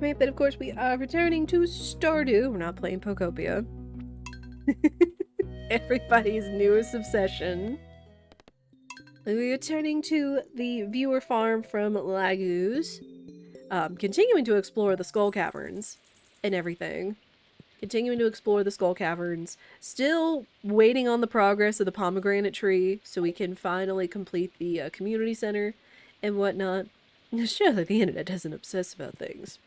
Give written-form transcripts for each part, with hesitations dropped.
Right, but of course we are returning to Stardew. We're not playing Pokopia. Everybody's newest obsession. We're returning to the viewer farm from Laguz. Continuing to explore the Skull Caverns and everything. Continuing to explore the Skull Caverns. Still waiting on the progress of the pomegranate tree so we can finally complete the community center and whatnot. Surely the internet doesn't obsess about things.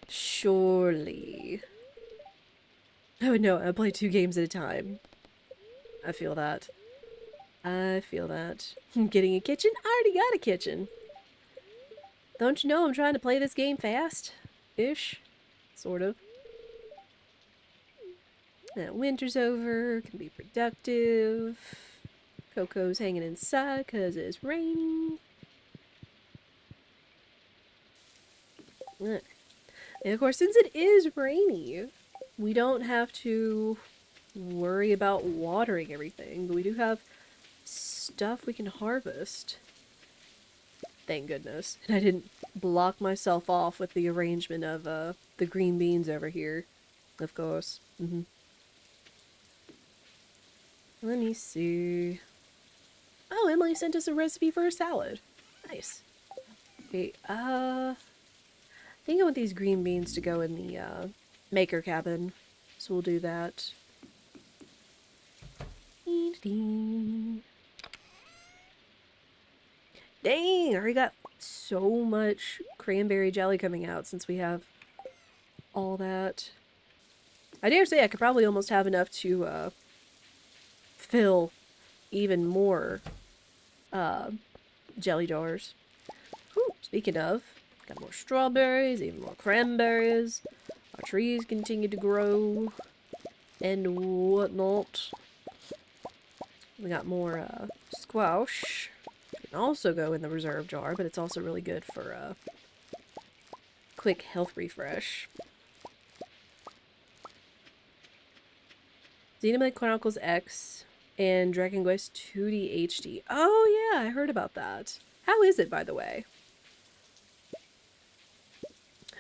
Surely. Oh no, I play 2 games at a time. I feel that. I feel that. Getting a kitchen? I already got a kitchen. Don't you know I'm trying to play this game fast? Ish. Sort of. Now winter's over, can be productive. Coco's hanging inside because it's raining. And of course, since it is rainy, we don't have to worry about watering everything, but we do have stuff we can harvest. Thank goodness. And I didn't block myself off with the arrangement of the green beans over here. Of course. Let me see. Oh, Emily sent us a recipe for a salad. Nice. Okay, I think I want these green beans to go in the maker cabin. So we'll do that. Dang, I already got so much cranberry jelly coming out since we have all that. I dare say I could probably almost have enough to fill even more jelly jars. Ooh, speaking of, got more strawberries, even more cranberries. Our trees continue to grow and whatnot. We got more squash. Can also go in the reserve jar, but it's also really good for quick health refresh. Xenoblade Chronicles X and Dragon Quest 2D HD. Oh yeah, I heard about that. How is it, by the way?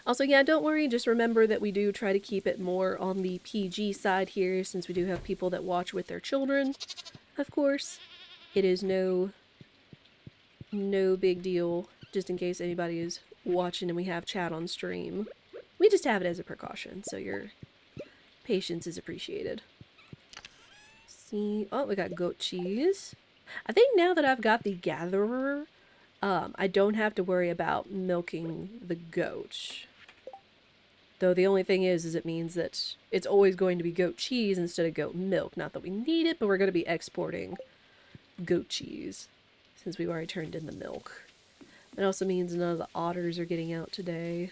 Also, yeah, don't worry, just remember that we do try to keep it more on the PG side here, since we do have people that watch with their children, of course. It is no big deal, just in case anybody is watching and we have chat on stream. We just have it as a precaution, so your patience is appreciated. See, oh, we got goat cheese. I think now that I've got the gatherer, I don't have to worry about milking the goat. Though the only thing is it means that it's always going to be goat cheese instead of goat milk. Not that we need it, but we're going to be exporting goat cheese since we've already turned in the milk. It also means none of the otters are getting out today.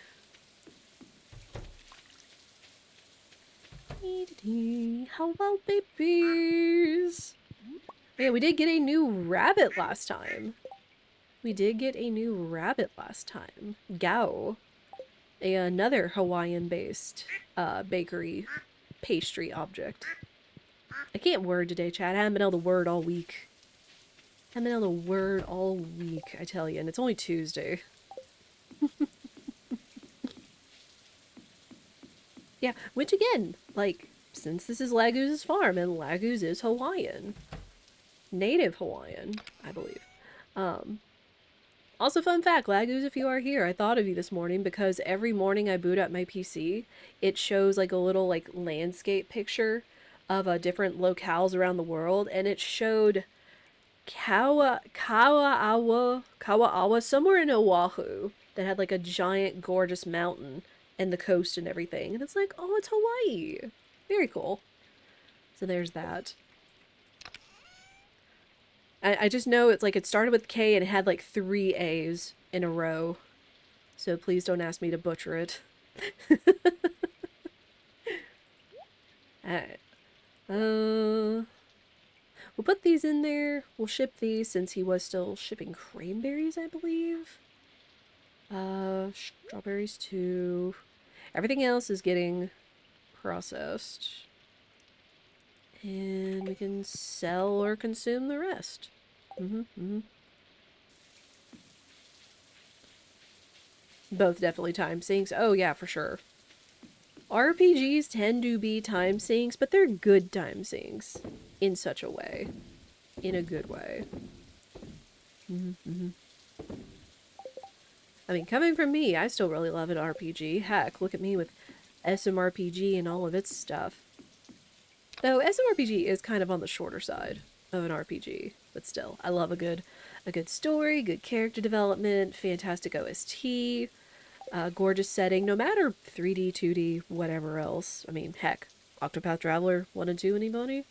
Hello, babies! Yeah, we did get a new rabbit last time. Gao. Another Hawaiian-based bakery pastry object. I can't word today, chat. I haven't been able to word all week. I tell you, and it's only Tuesday. Yeah, which again, like, since this is Laguz's farm, and Laguz is Hawaiian. Native Hawaiian, I believe. Also, fun fact, Laguz, if you are here, I thought of you this morning because every morning I boot up my PC, it shows like a little like landscape picture of different locales around the world, and it showed Kawaawa, somewhere in Oahu, that had like a giant gorgeous mountain and the coast and everything. And it's like, oh, it's Hawaii. Very cool. So there's that. I just know it's like it started with K and it had like 3 A's in a row. So please don't ask me to butcher it. Alright. We'll put these in there. We'll ship these since he was still shipping cranberries, I believe. Strawberries too. Everything else is getting processed. And we can sell or consume the rest. Both definitely time sinks. Oh yeah, for sure. RPGs tend to be time sinks, but they're good time sinks in such a way. In a good way. I mean, coming from me, I still really love an RPG. Heck, look at me with SMRPG and all of its stuff. Though SMRPG is kind of on the shorter side of an RPG, but still, I love a good story, good character development, fantastic OST, gorgeous setting, no matter 3D, 2D, whatever else. I mean, heck, Octopath Traveler 1 and 2, anybody?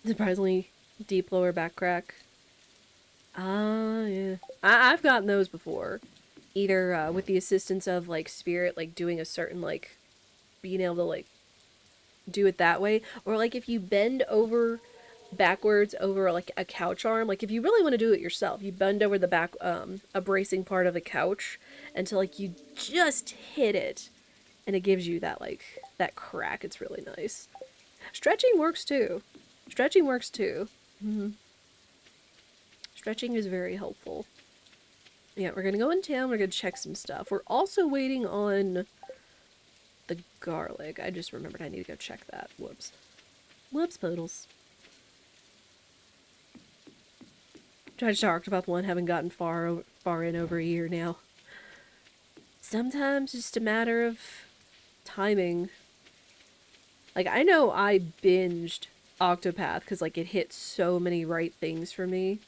Surprisingly deep lower back crack. Ah, yeah. I've gotten those before. Either with the assistance of, like, spirit, like, doing a certain, like, being able to, like, do it that way. Or, like, if you bend over backwards over, like, a couch arm. Like, if you really want to do it yourself, you bend over the back, a bracing part of the couch until, like, you just hit it. And it gives you that, like, that crack. It's really nice. Stretching works, too. Stretching works, too. Stretching is very helpful. Yeah, we're gonna go in town, we're gonna check some stuff. We're also waiting on the garlic. I just remembered I need to go check that. Whoops. Whoops, poodles. Tried to talk about one, haven't gotten far in over a year now. Sometimes it's just a matter of timing. Like, I know I binged Octopath because, like, it hit so many right things for me,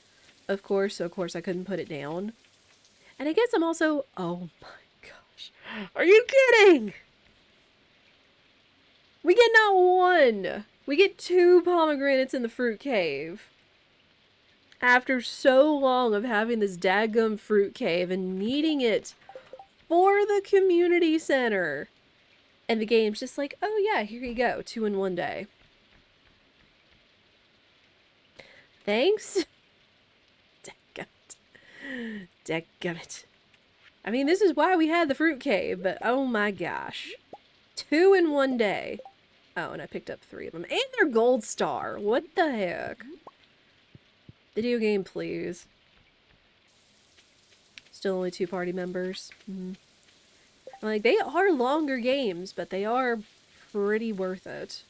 of course, so of course I couldn't put it down. And I guess I'm also... Oh my gosh. Are you kidding? We get not one. We get 2 pomegranates in the fruit cave. After so long of having this daggum fruit cave and needing it for the community center. And the game's just like, oh yeah, here you go. 2 in 1 day. Thanks. Dadgummit. I mean, this is why we had the fruit cave, but oh my gosh. 2 in 1 day. Oh, and I picked up 3 of them. And they're gold star. What the heck? Video game, please. Still only 2 party members. Like, they are longer games, but they are pretty worth it.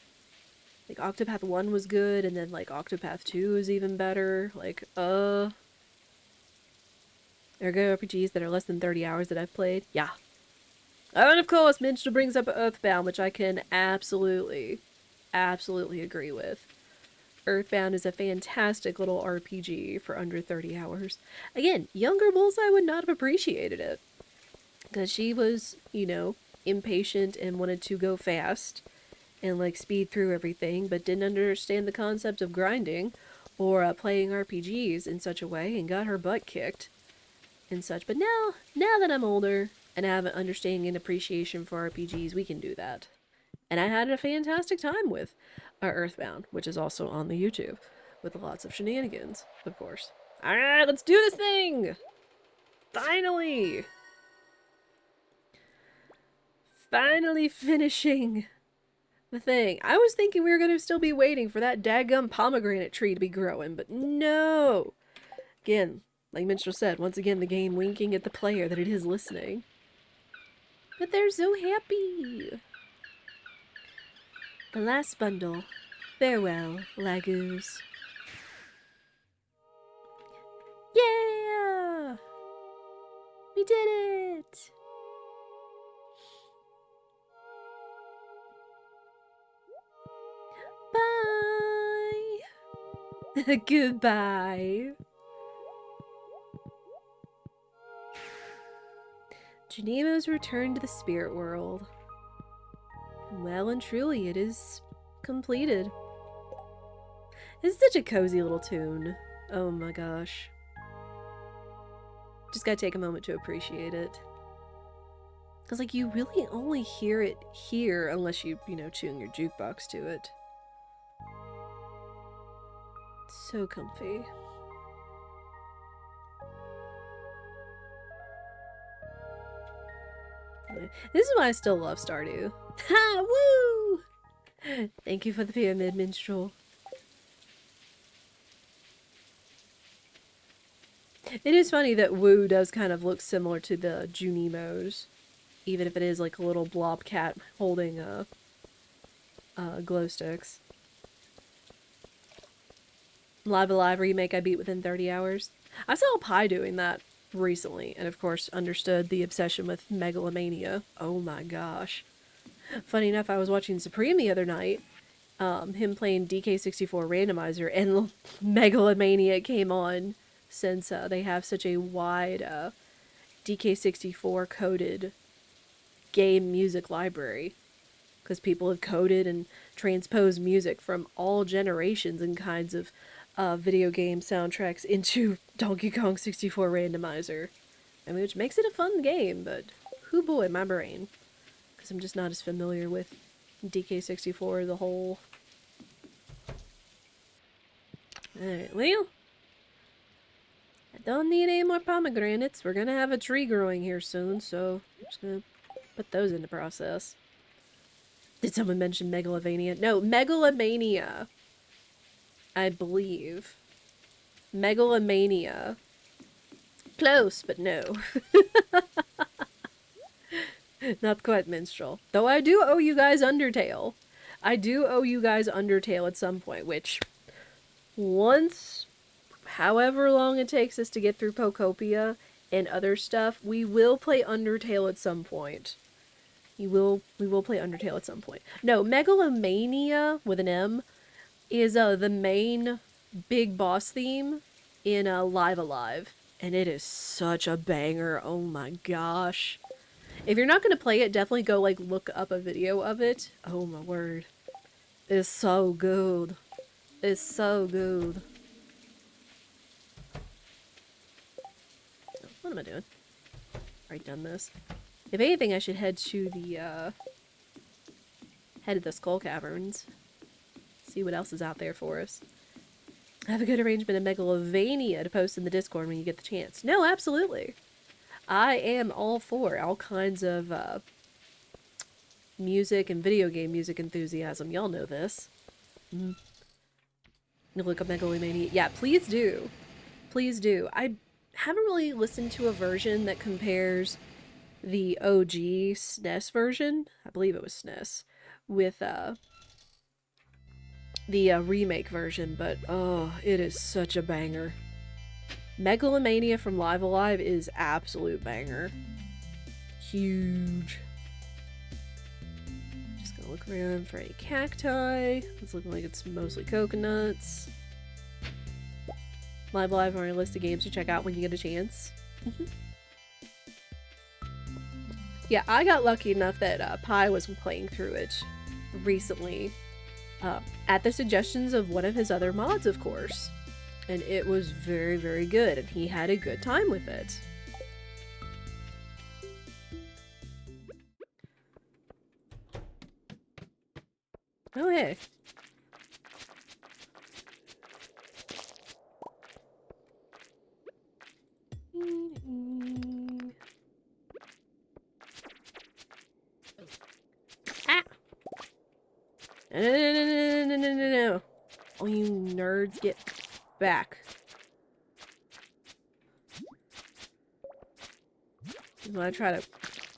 Like, Octopath 1 was good, and then, like, Octopath 2 is even better. Like, There are good RPGs that are less than 30 hours that I've played. Yeah. And of course, Minstrel brings up Earthbound, which I can absolutely agree with. Earthbound is a fantastic little RPG for under 30 hours. Again, younger Bullseye would not have appreciated it. Because she was, you know, impatient and wanted to go fast and, like, speed through everything, but didn't understand the concept of grinding or playing RPGs in such a way and got her butt kicked and such. But now that I'm older and I have an understanding and appreciation for RPGs, we can do that. And I had a fantastic time with Earthbound, which is also on the YouTube, with lots of shenanigans, of course. Alright, let's do this thing! Finally! Finally finishing the thing. I was thinking we were going to still be waiting for that daggum pomegranate tree to be growing, but no! Again, like Minstrel said, once again the game winking at the player that it is listening. But they're so happy! The last bundle. Farewell, Laguz. Yeah! We did it! Bye! Goodbye! Janemo's returned to the spirit world. Well and truly, it is completed. It's such a cozy little tune. Oh my gosh. Just gotta take a moment to appreciate it. Because, like, you really only hear it here unless you know, tune your jukebox to it. So comfy. This is why I still love Stardew. Ha! Woo! Thank you for the pyramid, Minstrel. It is funny that Woo does kind of look similar to the Junimos, even if it is like a little blob cat holding glow sticks. Live Alive remake I beat within 30 hours. I saw Pi doing that recently, and of course understood the obsession with megalomania. Oh my gosh. Funny enough, I was watching Supreme the other night, him playing DK64 randomizer, and megalomania came on since they have such a wide DK64 coded game music library. Because people have coded and transposed music from all generations and kinds of video game soundtracks into Donkey Kong 64 randomizer. I mean, which makes it a fun game, but hoo boy, my brain. Because I'm just not as familiar with DK64 as a whole. Alright, well, I don't need any more pomegranates. We're gonna have a tree growing here soon, so I'm just gonna put those into process. Did someone mention Megalovania? No, Megalomania. I believe. Megalomania. Close, but no. Not quite minstrel. Though I do owe you guys Undertale. I do owe you guys Undertale at some point, which once, however long it takes us to get through Pokopia and other stuff, we will play Undertale at some point. We will play Undertale at some point. No, Megalomania with an M is the main big boss theme in Live Alive, and it is such a banger. Oh my gosh. If you're not going to play it, definitely go like look up a video of it. Oh my word. It's so good. It's so good. What am I doing? Already done this. If anything, I should head to the Skull Caverns. See what else is out there for us. Have a good arrangement of Megalovania to post in the Discord when you get the chance. No, absolutely. I am all for all kinds of music and video game music enthusiasm. Y'all know this. You look up Megalomania. Yeah, please do. Please do. I haven't really listened to a version that compares the OG SNES version, I believe it was SNES, with the remake version, but oh, it is such a banger. Megalomania from Live Alive is absolute banger. Huge. Just gonna look around for any cacti. It's looking like it's mostly coconuts. Live Alive on our list of games to check out when you get a chance. Yeah, I got lucky enough that Pi was playing through it recently, at the suggestions of one of his other mods, of course. And it was very, very good, and he had a good time with it. Oh, hey. Ah! No. Oh, you nerds, get back. I try to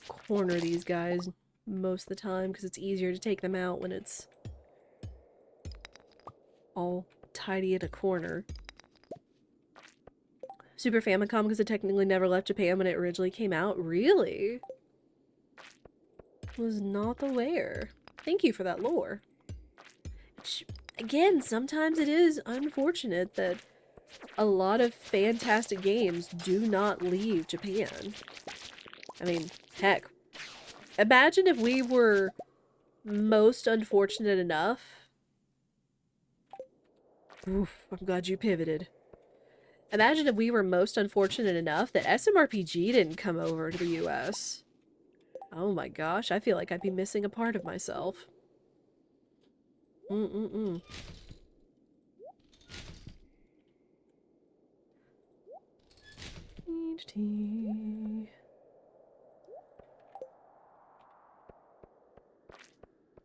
corner these guys most of the time because it's easier to take them out when it's all tidy in a corner. Super Famicom because it technically never left Japan when it originally came out? Really? Was not aware. Thank you for that lore. Which, again, sometimes it is unfortunate that a lot of fantastic games do not leave Japan. I mean, heck, imagine if we were most unfortunate enough. Oof, I'm glad you pivoted. Imagine if we were most unfortunate enough that SMRPG didn't come over to the US. Oh my gosh, I feel like I'd be missing a part of myself. So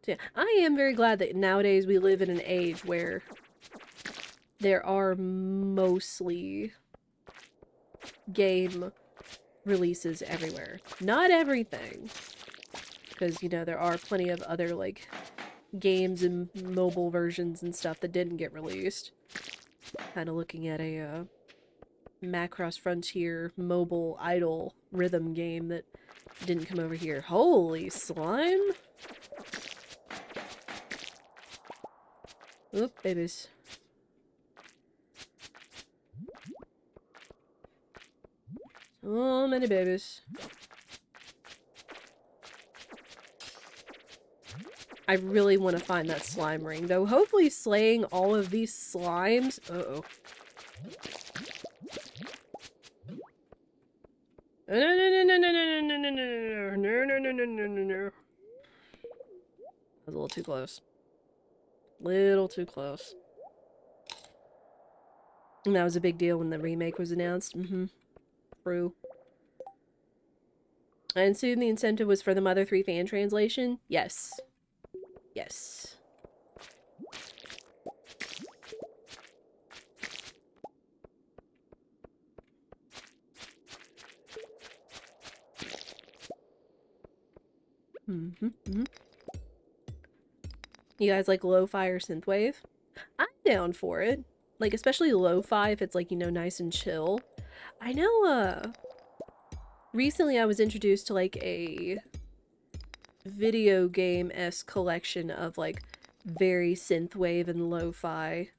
yeah, I am very glad that nowadays we live in an age where there are mostly game releases everywhere. Not everything. Because, you know, there are plenty of other, like, games and mobile versions and stuff that didn't get released. Kind of looking at a Macross Frontier mobile idle rhythm game that didn't come over here. Holy slime! Oop, babies. So many babies. I really want to find that slime ring, though. Hopefully slaying all of these slimes... Uh-oh. No, no, no, no, no, no, no, no, no, no, no, no, no, no, no. That was a little too close. Little too close. And that was a big deal when the remake was announced. Mm-hmm. True. I assume the incentive was for the Mother 3 fan translation? Yes. Yes. Mm-hmm. Mm-hmm. You guys like lo-fi or synthwave? I'm down for it. Like, especially lo-fi if it's like, you know, nice and chill. I know, recently I was introduced to like a video game-esque collection of like very synthwave and lo-fi.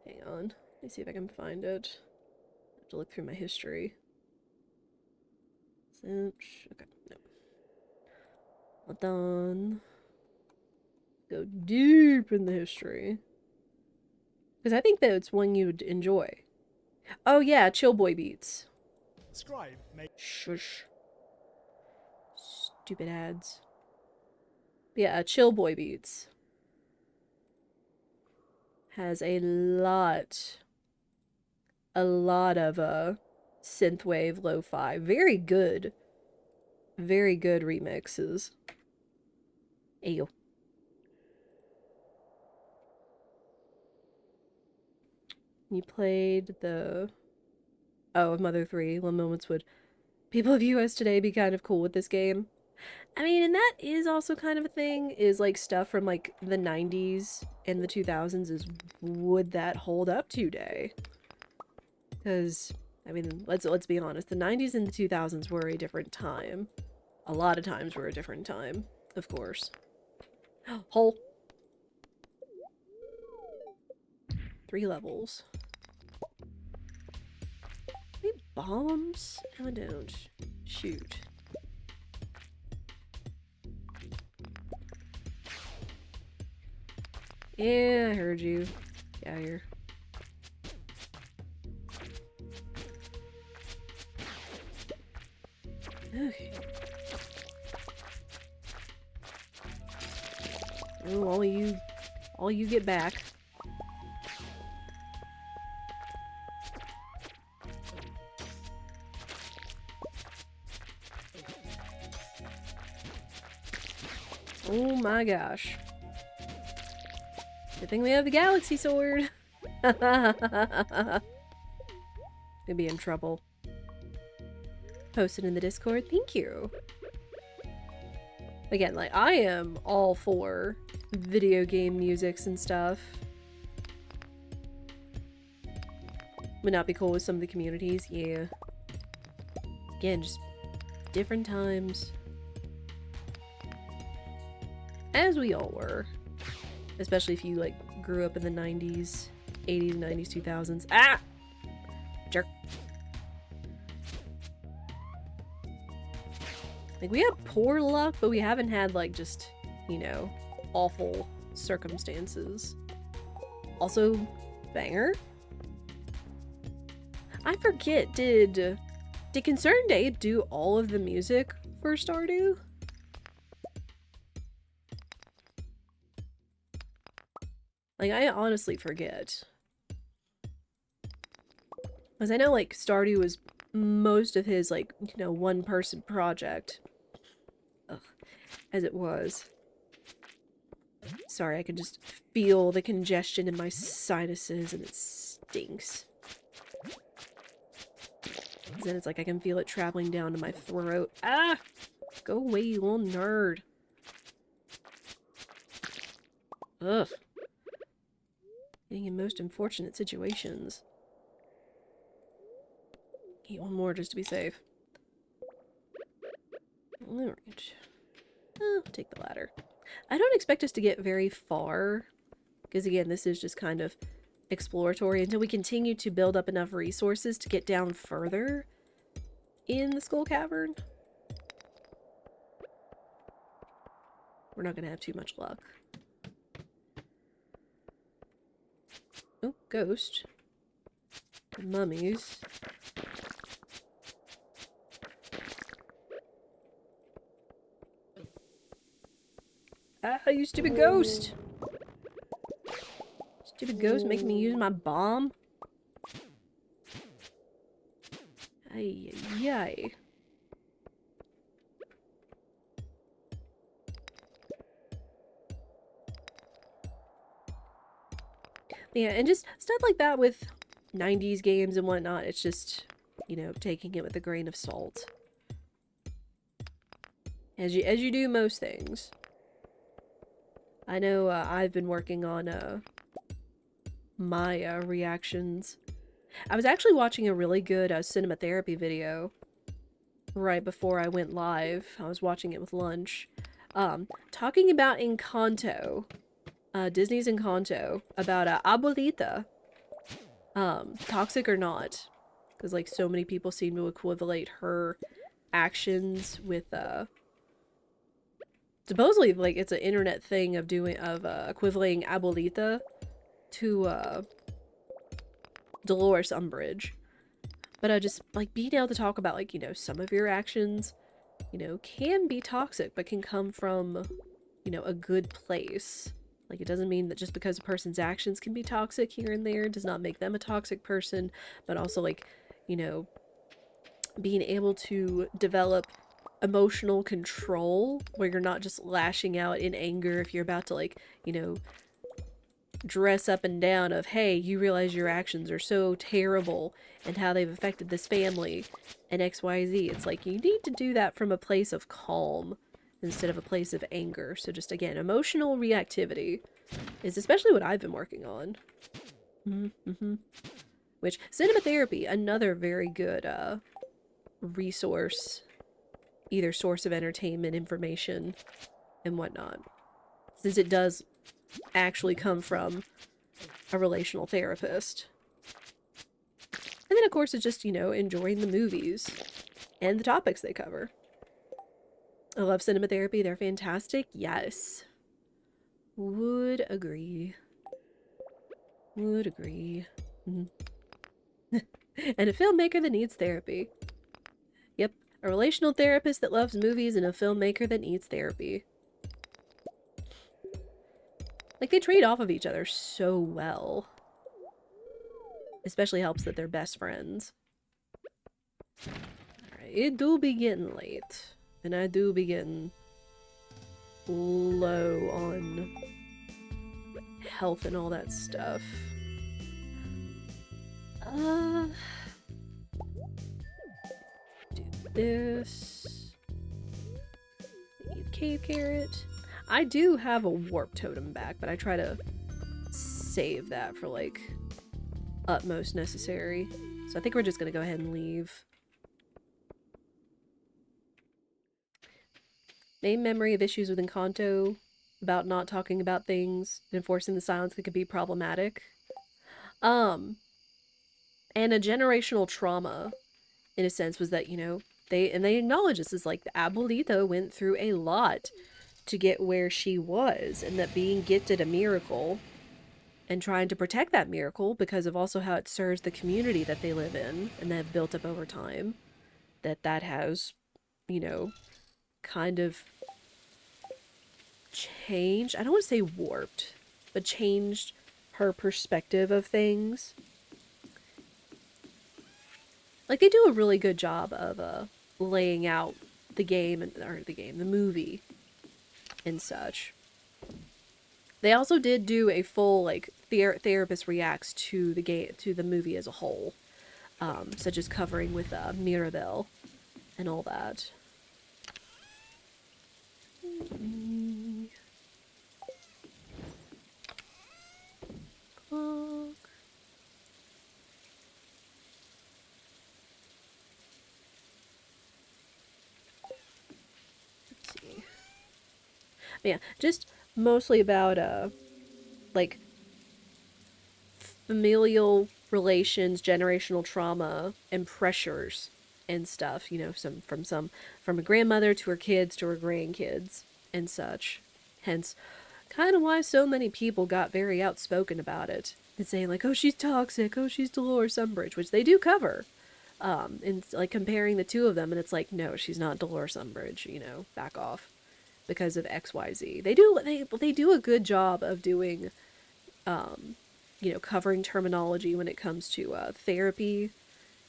Hang on. Let me see if I can find it. I have to look through my history. Okay, no. Hold on. Go deep in the history. Because I think that it's one you'd enjoy. Oh yeah, Chill Boy Beats. Scribe, Shush. Stupid ads. Yeah, Chill Boy Beats has a lot of synthwave lo-fi. Very good remixes. Ayo. You played the... Oh, of Mother 3. What moments would people of US today be kind of cool with this game? I mean, and that is also kind of a thing, is like stuff from like the 90s and the 2000s is, would that hold up today? Because, I mean, let's be honest, the 90s and the 2000s were a different time. A lot of times were a different time, of course. Hole. 3 levels. Any bombs? No, I don't. Shoot. Yeah, I heard you. Get out of here. Okay. Oh, all you get back. Oh my gosh. Good thing we have the Galaxy Sword. We'd be in trouble. Posted in the Discord. Thank you. Again, like, I am all for video game musics and stuff. Would not be cool with some of the communities. Yeah. Again, just different times. As we all were. Especially if you, like, grew up in the 90s, 80s, 90s, 2000s. Ah! Jerk. Like, we have poor luck, but we haven't had, like, just, you know, awful circumstances. Also, banger? I forget, did Concerned Ape do all of the music for Stardew? Like, I honestly forget. Because I know, like, Stardew was most of his, like, you know, one-person project. Ugh, as it was. Sorry, I can just feel the congestion in my sinuses and it stinks. Then it's like I can feel it traveling down to my throat. Ah! Go away, you little nerd. Ugh. Getting in most unfortunate situations. Eat one more just to be safe. Alright. I'll take the ladder. I don't expect us to get very far, because again, this is just kind of exploratory until we continue to build up enough resources to get down further in the Skull Cavern. We're not going to have too much luck. Oh, ghost. Mummies. Ah, you stupid ghost! Stupid ghost making me use my bomb? Ay, ay, ay. Yeah, and just stuff like that with 90s games and whatnot, it's just, you know, taking it with a grain of salt. As you do most things. I know I've been working on my reactions. I was actually watching a really good cinema therapy video right before I went live. I was watching it with lunch. Talking about Encanto. Disney's Encanto. About Abuelita. Toxic or not. Because, like, so many people seem to equivalate her actions with, supposedly, like, it's an internet thing of equivalating Abuelita to, Dolores Umbridge. But just, like, being able to talk about, like, you know, some of your actions, you know, can be toxic, but can come from, you know, a good place. Like, it doesn't mean that just because a person's actions can be toxic here and there does not make them a toxic person, but also, like, you know, being able to develop emotional control where you're not just lashing out in anger if you're about to, like, you know, dress up and down of, hey, you realize your actions are so terrible and how they've affected this family and XYZ. It's like you need to do that from a place of calm instead of a place of anger. So just, again, emotional reactivity is especially what I've been working on. Which, cinema therapy, another very good resource, either source of entertainment, information, and whatnot. Since it does actually come from a relational therapist. And then, of course, it's just, you know, enjoying the movies and the topics they cover. I love cinema therapy. They're fantastic. Yes. Would agree. Would agree. And a filmmaker that needs therapy. Yep. A relational therapist that loves movies and a filmmaker that needs therapy. Like, they trade off of each other so well. Especially helps that they're best friends. Alright, it do be getting late. And I do be getting low on health and all that stuff. Do this. Eat cave carrot. I do have a warp totem back, but I try to save that for, like, utmost necessary. So I think we're just gonna go ahead and leave. Main memory of issues with Encanto about not talking about things and enforcing the silence that could be problematic. And a generational trauma, in a sense, was that, you know, they acknowledge this is like the Abuelita went through a lot to get where she was, and that being gifted a miracle and trying to protect that miracle because of also how it serves the community that they live in and that have built up over time, that has, you know, kind of changed, I don't want to say warped, but changed her perspective of things. Like, they do a really good job of laying out the game, the movie and such. They also did do a full, like, therapist reacts to the movie as a whole. such as covering with Mirabelle and all that. Clock. Let's see. Yeah, just mostly about like familial relations, generational trauma, and pressures and stuff, you know, from a grandmother to her kids to her grandkids and such. Hence, kind of why so many people got very outspoken about it and saying like, "Oh, she's toxic. Oh, she's Dolores Umbridge," which they do cover. And like comparing the two of them, and it's like, no, she's not Dolores Umbridge. You know, back off because of X, Y, Z. They do a good job of doing you know, covering terminology when it comes to therapy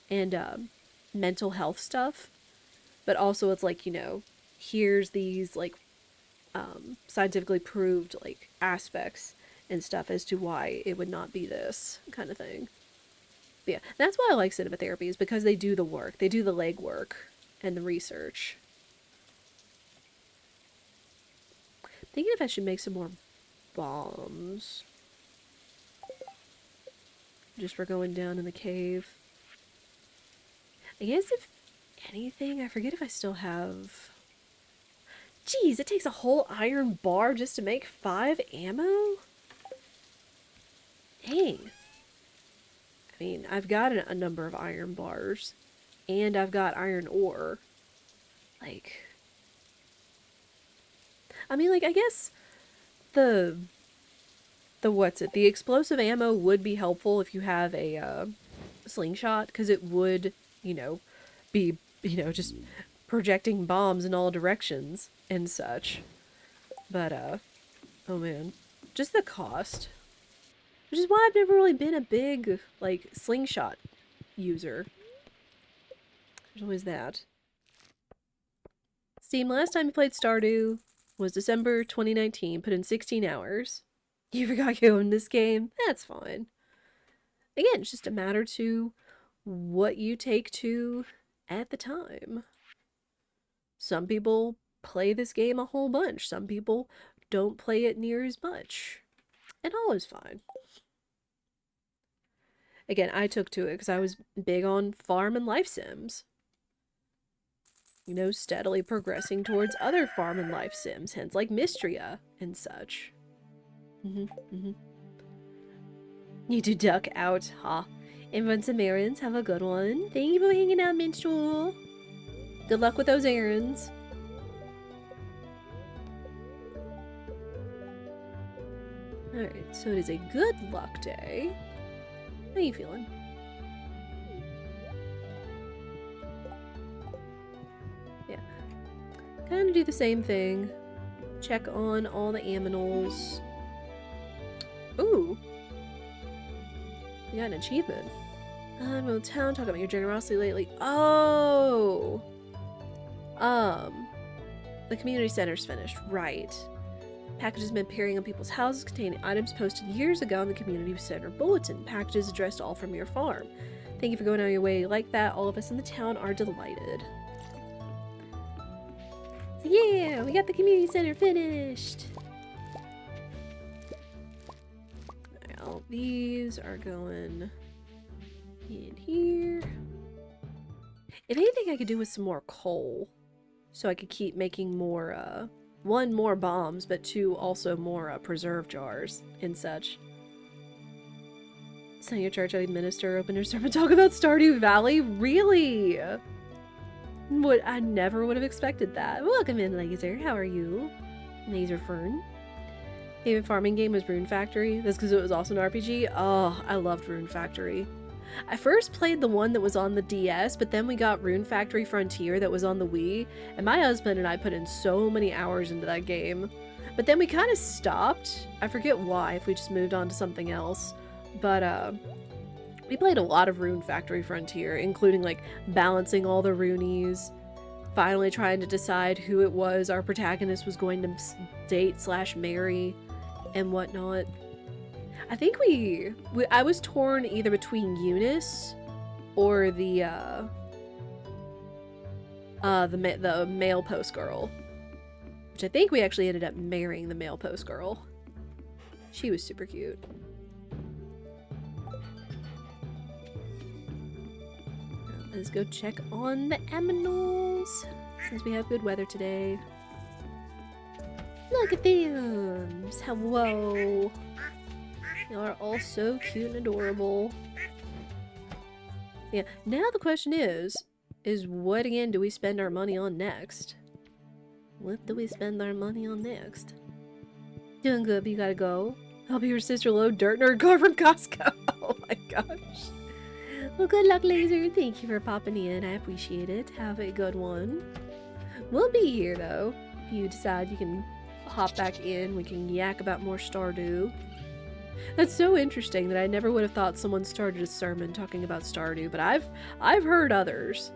and mental health stuff. But also it's like, you know, here's these like scientifically proved like aspects and stuff as to why it would not be this kind of thing. But yeah, that's why I like cinema therapy, is because they do the work. They do the legwork and the research. Thinking if I should make some more bombs. Just for going down in the cave. I guess if anything, I forget if I still have... Jeez, it takes a whole iron bar just to make 5 ammo? Dang. I mean, I've got a number of iron bars. And I've got iron ore. Like... I mean, like, I guess the the explosive ammo would be helpful if you have a slingshot, because it would, you know, be, you know, just projecting bombs in all directions and such. But oh man, just the cost, which is why I've never really been a big like slingshot user. There's always that. Steam, last time you played Stardew was December 2019, put in 16 hours. You forgot you owned this game? That's fine. Again, it's just a matter to what you take to at the time. Some people play this game a whole bunch. Some people don't play it near as much. And all is fine. Again, I took to it because I was big on farm and life sims. You know, steadily progressing towards other farm and life sims, hence like Mystria and such. Need to duck out, huh? Invites and errands, have a good one. Thank you for hanging out, Minstrel. Good luck with those errands. Alright, so it is a good luck day. How are you feeling? Yeah. Kind of do the same thing. Check on all the aminals. Ooh. We got an achievement. Well, town, talk about your generosity lately. Oh! The community center's finished. Right. Packages been appearing on people's houses containing items posted years ago in the community center bulletin. Packages addressed all from your farm. Thank you for going out of your way like that. All of us in the town are delighted. So yeah, we got the community center finished. All these are going in here. If anything, I could do with some more coal, so I could keep making more, one, more bombs, but two, also more preserve jars and such. Send your church minister, open your sermon, talk about Stardew Valley? Really? What? I never would have expected that. Welcome in, Laser. How are you? Laser Fern. Favorite farming game was Rune Factory. That's because it was also an RPG. Oh, I loved Rune Factory. I first played the one that was on the DS, but then we got Rune Factory Frontier that was on the Wii, and my husband and I put in so many hours into that game. But then we kind of stopped. I forget why, if we just moved on to something else. But, we played a lot of Rune Factory Frontier, including, like, balancing all the Runies, finally trying to decide who it was our protagonist was going to date/marry, and whatnot. I think I was torn either between Eunice or the male post girl. Which I think we actually ended up marrying the male post girl. She was super cute. Let's go check on the aminals, since we have good weather today. Look at them! Hello! Y'all are all so cute and adorable. Yeah, now the question is what again do we spend our money on next? What do we spend our money on next? Doing good, but you gotta go. Help your sister load dirt in her car from Costco. Oh my gosh. Well, good luck, Laser. Thank you for popping in. I appreciate it. Have a good one. We'll be here, though. If you decide you can hop back in, we can yak about more Stardew. That's so interesting that I never would have thought someone started a sermon talking about Stardew, but I've heard others.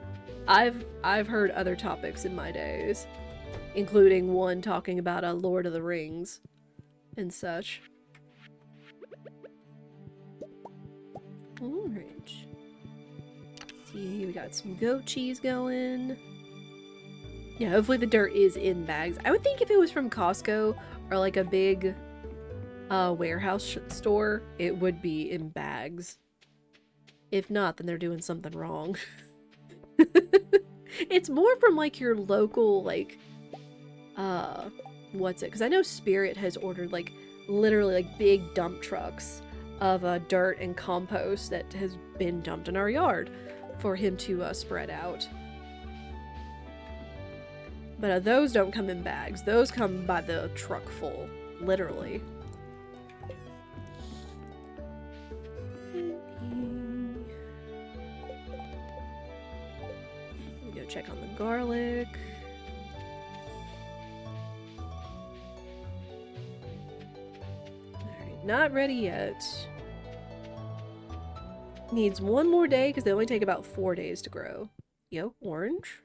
I've heard other topics in my days, including one talking about a Lord of the Rings and such. Alright. See, we got some goat cheese going. Yeah, hopefully the dirt is in bags. I would think if it was from Costco or like a big warehouse store, it would be in bags. If not, then they're doing something wrong. It's more from like your local, like, what's it? Because I know Spirit has ordered like literally like big dump trucks of dirt and compost that has been dumped in our yard for him to spread out. But those don't come in bags. Those come by the truck full, literally. Go check on the garlic. Alright, not ready yet. Needs one more day because they only take about 4 days to grow. Yo, orange.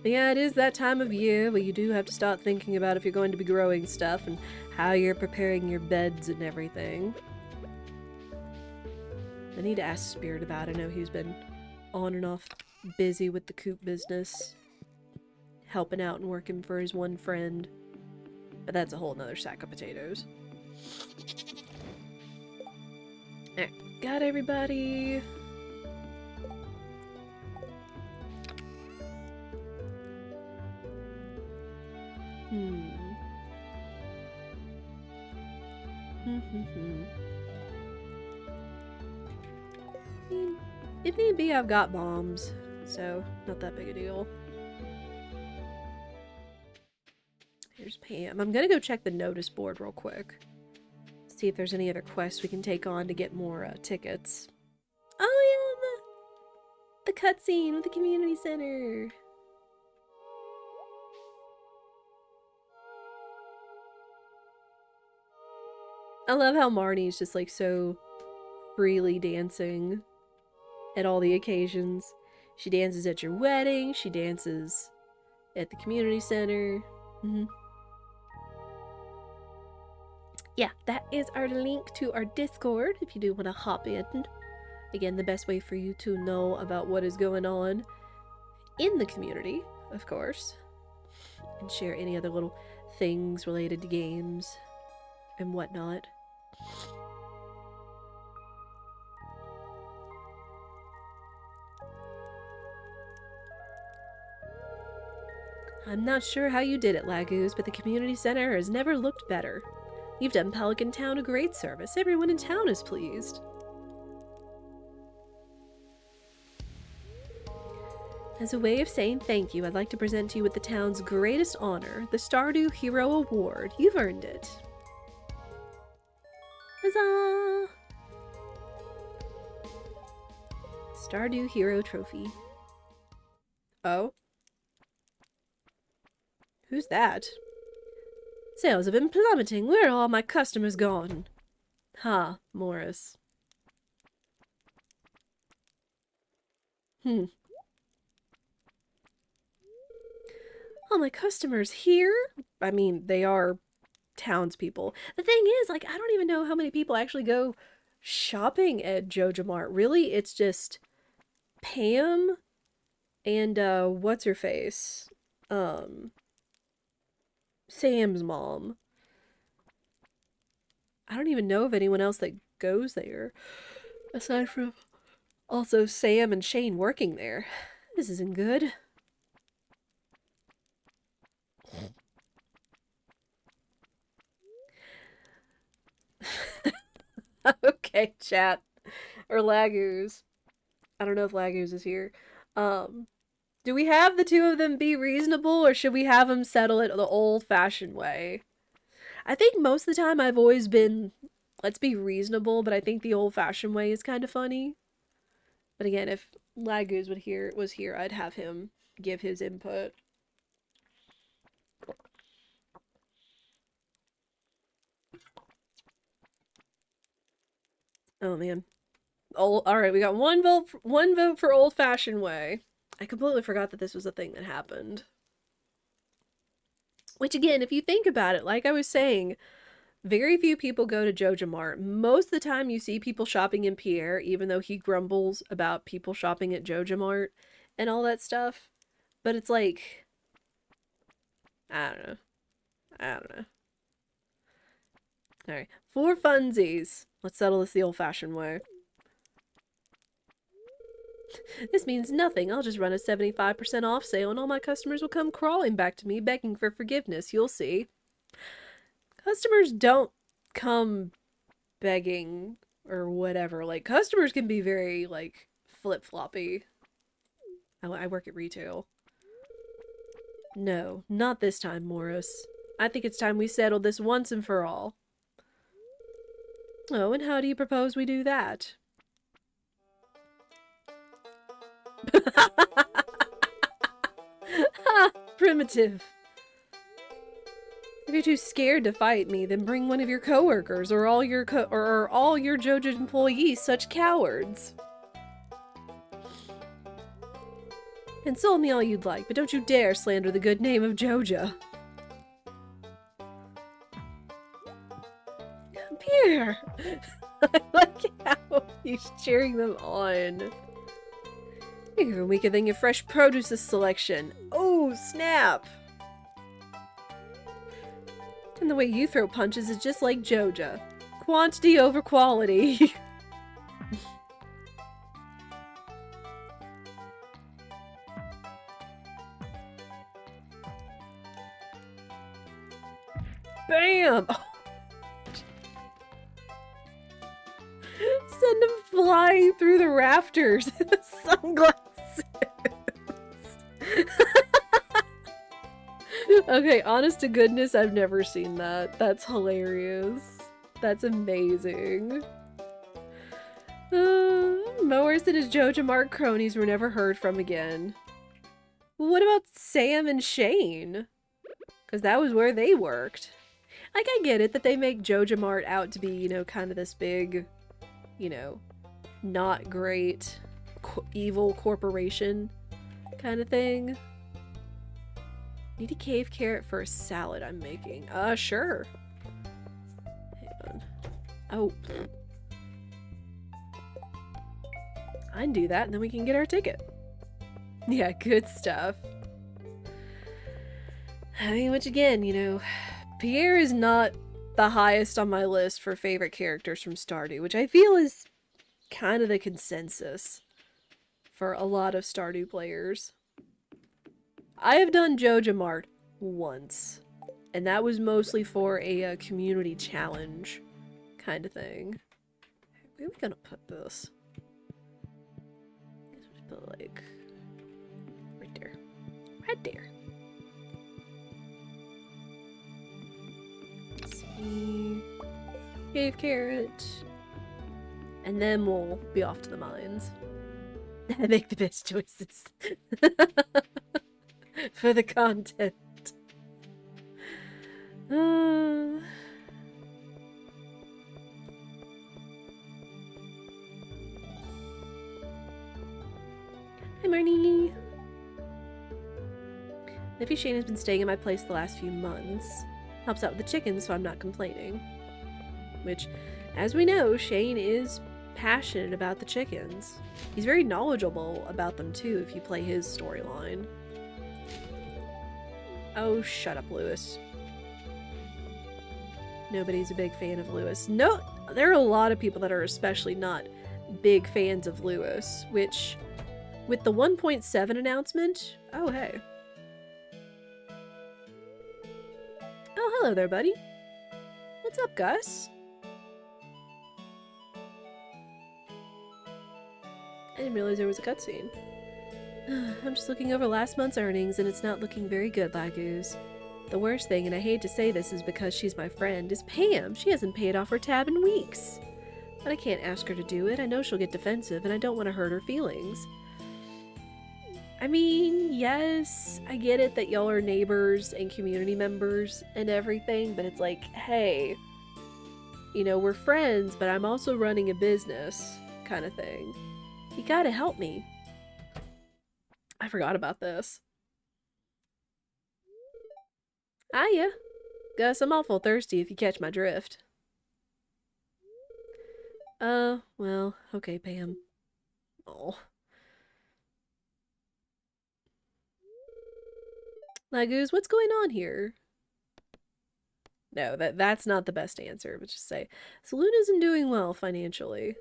But yeah, it is that time of year where you do have to start thinking about if you're going to be growing stuff and how you're preparing your beds and everything. I need to ask Spirit about it. I know he's been on and off busy with the coop business, helping out and working for his one friend. But that's a whole nother sack of potatoes. Alright, got everybody. If need be, I've got bombs, so not that big a deal. Here's Pam. I'm gonna go check the notice board real quick. See if there's any other quests we can take on to get more tickets. Oh yeah, the cutscene with the community center. I love how Marnie's just like so freely dancing at all the occasions. She dances at your wedding, she dances at the community center. Yeah, that is our link to our Discord if you do want to hop in. Again, the best way for you to know about what is going on in the community, of course, and share any other little things related to games and whatnot. I'm not sure how you did it, Laguz, but the community center has never looked better. You've done Pelican Town a great service. Everyone in town is pleased. As a way of saying thank you, I'd like to present to you with the town's greatest honor, the Stardew Hero Award. You've earned it. Huzzah! Stardew Hero Trophy. Oh? Who's that? Sales have been plummeting. Where are all my customers gone? Ha, Morris. All my customers here? I mean, they are townspeople. The thing is, like, I don't even know how many people actually go shopping at Joja Mart. Really, it's just Pam and what's her face? Sam's mom. I don't even know of anyone else that goes there aside from also Sam and Shane working there. This isn't good. Okay, chat. Or Laguz. I don't know if Laguz is here. Do we have the two of them be reasonable, or should we have them settle it the old-fashioned way? I think most of the time I've always been, let's be reasonable, but I think the old-fashioned way is kind of funny. But again, if Laguz was here, I'd have him give his input. Oh man. All right, we got one vote for old-fashioned way. I completely forgot that this was a thing that happened. Which again, if you think about it, like I was saying, very few people go to Joja Mart. Most of the time you see people shopping in Pierre, even though he grumbles about people shopping at Joja Mart and all that stuff. But it's like, I don't know. I don't know. Alright, for funsies, let's settle this the old-fashioned way. This means nothing. I'll just run a 75% off sale and all my customers will come crawling back to me begging for forgiveness. You'll see. Customers don't come begging or whatever. Like, customers can be very, like, flip-floppy. I work at retail. No, not this time, Morris. I think it's time we settled this once and for all. Oh, and how do you propose we do that? Ha! Primitive. If you're too scared to fight me, then bring one of your coworkers or all your Joja employees such cowards. Insult me all you'd like, but don't you dare slander the good name of Joja. Pierre! I like how he's cheering them on. You're even weaker than your fresh produce selection. Oh, snap! And the way you throw punches is just like Joja. Quantity over quality. Bam! Send him flying through the rafters in the sunglasses. Okay, honest to goodness, I've never seen that. That's hilarious. That's amazing. Mowers and his Joja Mart cronies were never heard from again. What about Sam and Shane? Because that was where they worked. Like, I get it that they make Joja Mart out to be, you know, kind of this big, you know, not great, evil corporation kind of thing. Need a cave carrot for a salad I'm making. Sure. Hang on. Oh. I can do that and then we can get our ticket. Yeah, good stuff. I mean, which again, you know, Pierre is not the highest on my list for favorite characters from Stardew, which I feel is kind of the consensus for a lot of Stardew players. I have done Joja Mart once, and that was mostly for a community challenge kind of thing. Where are we gonna put this? I guess we'll put like right there. Right there. Let's see. Cave carrot. And then we'll be off to the mines. Make the best choices. For the content. Hi, Marnie. Nephew Shane has been staying at my place the last few months. Helps out with the chickens, so I'm not complaining. Which, as we know, Shane is passionate about the chickens. He's very knowledgeable about them too if you play his storyline. Oh, shut up, Lewis. Nobody's a big fan of Lewis. No, there are a lot of people that are especially not big fans of Lewis, which, with the 1.7 announcement, oh hey. Oh, hello there, buddy. What's up, Gus? I didn't realize there was a cutscene. I'm just looking over last month's earnings, and it's not looking very good, Laguz. The worst thing, and I hate to say this is because she's my friend, is Pam. She hasn't paid off her tab in weeks. But I can't ask her to do it. I know she'll get defensive, and I don't want to hurt her feelings. I mean, yes, I get it that y'all are neighbors and community members and everything, but it's like, hey, you know, we're friends, but I'm also running a business kind of thing. You gotta help me. I forgot about this. Hiya. Gus, I'm awful thirsty if you catch my drift. Well, okay, Pam. Oh. Laguz, what's going on here? No, that's not the best answer, but just say, Saloon isn't doing well financially.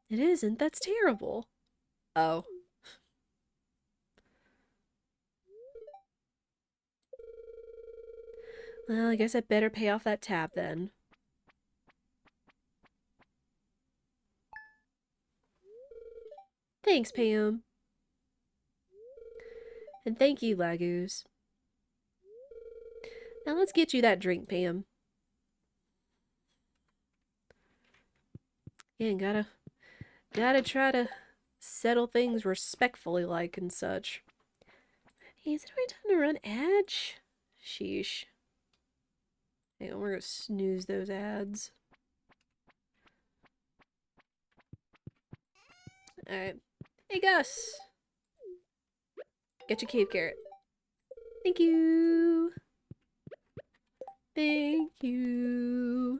It isn't? That's terrible. Oh. Well, I guess I better pay off that tab then. Thanks, Pam. And thank you, Laguz. Now let's get you that drink, Pam. Again, gotta try to settle things respectfully like and such. Hey, is it already time to run ads? Sheesh. Hang on, we're gonna snooze those ads. Alright. Hey, Gus! Get your cave carrot. Thank you! Thank you!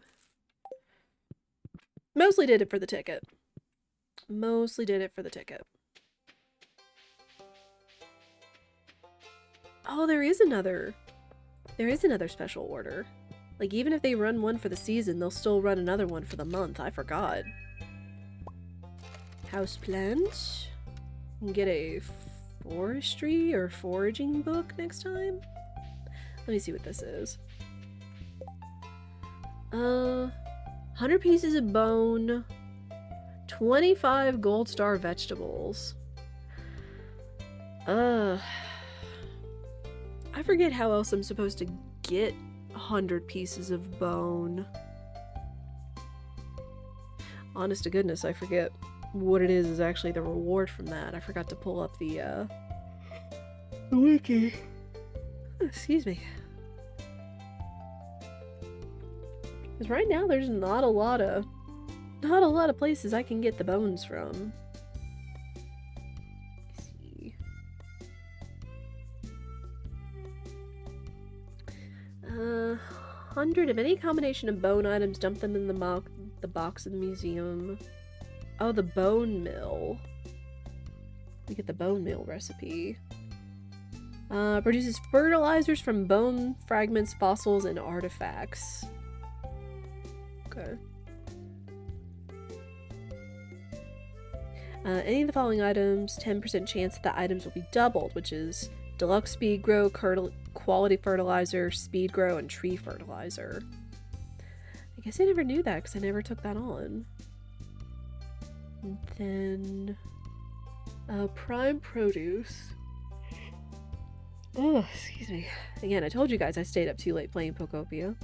Mostly did it for the ticket. Mostly did it for the ticket. Oh, there is another special order. Like, even if they run one for the season, they'll still run another one for the month. I forgot. Houseplant. You can get a forestry or foraging book next time. Let me see what this is. 100 pieces of bone. 25 gold star vegetables. I forget how else I'm supposed to get 100 pieces of bone. Honest to goodness, I forget what it is actually the reward from that. I forgot to pull up the wiki. Excuse me. Because right now there's not a lot of places I can get the bones from. Let's see. 100 of any combination of bone items, dump them in the box of the museum. Oh, the bone mill. We get the bone mill recipe. Produces fertilizers from bone fragments, fossils, and artifacts. Okay. Any of the following items, 10% chance that the items will be doubled, which is deluxe speed grow, quality fertilizer, speed grow, and tree fertilizer. I guess I never knew that because I never took that on. And then prime produce. Oh, excuse me. Again, I told you guys I stayed up too late playing Pokopia.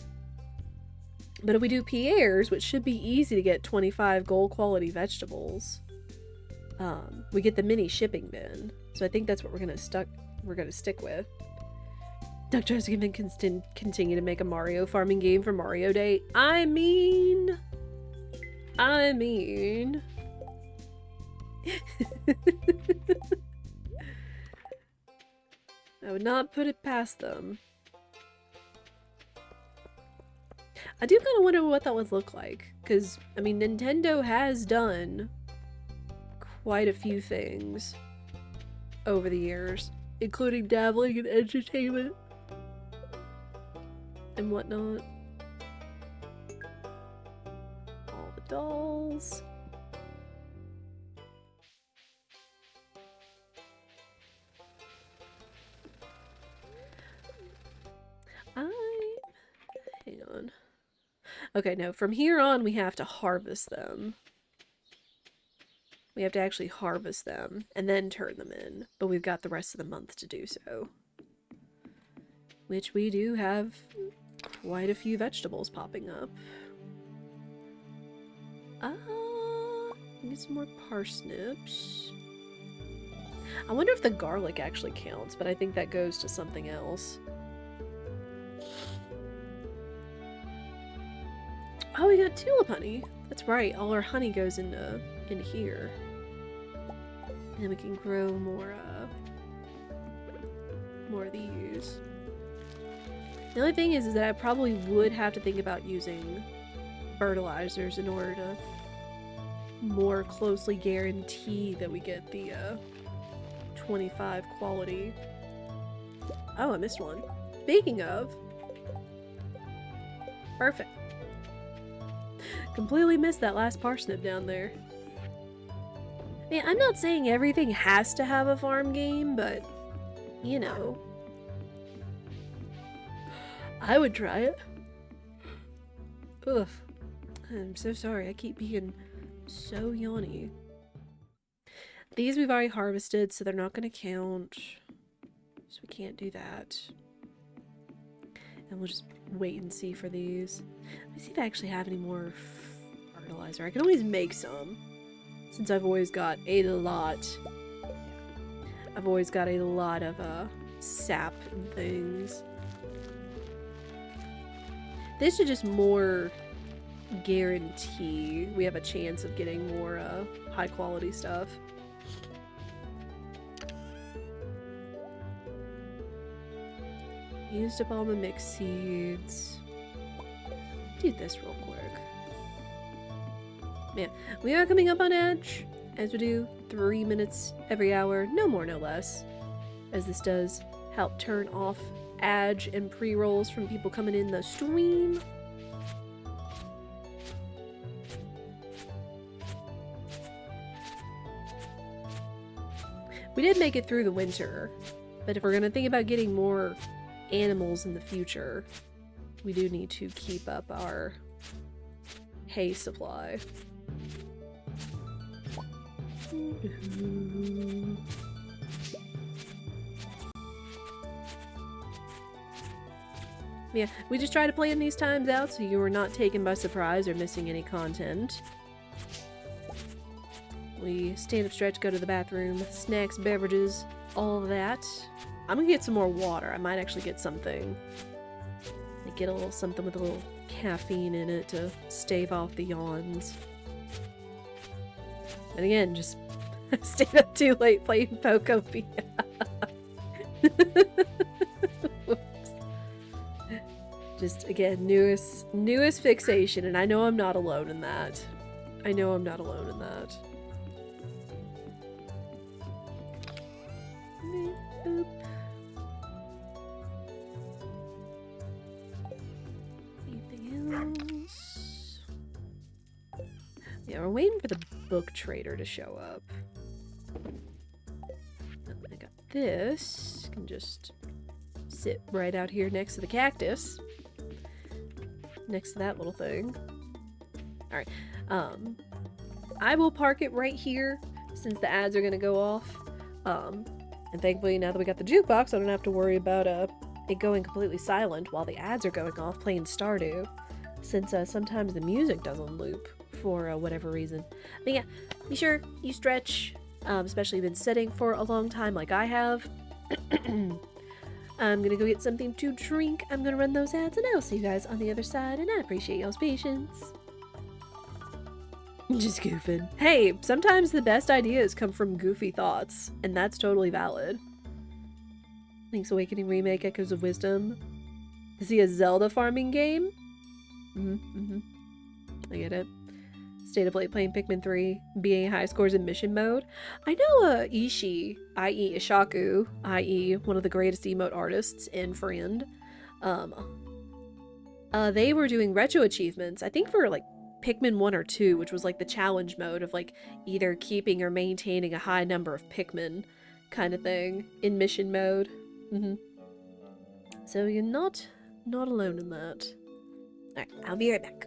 But if we do Pierre's, which should be easy to get 25 gold quality vegetables, we get the mini shipping bin. So I think that's what we're gonna stick with. Duck tries to continue to make a Mario farming game for Mario Day. I mean I would not put it past them. I do kind of wonder what that would look like, because, I mean, Nintendo has done quite a few things over the years, including dabbling in entertainment and whatnot. All the dolls. Hang on. Okay, no, from here on we have to harvest them. We have to actually harvest them and then turn them in, but we've got the rest of the month to do so. Which we do have quite a few vegetables popping up. Get some more parsnips. I wonder if the garlic actually counts, but I think that goes to something else. Oh, we got tulip honey. That's right. All our honey goes into here. And then we can grow more of these. The only thing is that I probably would have to think about using fertilizers in order to more closely guarantee that we get the 25 quality. Oh, I missed one. Speaking of, perfect. Completely missed that last parsnip down there. Man, I'm not saying everything has to have a farm game, but, you know. I would try it. Ugh. I'm so sorry, I keep being so yawny. These we've already harvested, so they're not going to count. So we can't do that. And we'll just wait and see for these. Let me see if I actually have any more fertilizer. I can always make some, since I've always got a lot. I've always got a lot of sap and things. This should just more guarantee we have a chance of getting more high quality stuff. Used up all the mixed seeds. Do this real quick. Man, we are coming up on Edge, as we do 3 minutes every hour, no more, no less. As this does help turn off ads and pre-rolls from people coming in the stream. We did make it through the winter, but if we're gonna think about getting more animals in the future, we do need to keep up our hay supply. Yeah, we just try to plan these times out so you are not taken by surprise or missing any content. We stand up, stretch, go to the bathroom, snacks, beverages, all of that. I'm gonna get some more water. I might actually get something. Like get a little something with a little caffeine in it to stave off the yawns. And again, just stayed up too late playing Pokopia. Just again, newest fixation, and I know I'm not alone in that. I know I'm not alone in that. Boop. Anything else? Yeah, we're waiting for the book trader to show up. I got this. Can just sit right out here next to the cactus. Next to that little thing. Alright. I will park it right here since the ads are gonna go off. And thankfully, now that we got the jukebox, I don't have to worry about it going completely silent while the ads are going off playing Stardew, since sometimes the music doesn't loop for whatever reason. But yeah, be sure you stretch, especially if you've been sitting for a long time like I have. I'm gonna go get something to drink, I'm gonna run those ads, and I'll see you guys on the other side, and I appreciate y'all's patience. Just goofing. Hey, sometimes the best ideas come from goofy thoughts, and that's totally valid. Link's Awakening Remake, Echoes of Wisdom. Is he a Zelda farming game? I get it. State of play playing Pikmin 3, being high scores in mission mode. I know Ishii, i.e. Ishaku, i.e. one of the greatest emote artists in Friend. Um, they were doing retro achievements, I think for like Pikmin 1 or 2, which was like the challenge mode of like either keeping or maintaining a high number of Pikmin kind of thing in mission mode. So you're not alone in that. Alright, I'll be right back.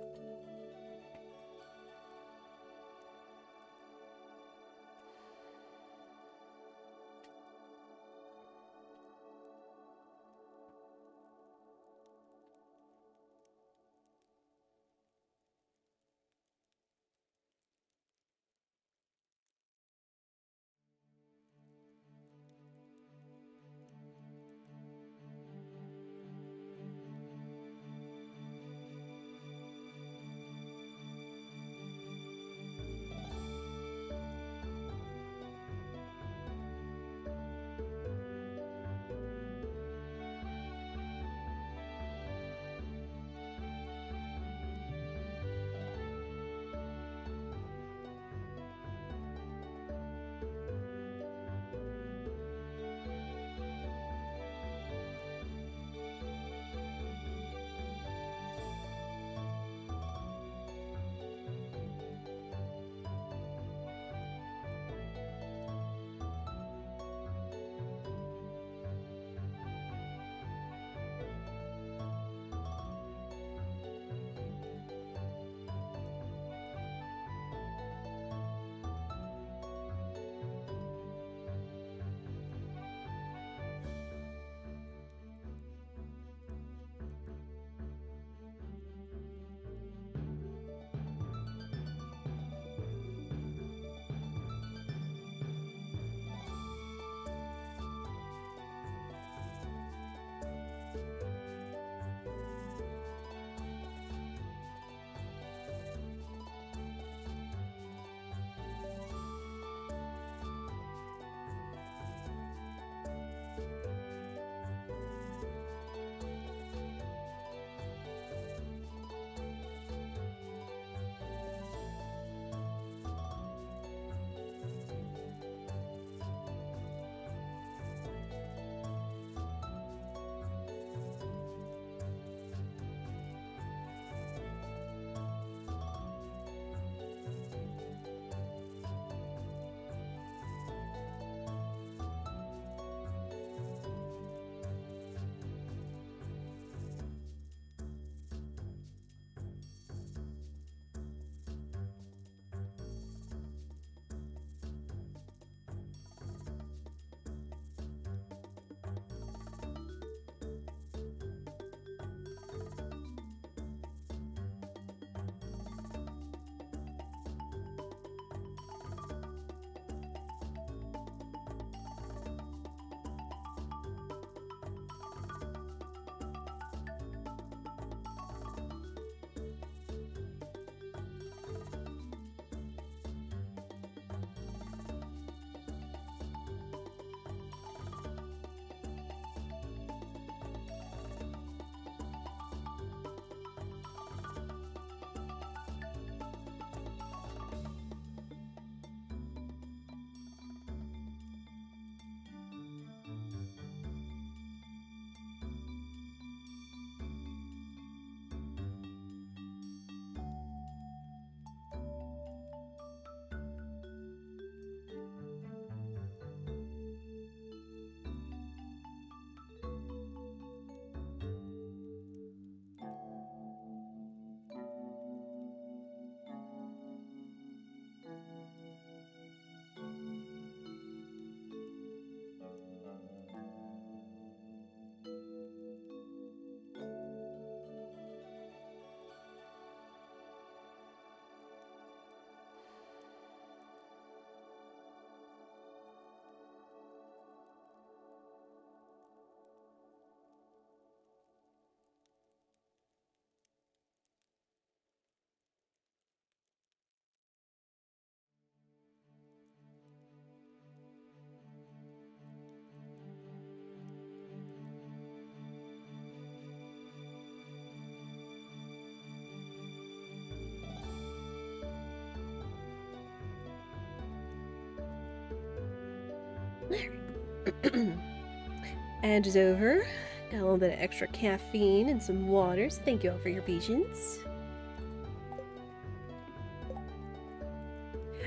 And is over. Got a little bit of extra caffeine and some water, so thank you all for your patience.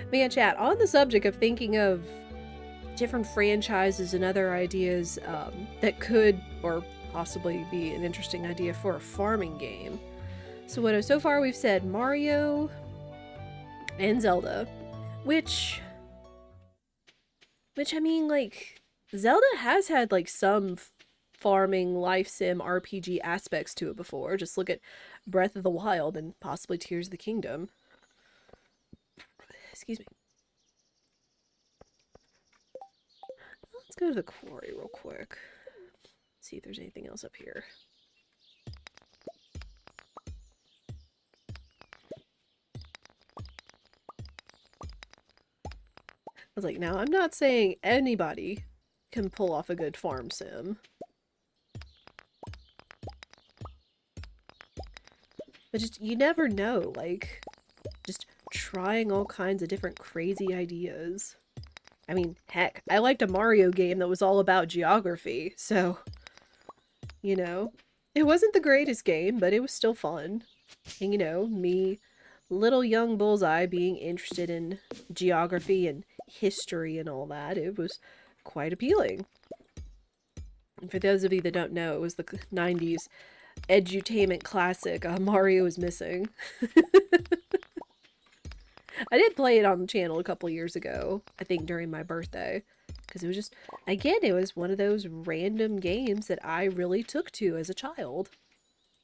But yeah, chat, on the subject of thinking of different franchises and other ideas that could or possibly be an interesting idea for a farming game. So far we've said Mario and Zelda, which I mean, like, Zelda has had like some farming life sim RPG aspects to it before. Just look at Breath of the Wild and possibly Tears of the Kingdom. Excuse me. Let's go to the quarry real quick. See if there's anything else up here. I was like, now I'm not saying anybody can pull off a good farm sim. But just, you never know, like, just trying all kinds of different crazy ideas. I mean, heck, I liked a Mario game that was all about geography, so, you know, it wasn't the greatest game, but it was still fun. And, you know, me, little young Bullseye, being interested in geography and history and all that, it was quite appealing. And for those of you that don't know, it was the 90s edutainment classic, Mario is Missing. I did play it on the channel a couple years ago, I think during my birthday, because it was just, again, it was one of those random games that I really took to as a child.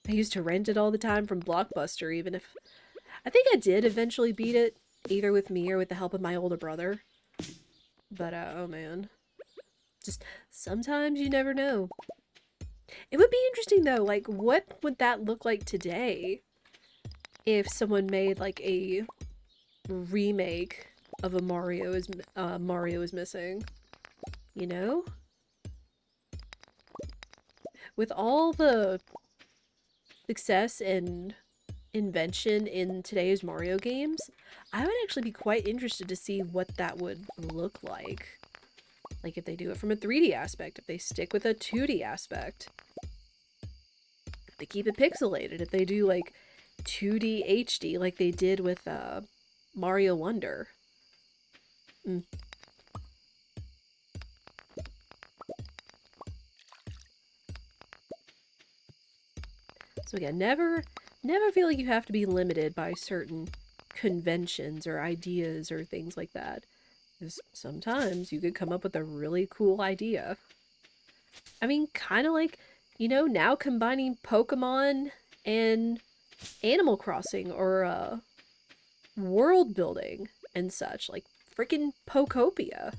I used to rent it all the time from Blockbuster, even if, I think I did eventually beat it, either with me or with the help of my older brother. But, oh man. Just, sometimes you never know. It would be interesting though, like, what would that look like today if someone made, like, a remake of a Mario is Missing, you know? With all the success and invention in today's Mario games, I would actually be quite interested to see what that would look like. Like if they do it from a 3D aspect, if they stick with a 2D aspect, if they keep it pixelated, if they do like 2D HD like they did with Mario Wonder. So again, never feel like you have to be limited by certain conventions or ideas or things like that. Because sometimes you could come up with a really cool idea. I mean, kind of like, you know, now combining Pokemon and Animal Crossing or world building and such, like freaking Pokopia.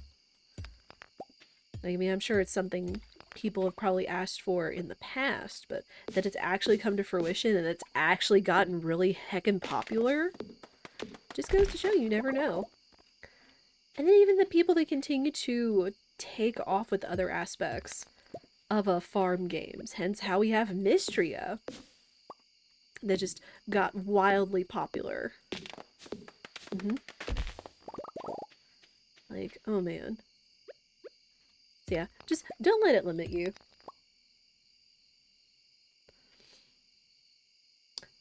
I mean, I'm sure it's something people have probably asked for in the past, but that it's actually come to fruition and it's actually gotten really heckin' popular just goes to show you never know. And then even the people that continue to take off with other aspects of farm games, hence how we have Mystria that just got wildly popular. Like, oh man. So yeah, just don't let it limit you.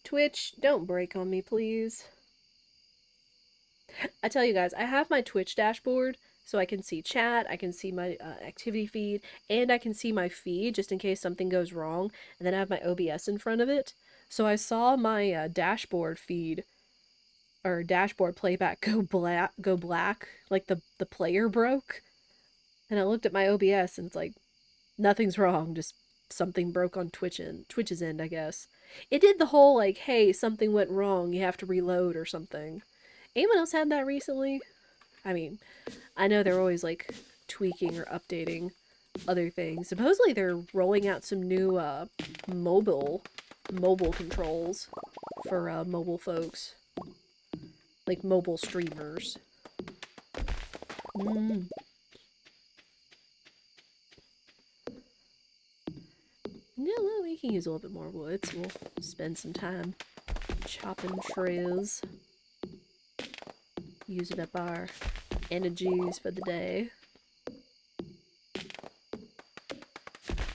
Twitch, don't break on me, please. I tell you guys, I have my Twitch dashboard so I can see chat, I can see my activity feed, and I can see my feed just in case something goes wrong, and then I have my OBS in front of it. So I saw my dashboard feed, or dashboard playback go black, like the player broke. And I looked at my OBS and it's like, nothing's wrong, just something broke on Twitch's end, I guess. It did the whole like, hey, something went wrong, you have to reload or something. Anyone else had that recently? I mean, I know they're always like tweaking or updating other things. Supposedly they're rolling out some new mobile controls for mobile folks. Like mobile streamers. No, we can use a little bit more wood, so we'll spend some time chopping trees. Using up our energies for the day.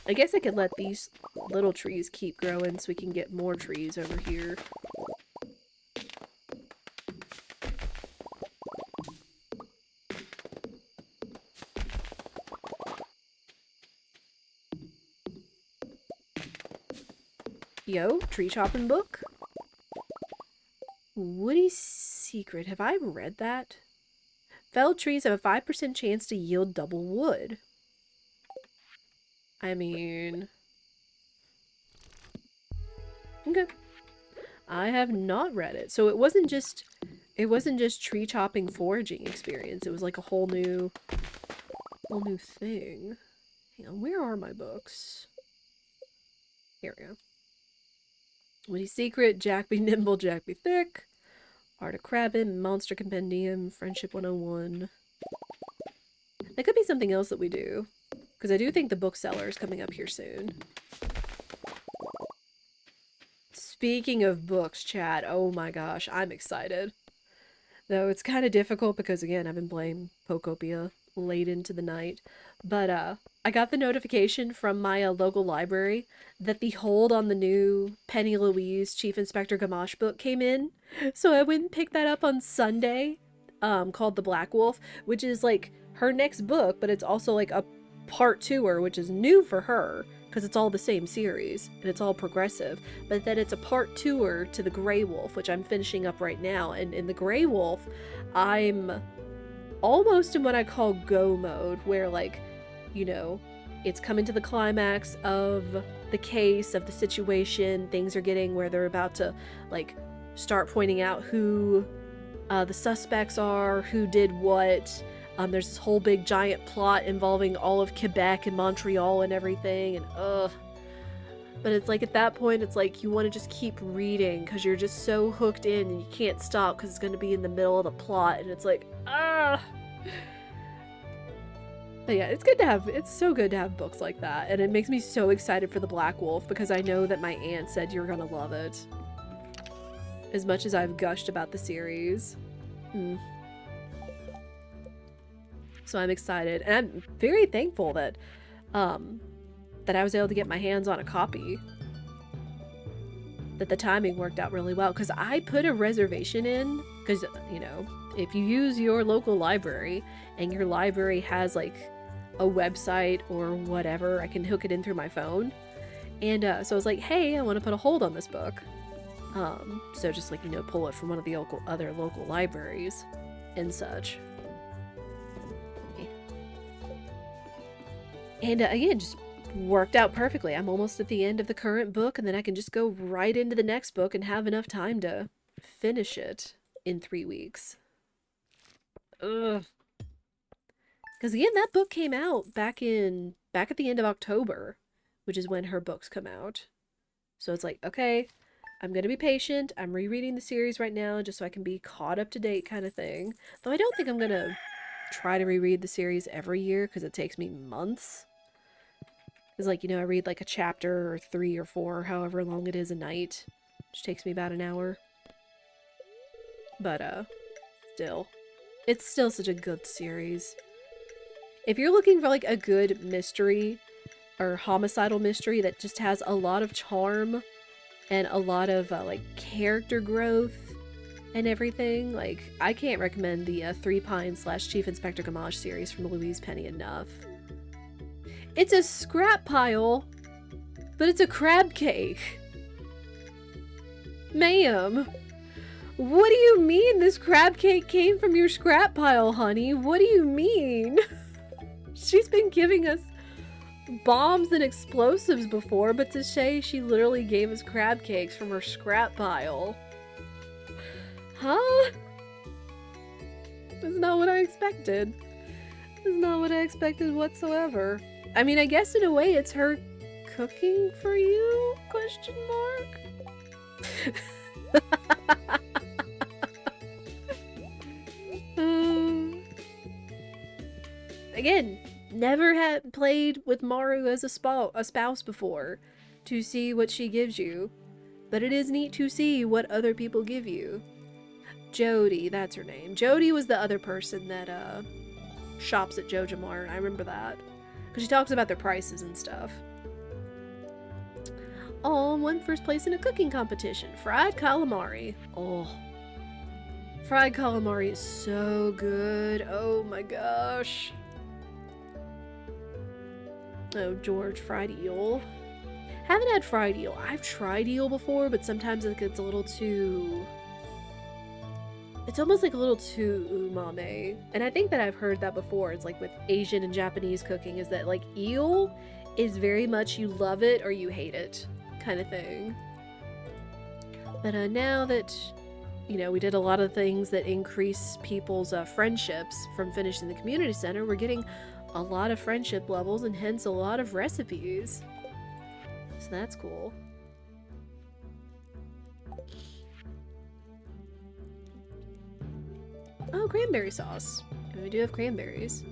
I guess I could let these little trees keep growing so we can get more trees over here. Yo, tree chopping book. Woody Secret. Have I read that? Felled trees have a 5% chance to yield double wood. I mean... Okay. I have not read it. So it wasn't just tree chopping foraging experience. It was like a whole new thing. Hang on, where are my books? Here we go. Witty Secret, Jack Be Nimble, Jack Be Thick, Art of Crabbin', Monster Compendium, Friendship 101. That could be something else that we do. Because I do think the bookseller is coming up here soon. Speaking of books, chat, oh my gosh, I'm excited. Though it's kind of difficult because, again, I've been playing Pokopia late into the night. But I got the notification from my local library that the hold on the new Penny Louise Chief Inspector Gamache book came in. So I went and picked that up on Sunday, called The Black Wolf, which is like her next book, but it's also like a part two-er, which is new for her because it's all the same series and it's all progressive. But then it's a part two-er to The Grey Wolf, which I'm finishing up right now. And in The Grey Wolf, I'm almost in what I call go mode, where, like, you know, it's coming to the climax of the case, of the situation. Things are getting where they're about to, like, start pointing out who the suspects are, who did what. There's this whole big giant plot involving all of Quebec and Montreal and everything, and but it's like, at that point, it's like you want to just keep reading because you're just so hooked in and you can't stop because it's going to be in the middle of the plot, and it's like, ah. But yeah, it's so good to have books like that, and it makes me so excited for The Black Wolf because I know that my aunt said you're gonna love it. As much as I've gushed about the series. So I'm excited, and I'm very thankful that that I was able to get my hands on a copy. That the timing worked out really well, because I put a reservation in, because, you know, if you use your local library and your library has like a website or whatever, I can hook it in through my phone. And so I was like, hey, I want to put a hold on this book. So just, like, you know, pull it from one of the other local libraries and such. And again, just worked out perfectly. I'm almost at the end of the current book, and then I can just go right into the next book and have enough time to finish it in 3 weeks. Ugh. Because again, that book came out back at the end of October, which is when her books come out. So it's like, okay, I'm going to be patient. I'm rereading the series right now just so I can be caught up to date kind of thing. Though I don't think I'm going to try to reread the series every year because it takes me months. It's like, you know, I read like a chapter or 3 or 4, however long it is a night, which takes me about an hour. But, still. It's still such a good series. If you're looking for, like, a good mystery or homicidal mystery that just has a lot of charm and a lot of, like, character growth and everything, like, I can't recommend the Three Pines / Chief Inspector Gamache series from Louise Penny enough. It's a scrap pile, but it's a crab cake. Ma'am, what do you mean this crab cake came from your scrap pile, honey? What do you mean? She's been giving us bombs and explosives before, but to say she literally gave us crab cakes from her scrap pile. Huh? That's not what I expected. That's not what I expected whatsoever. I mean, I guess in a way it's her cooking for you? Question mark? Again, never had played with Maru as a spouse before to see what she gives you, but it is neat to see what other people give you. Jody, that's her name. Jody was the other person that shops at Joja Mart. I remember that. Because she talks about their prices and stuff. Oh, won first place in a cooking competition. Fried calamari. Oh. Fried calamari is so good. Oh my gosh. Oh, George, fried eel. Haven't had fried eel. I've tried eel before, but sometimes it gets a little too... It's almost like a little too umami. And I think that I've heard that before. It's like with Asian and Japanese cooking is that like eel is very much you love it or you hate it kind of thing. But now that, you know, we did a lot of things that increase people's friendships from finishing the community center, we're getting a lot of friendship levels and hence a lot of recipes. So that's cool. Oh, cranberry sauce. And we do have cranberries.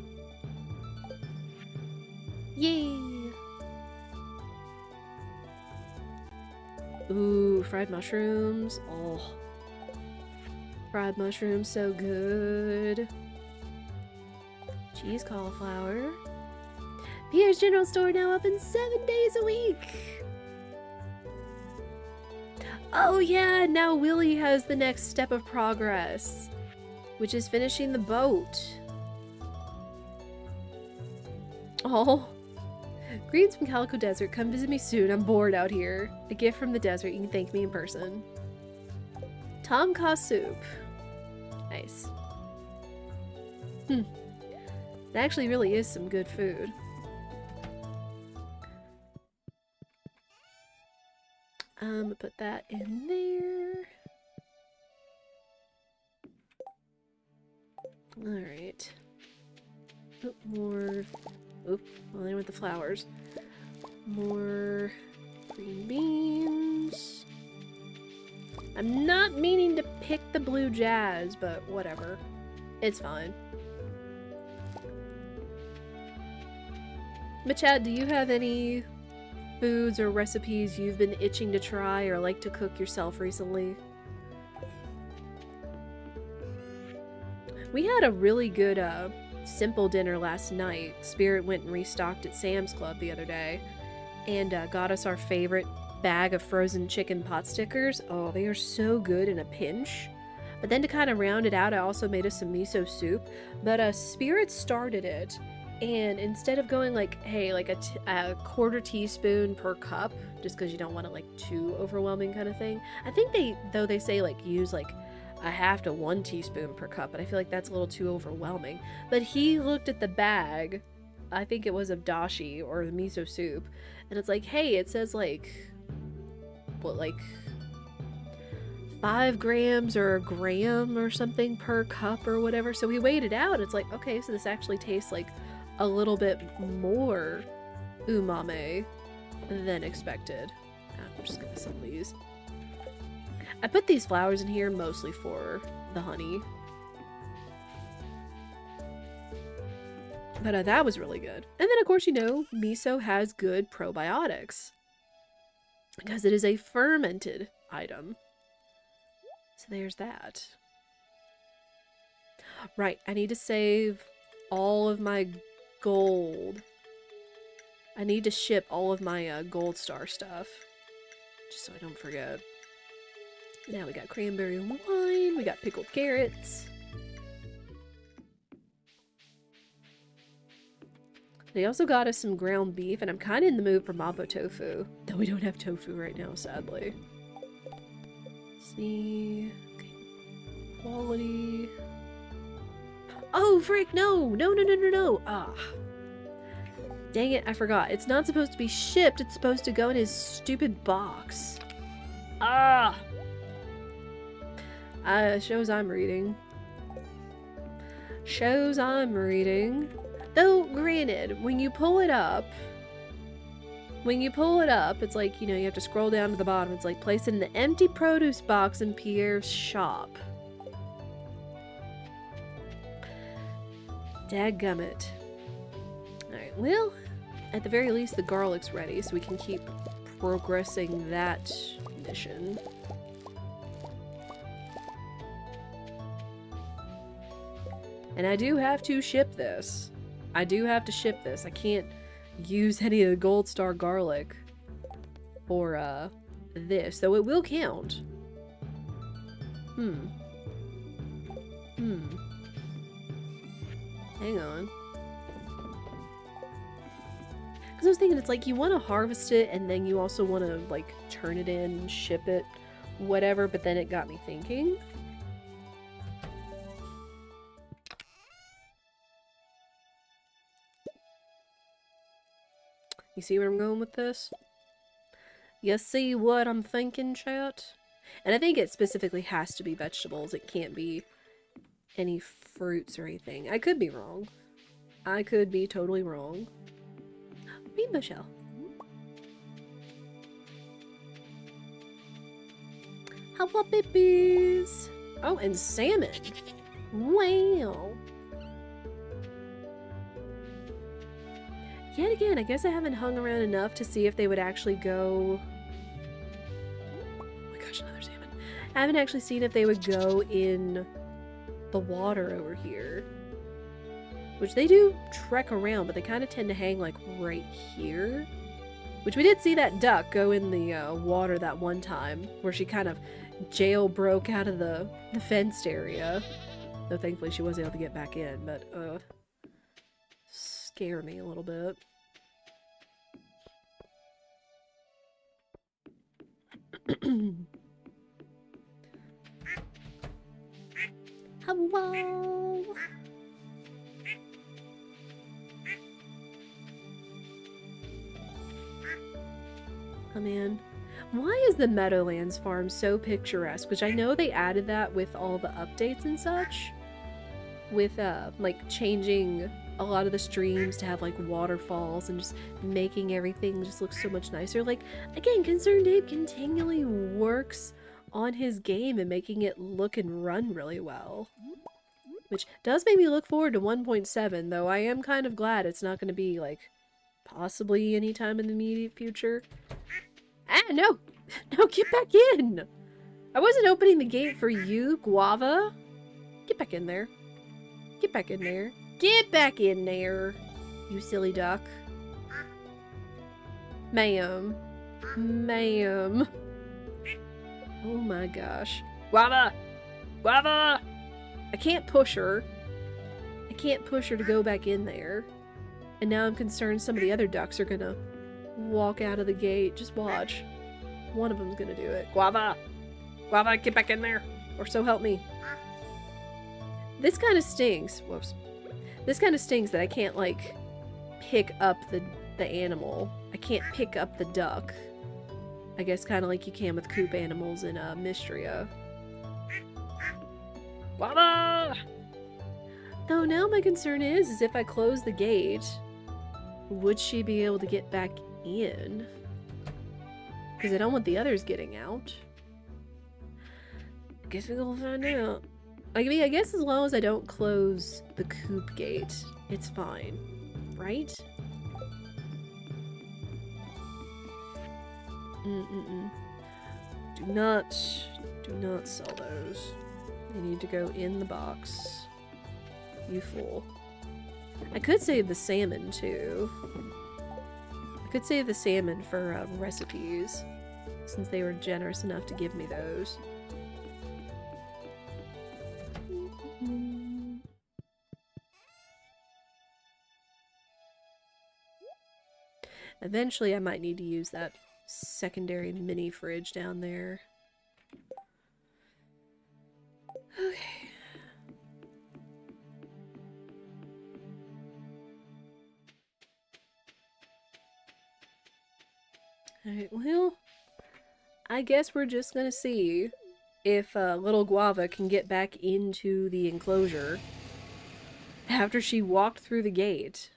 Yay! Ooh, fried mushrooms. Oh. Fried mushrooms, so good. Cheese cauliflower. Pierre's General Store now open 7 days a week. Oh yeah, now Willie has the next step of progress, which is finishing the boat. Oh. Greetings from Calico Desert. Come visit me soon. I'm bored out here. A gift from the desert. You can thank me in person. Tom Kha soup. Nice. That actually really is some good food. Put that in there. Alright. Oop, more. Oop, well, they went the flowers. More green beans. I'm not meaning to pick the blue jazz, but whatever. It's fine. But Chad, do you have any foods or recipes you've been itching to try or like to cook yourself recently? We had a really good simple dinner last night. Spirit went and restocked at Sam's Club the other day and got us our favorite bag of frozen chicken pot stickers. Oh, they are so good in a pinch. But then to kind of round it out, I also made us some miso soup. But Spirit started it, and instead of going like, hey, like a quarter teaspoon per cup, just because you don't want it like too overwhelming kind of thing. I think they say like use like a half to 1 teaspoon per cup, but I feel like that's a little too overwhelming. But he looked at the bag, I think it was of dashi or the miso soup, and it's like, hey, it says like, what, like 5 grams or a gram or something per cup or whatever. So we weighed it out. It's like, okay, so this actually tastes like a little bit more umami than expected. I'm just gonna sell these. I put these flowers in here mostly for the honey. But that was really good. And then, of course, you know, miso has good probiotics because it is a fermented item. So there's that. Right, I need to save all of my gold. I need to ship all of my gold star stuff, just so I don't forget. Now we got cranberry wine, we got pickled carrots. They also got us some ground beef, and I'm kind of in the mood for mapo tofu. Though we don't have tofu right now, sadly. Let's see. Okay. Quality. Oh, frick, no! No, no, no, no, no! Ah. Dang it, I forgot. It's not supposed to be shipped, it's supposed to go in his stupid box. Ah! Shows I'm reading. Shows I'm reading. Though, granted, when you pull it up, it's like, you know, you have to scroll down to the bottom. It's like, place in the empty produce box in Pierre's shop. Dadgummit. Alright, well, at the very least, the garlic's ready, so we can keep progressing that mission. And I do have to ship this. I can't use any of the gold star garlic for, this, though it will count. Hang on. Because I was thinking, it's like, you want to harvest it, and then you also want to, like, turn it in, ship it, whatever, but then it got me thinking. You see where I'm going with this? You see what I'm thinking, chat? And I think it specifically has to be vegetables. It can't be any fruits or anything. I could be wrong. I could be totally wrong. Rainbow shell. How about babies? Oh, and salmon. Wow. Yet again, I guess I haven't hung around enough to see if they would actually go... Oh my gosh, another salmon. I haven't actually seen if they would go in the water over here. Which they do trek around, but they kind of tend to hang like right here. Which we did see that duck go in the water that one time, where she kind of jailbroke out of the fenced area. Though thankfully she was able to get back in, but scare me a little bit. Hello. Oh man. Why is the Meadowlands farm so picturesque? Which I know they added that with all the updates and such. With, like, changing a lot of the streams to have, like, waterfalls and just making everything just look so much nicer. Like, again, Concerned Dave continually works on his game and making it look and run really well. Which does make me look forward to 1.7, though I am kind of glad it's not going to be, like, possibly anytime in the immediate future. Ah, no! No, get back in! I wasn't opening the gate for you, Guava. Get back in there. Get back in there. Get back in there, you silly duck. Ma'am. Ma'am. Oh my gosh. Guava! Guava! I can't push her. I can't push her to go back in there. And now I'm concerned some of the other ducks are gonna walk out of the gate. Just watch. One of them's gonna do it. Guava! Guava, get back in there! Or so help me. This kind of stinks. Whoops. This kind of stings that I can't, like, pick up the animal. I can't pick up the duck. I guess kind of like you can with coop animals in Mystria. Guava! Though now my concern is if I close the gate, would she be able to get back in? Because I don't want the others getting out. I guess we're gonna find out. I mean, I guess as long as I don't close the coop gate, it's fine. Right? Do not sell those. They need to go in the box. You fool. I could save the salmon, too. I could save the salmon for recipes, since they were generous enough to give me those. Eventually, I might need to use that secondary mini fridge down there. Okay. Alright, well, I guess we're just gonna see if little Guava can get back into the enclosure after she walked through the gate.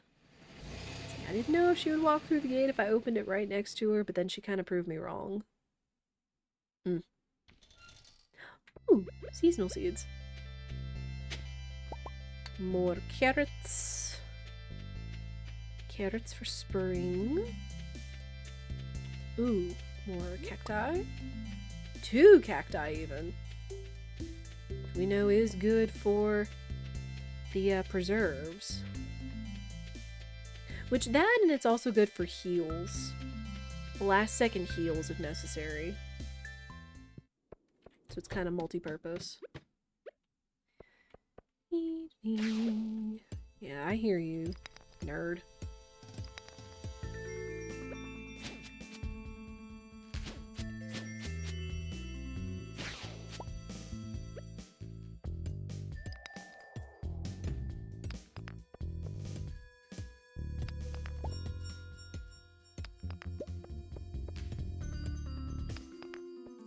I didn't know if she would walk through the gate if I opened it right next to her, but then she kind of proved me wrong. Ooh, seasonal seeds. More carrots. Carrots for spring. Ooh, more cacti. 2 cacti even. We know is good for the preserves. Which that, and it's also good for heals. last second heals if necessary. So it's kind of multi-purpose. Yeah, I hear you, nerd.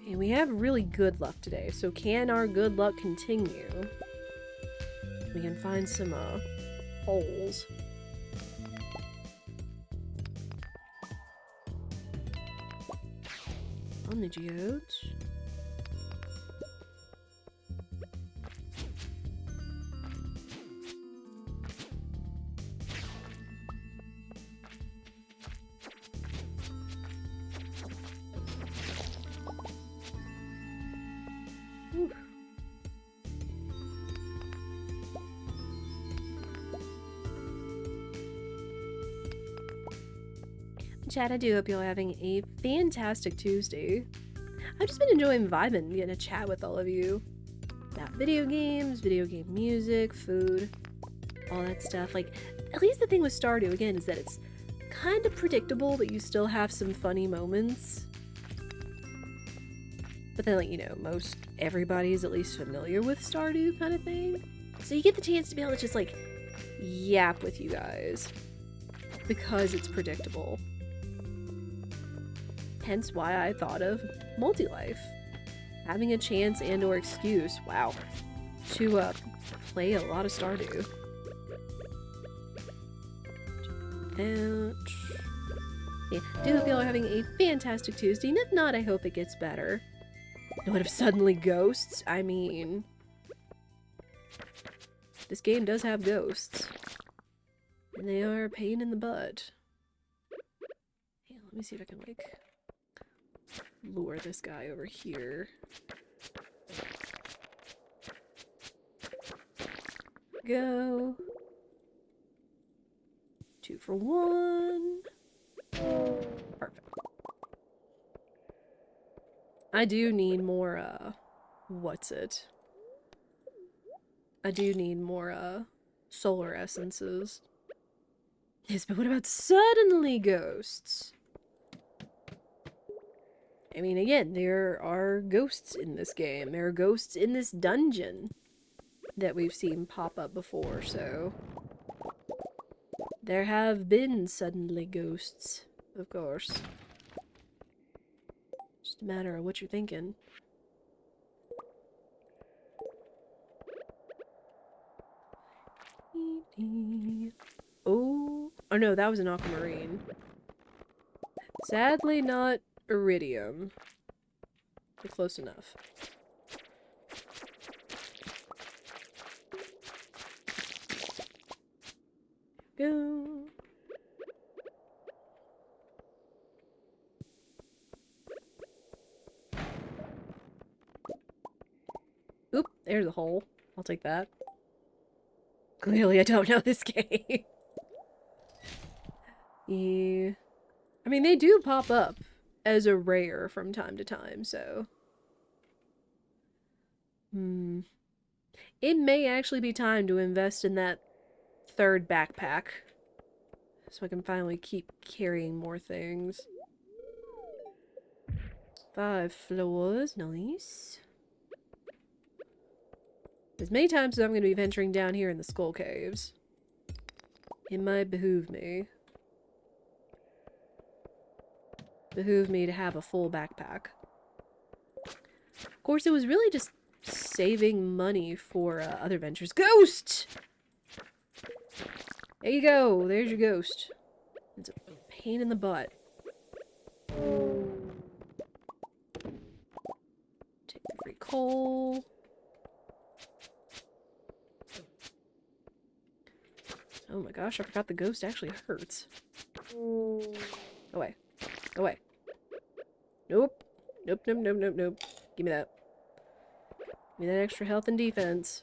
And we have really good luck today, so can our good luck continue? We can find some, holes. On the geodes. Chat, I do hope you're having a fantastic Tuesday. I've just been enjoying vibing, getting a chat with all of you about video games, video game music, food, all that stuff. Like, at least the thing with Stardew, again, is that it's kind of predictable, but you still have some funny moments. But then, like, you know, most everybody's at least familiar with Stardew kind of thing. So you get the chance to be able to just, like, yap with you guys. Because it's predictable. Hence why I thought of multi-life. Having a chance and or excuse, wow, to play a lot of Stardew. Ouch. Yeah, do hope y'all are having a fantastic Tuesday, and if not, I hope it gets better. And what if suddenly ghosts? I mean... this game does have ghosts. And they are a pain in the butt. Yeah, let me see if I can, like... lure this guy over here. Go. 2 for 1. Perfect. I do need more, what's it? I do need more, solar essences. Yes, but what about suddenly ghosts? I mean, again, there are ghosts in this game. There are ghosts in this dungeon that we've seen pop up before, so... there have been suddenly ghosts, of course. Just a matter of what you're thinking. Oh no, that was an aquamarine. Sadly not iridium. But close enough. Go. Oop, there's a hole. I'll take that. Clearly I don't know this game. Yeah. I mean, they do pop up as a rare from time to time, so... It may actually be time to invest in that third backpack. So I can finally keep carrying more things. 5 floors, nice. As many times as I'm going to be venturing down here in the Skull Caves, it might behoove me. Behoove me to have a full backpack. Of course, it was really just saving money for other ventures. Ghost! There you go. There's your ghost. It's a pain in the butt. Take the free coal. Oh my gosh, I forgot the ghost actually hurts. Go away. Go away. Nope. Nope, nope, nope, nope, nope. Give me that. Give me that extra health and defense.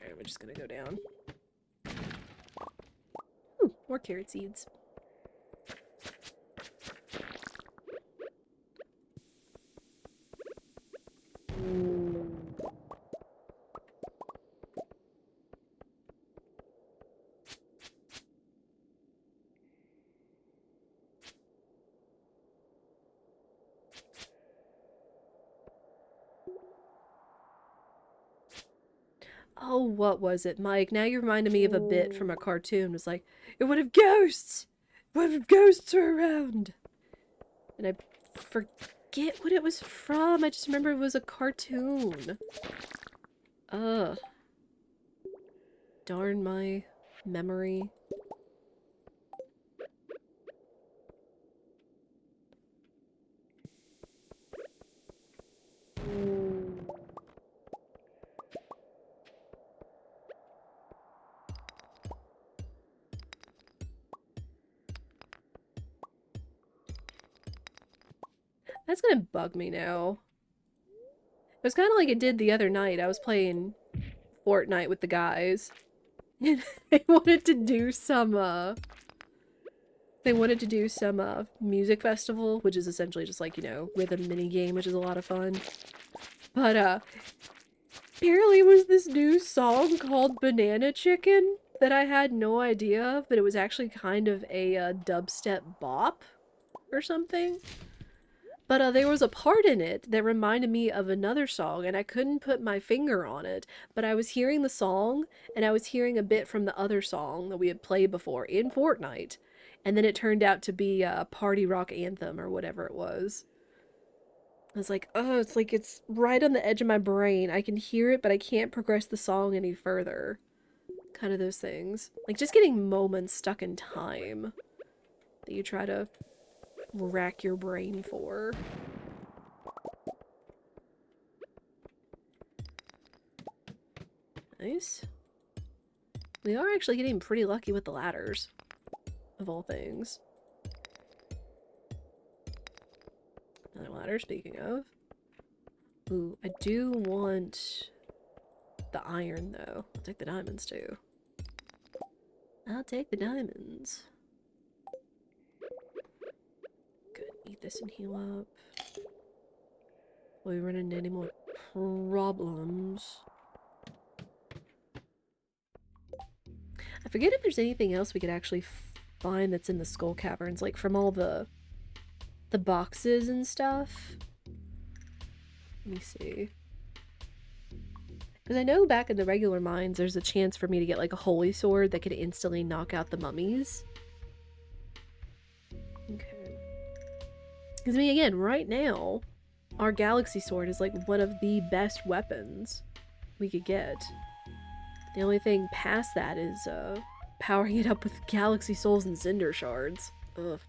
Alright, we're just gonna go down. More carrot seeds. Oh, what was it, Mike? Now you reminded me of a bit from a cartoon. It was like, what if ghosts? What if ghosts are around? And I forget what it was from. I just remember it was a cartoon. Ugh. Darn my memory. That's gonna bug me now. It was kind of like it did the other night. I was playing Fortnite with the guys. And they wanted to do some, music festival, which is essentially just like, you know, rhythm mini game, which is a lot of fun. But, apparently it was this new song called Banana Chicken that I had no idea of, but it was actually kind of a, dubstep bop or something. But there was a part in it that reminded me of another song, and I couldn't put my finger on it. But I was hearing the song, and I was hearing a bit from the other song that we had played before in Fortnite. And then it turned out to be a Party Rock Anthem or whatever it was. I was like, oh, it's like it's right on the edge of my brain. I can hear it, but I can't progress the song any further. Kind of those things. Like just getting moments stuck in time that you try to rack your brain for. Nice. We are actually getting pretty lucky with the ladders, of all things. Another ladder, speaking of. Ooh, I do want the iron, though. I'll take the diamonds, too. I'll take the diamonds. Good, eat this and heal up. Will we run into any more problems? I forget if there's anything else we could actually find that's in the skull caverns, like from all the boxes and stuff. Let me see. Because I know back in the regular mines, there's a chance for me to get like a holy sword that could instantly knock out the mummies. Okay. Because I mean, again, right now, our galaxy sword is like one of the best weapons we could get. The only thing past that is powering it up with galaxy souls and cinder shards. Ugh.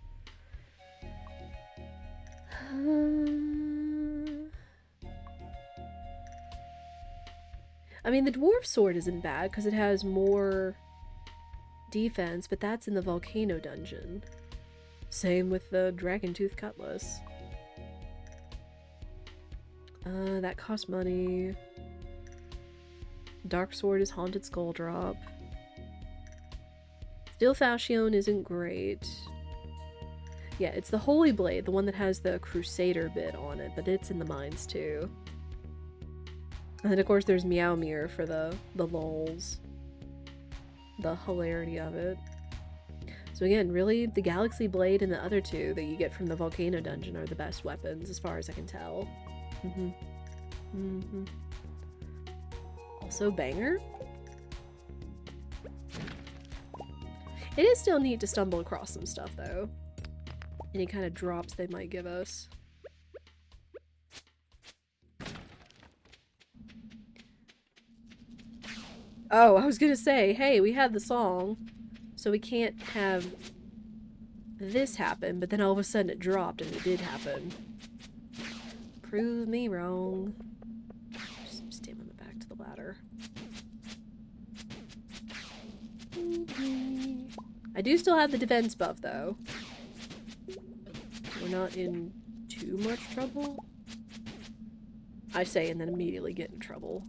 I mean, the dwarf sword isn't bad because it has more defense, but that's in the volcano dungeon. Same with the dragon tooth cutlass. That costs money. Dark sword is haunted skull drop. Steel falchion isn't great. Yeah, it's the holy blade, the one that has the crusader bit on it, but it's in the mines too. And then of course there's Meowmere for the lulz. The hilarity of it. So again, really, the Galaxy Blade and the other two that you get from the Volcano Dungeon are the best weapons, as far as I can tell. Also banger. It is still neat to stumble across some stuff, though. Any kind of drops they might give us. Oh, I was gonna say, hey, we had the song, so we can't have this happen, but then all of a sudden it dropped and it did happen. Prove me wrong. Just stand on the back to the ladder. I do still have the defense buff, though. We're not in too much trouble. I say and then immediately get in trouble.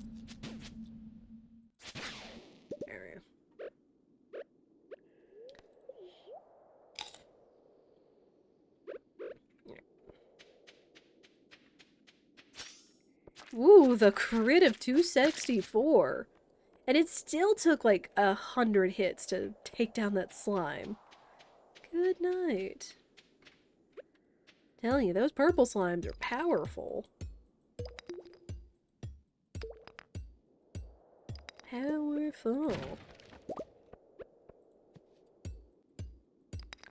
Ooh, the crit of 264. And it still took like 100 hits to take down that slime. Good night. Telling you, those purple slimes are powerful. Powerful.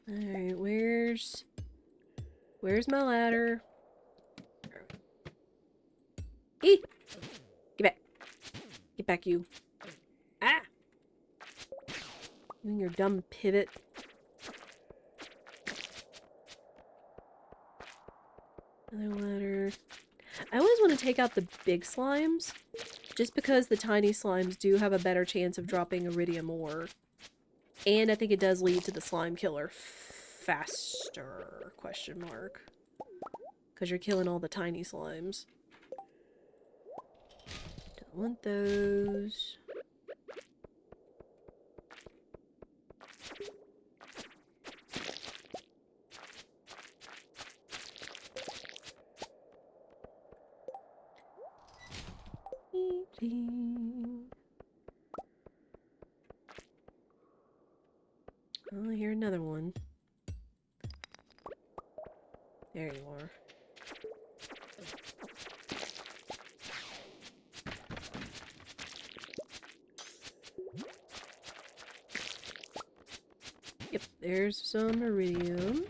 Alright, where's my ladder? Get back. Get back, you. Ah! You and your dumb pivot. Another ladder. I always want to take out the big slimes, just because the tiny slimes do have a better chance of dropping iridium ore. And I think it does lead to the slime killer faster, question mark. Because you're killing all the tiny slimes. Don't want those. Oh, I hear another one. There you are. Yep, there's some iridium.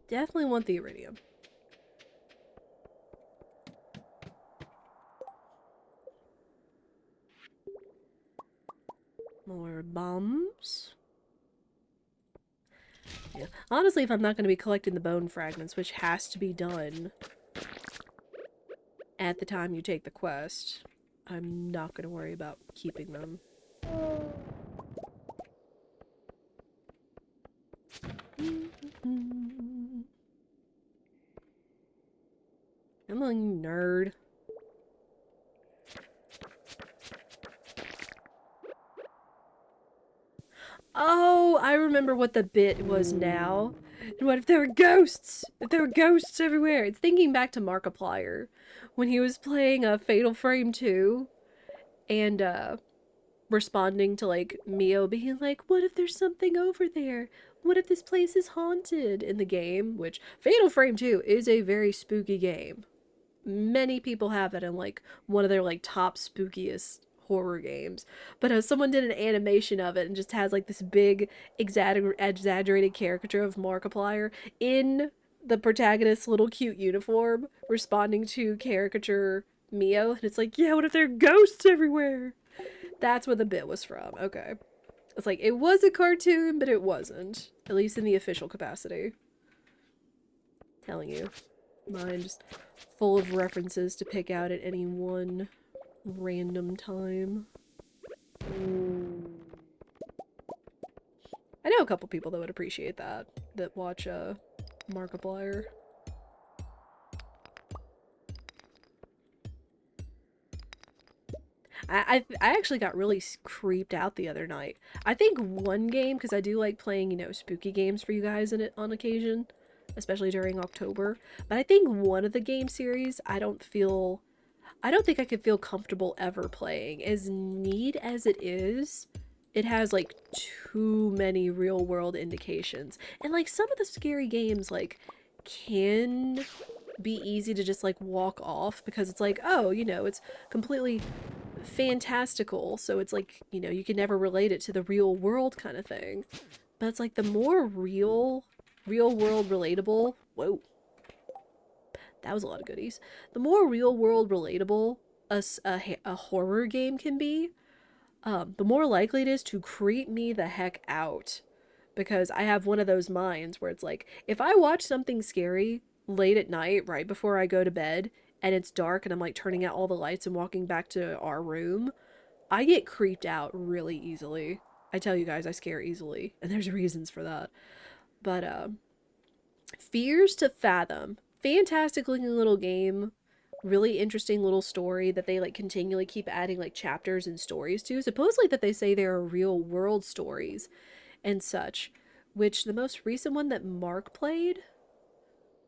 Definitely want the iridium. More bombs. Yeah. Honestly, if I'm not going to be collecting the bone fragments, which has to be done at the time you take the quest, I'm not going to worry about keeping them. Come on, you nerd. Oh, I remember what the bit was now. And what if there were ghosts? If there were ghosts everywhere? It's thinking back to Markiplier when he was playing a Fatal Frame 2 and responding to like Mio being like, what if there's something over there? What if this place is haunted in the game? Which Fatal Frame 2 is a very spooky game. Many people have that in like one of their like top spookiest horror games. But someone did an animation of it and just has like this big exaggerated caricature of Markiplier in the protagonist's little cute uniform responding to caricature Mio, and it's like, yeah, what if there are ghosts everywhere? That's where the bit was from. Okay. It's like, it was a cartoon, but it wasn't. At least in the official capacity. Telling you. Mine just full of references to pick out at any one random time. I know a couple people that would appreciate that watch Markiplier. I actually got really creeped out the other night. I think one game, because I do like playing, you know, spooky games for you guys on occasion, especially during October. But I think one of the game series I don't think I could feel comfortable ever playing. As neat as it is, it has like too many real world indications. And like some of the scary games like can be easy to just like walk off because it's like, oh, you know, it's completely fantastical, so it's like, you know, you can never relate it to the real world kind of thing. But it's like the more real world relatable, whoa, that was a lot of goodies. The more real world relatable a horror game can be, the more likely it is to creep me the heck out. Because I have one of those minds where it's like, if I watch something scary late at night, right before I go to bed, and it's dark and I'm like turning out all the lights and walking back to our room, I get creeped out really easily. I tell you guys, I scare easily, and there's reasons for that. But Fears to Fathom, fantastic looking little game, really interesting little story that they like continually keep adding like chapters and stories to. Supposedly that they say there are real world stories and such, which the most recent one that Mark played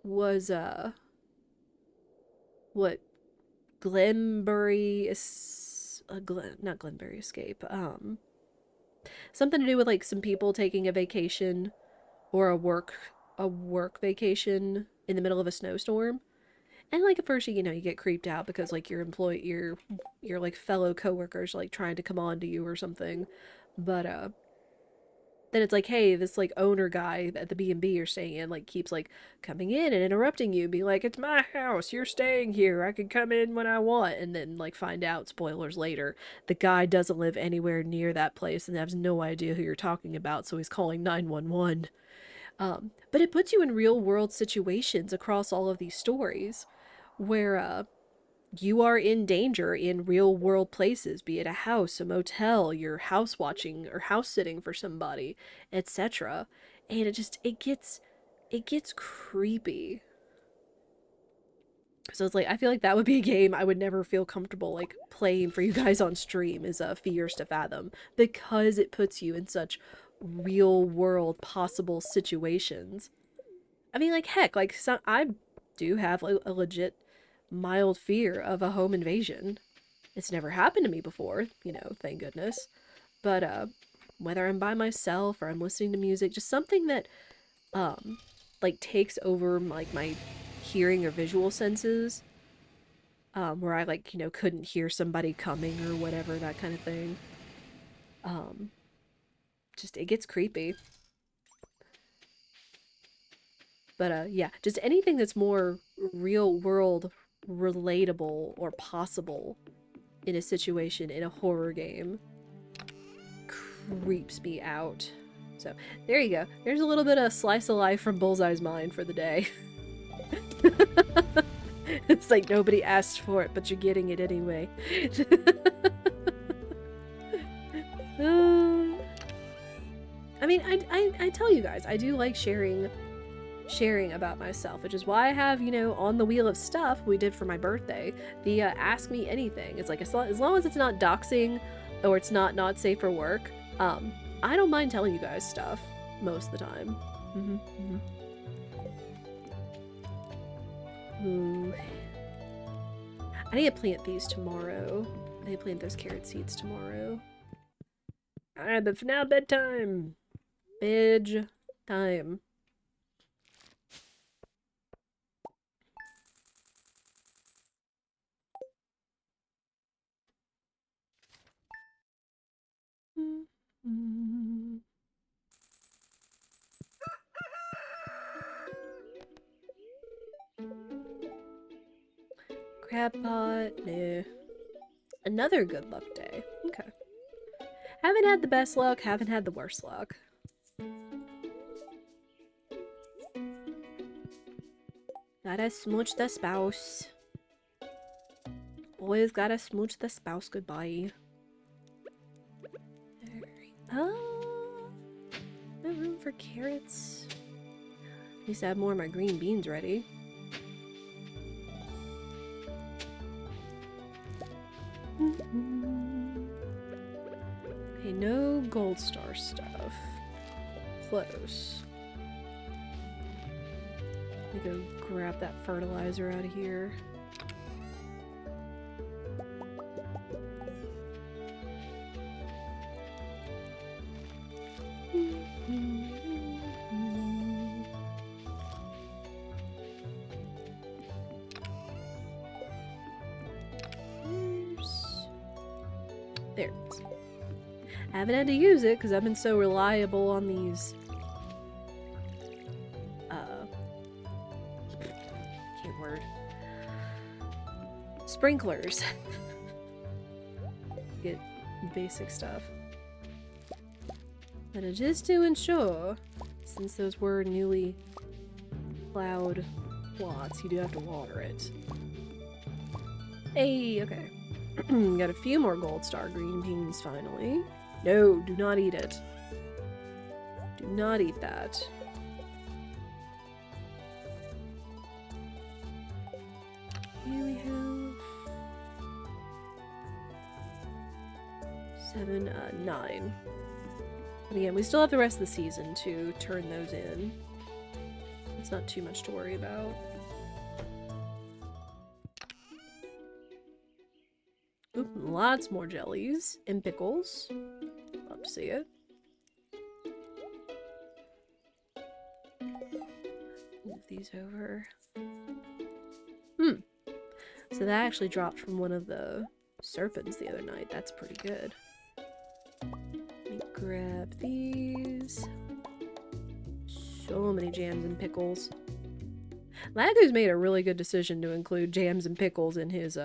was, what, Glenbury, not Glenbury Escape, something to do with, like, some people taking a vacation or a work vacation in the middle of a snowstorm. And like at first, you know, you get creeped out because like your like fellow coworkers like trying to come on to you or something. But then it's like, hey, this like owner guy at the B&B you're staying in like keeps like coming in and interrupting you, being like, "It's my house. You're staying here. I can come in when I want." And then like find out, spoilers later, the guy doesn't live anywhere near that place and has no idea who you're talking about, so he's calling 911. But it puts you in real world situations across all of these stories where you are in danger in real world places, be it a house, a motel, you're house watching or house sitting for somebody, etc. And it gets creepy. So it's like I feel like that would be a game I would never feel comfortable like playing for you guys on stream is Fears to Fathom, because it puts you in such real world possible situations. I mean, like, heck, like, I do have a legit mild fear of a home invasion. It's never happened to me before, you know, thank goodness. But, whether I'm by myself or I'm listening to music, just something that, like, takes over, like, my hearing or visual senses, where I, like, you know, couldn't hear somebody coming or whatever, that kind of thing. Just, it gets creepy. But yeah, just anything that's more real world relatable or possible in a situation in a horror game creeps me out. So there you go. There's a little bit of slice of life from Bullseye's mind for the day. It's like nobody asked for it, but you're getting it anyway. I mean, I tell you guys, I do like sharing about myself, which is why I have, you know, on the wheel of stuff we did for my birthday, the Ask Me Anything. It's like, as long as it's not doxing or it's not safe for work, I don't mind telling you guys stuff most of the time. Ooh. I need to plant these tomorrow. I need to plant those carrot seeds tomorrow. Alright, but for now, bedtime. Bedge time. Crab pot, nah. Another good luck day. Okay. Haven't had the best luck, haven't had the worst luck. Gotta smooch the spouse. Always gotta smooch the spouse goodbye. Oh, no room for carrots. At least I have more of my green beans ready. Okay, no gold star stuff. Close. Let me go grab that fertilizer out of here. There it is. I haven't had to use it because I've been so reliable on these can't word. Sprinklers. Get basic stuff. But it is to ensure, since those were newly plowed plots, you do have to water it. Hey, okay. Got a few more gold star green beans finally. No, do not eat it. Do not eat that. Here we have 7, 9. And again, we still have the rest of the season to turn those in. It's not too much to worry about. Oop, lots more jellies and pickles. Love to see it. Move these over. So that actually dropped from one of the serpents the other night. That's pretty good. Let me grab these. So many jams and pickles. Laguz made a really good decision to include jams and pickles in his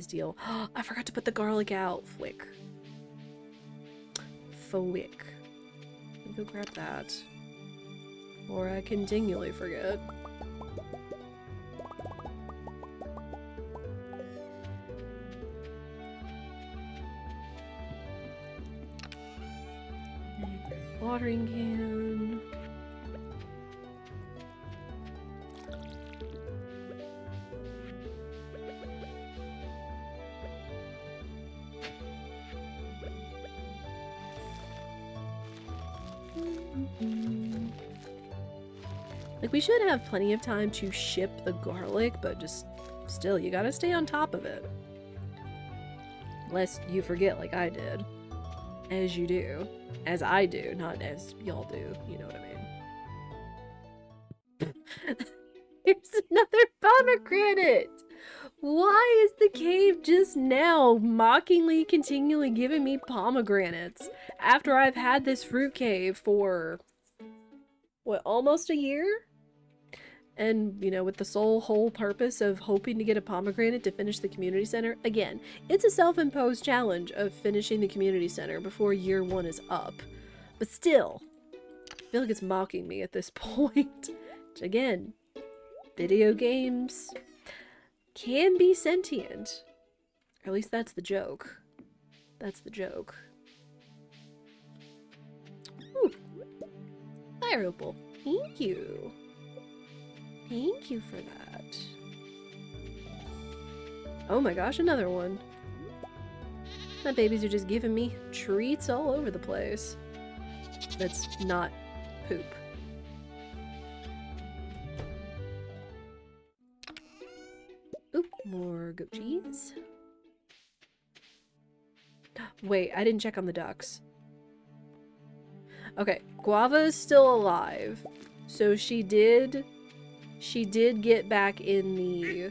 deal. I forgot to put the garlic out. Flick. Flick. Let me go grab that. Or I continually forget. Watering can. Like, we should have plenty of time to ship the garlic, but just still, you gotta stay on top of it. Unless you forget like I did. As you do. As I do, not as y'all do. You know what I mean. Here's another pomegranate! Why is the cave just now mockingly continually giving me pomegranates after I've had this fruit cave for, what, almost a year? And, you know, with the whole purpose of hoping to get a pomegranate to finish the community center. Again, it's a self-imposed challenge of finishing the community center before year 1 is up. But still, I feel like it's mocking me at this point. Which, again, video games can be sentient. Or at least that's the joke. That's the joke. Ooh. Fire opal. Thank you. Thank you for that. Oh my gosh, another one. My babies are just giving me treats all over the place. That's not poop. Oop, more goat cheese. Wait, I didn't check on the ducks. Okay, Guava is still alive. So she did get back in the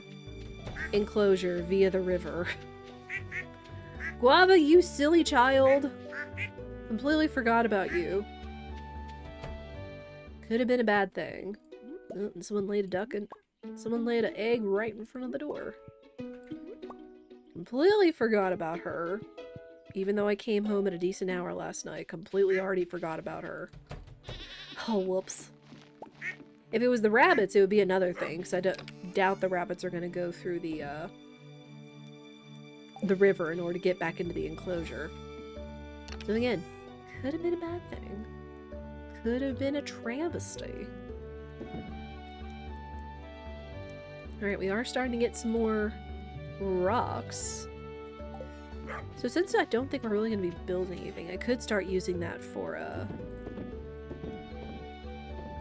enclosure via the river. Guava, you silly child. Completely forgot about you. Could have been a bad thing. Oh, and someone laid a duck and someone laid an egg right in front of the door. Completely forgot about her. Even though I came home at a decent hour last night, completely already forgot about her. Oh, whoops. If it was the rabbits, it would be another thing, because I doubt the rabbits are going to go through the river in order to get back into the enclosure. So again, could have been a bad thing. Could have been a travesty. Alright, we are starting to get some more rocks. So since I don't think we're really going to be building anything, I could start using that for,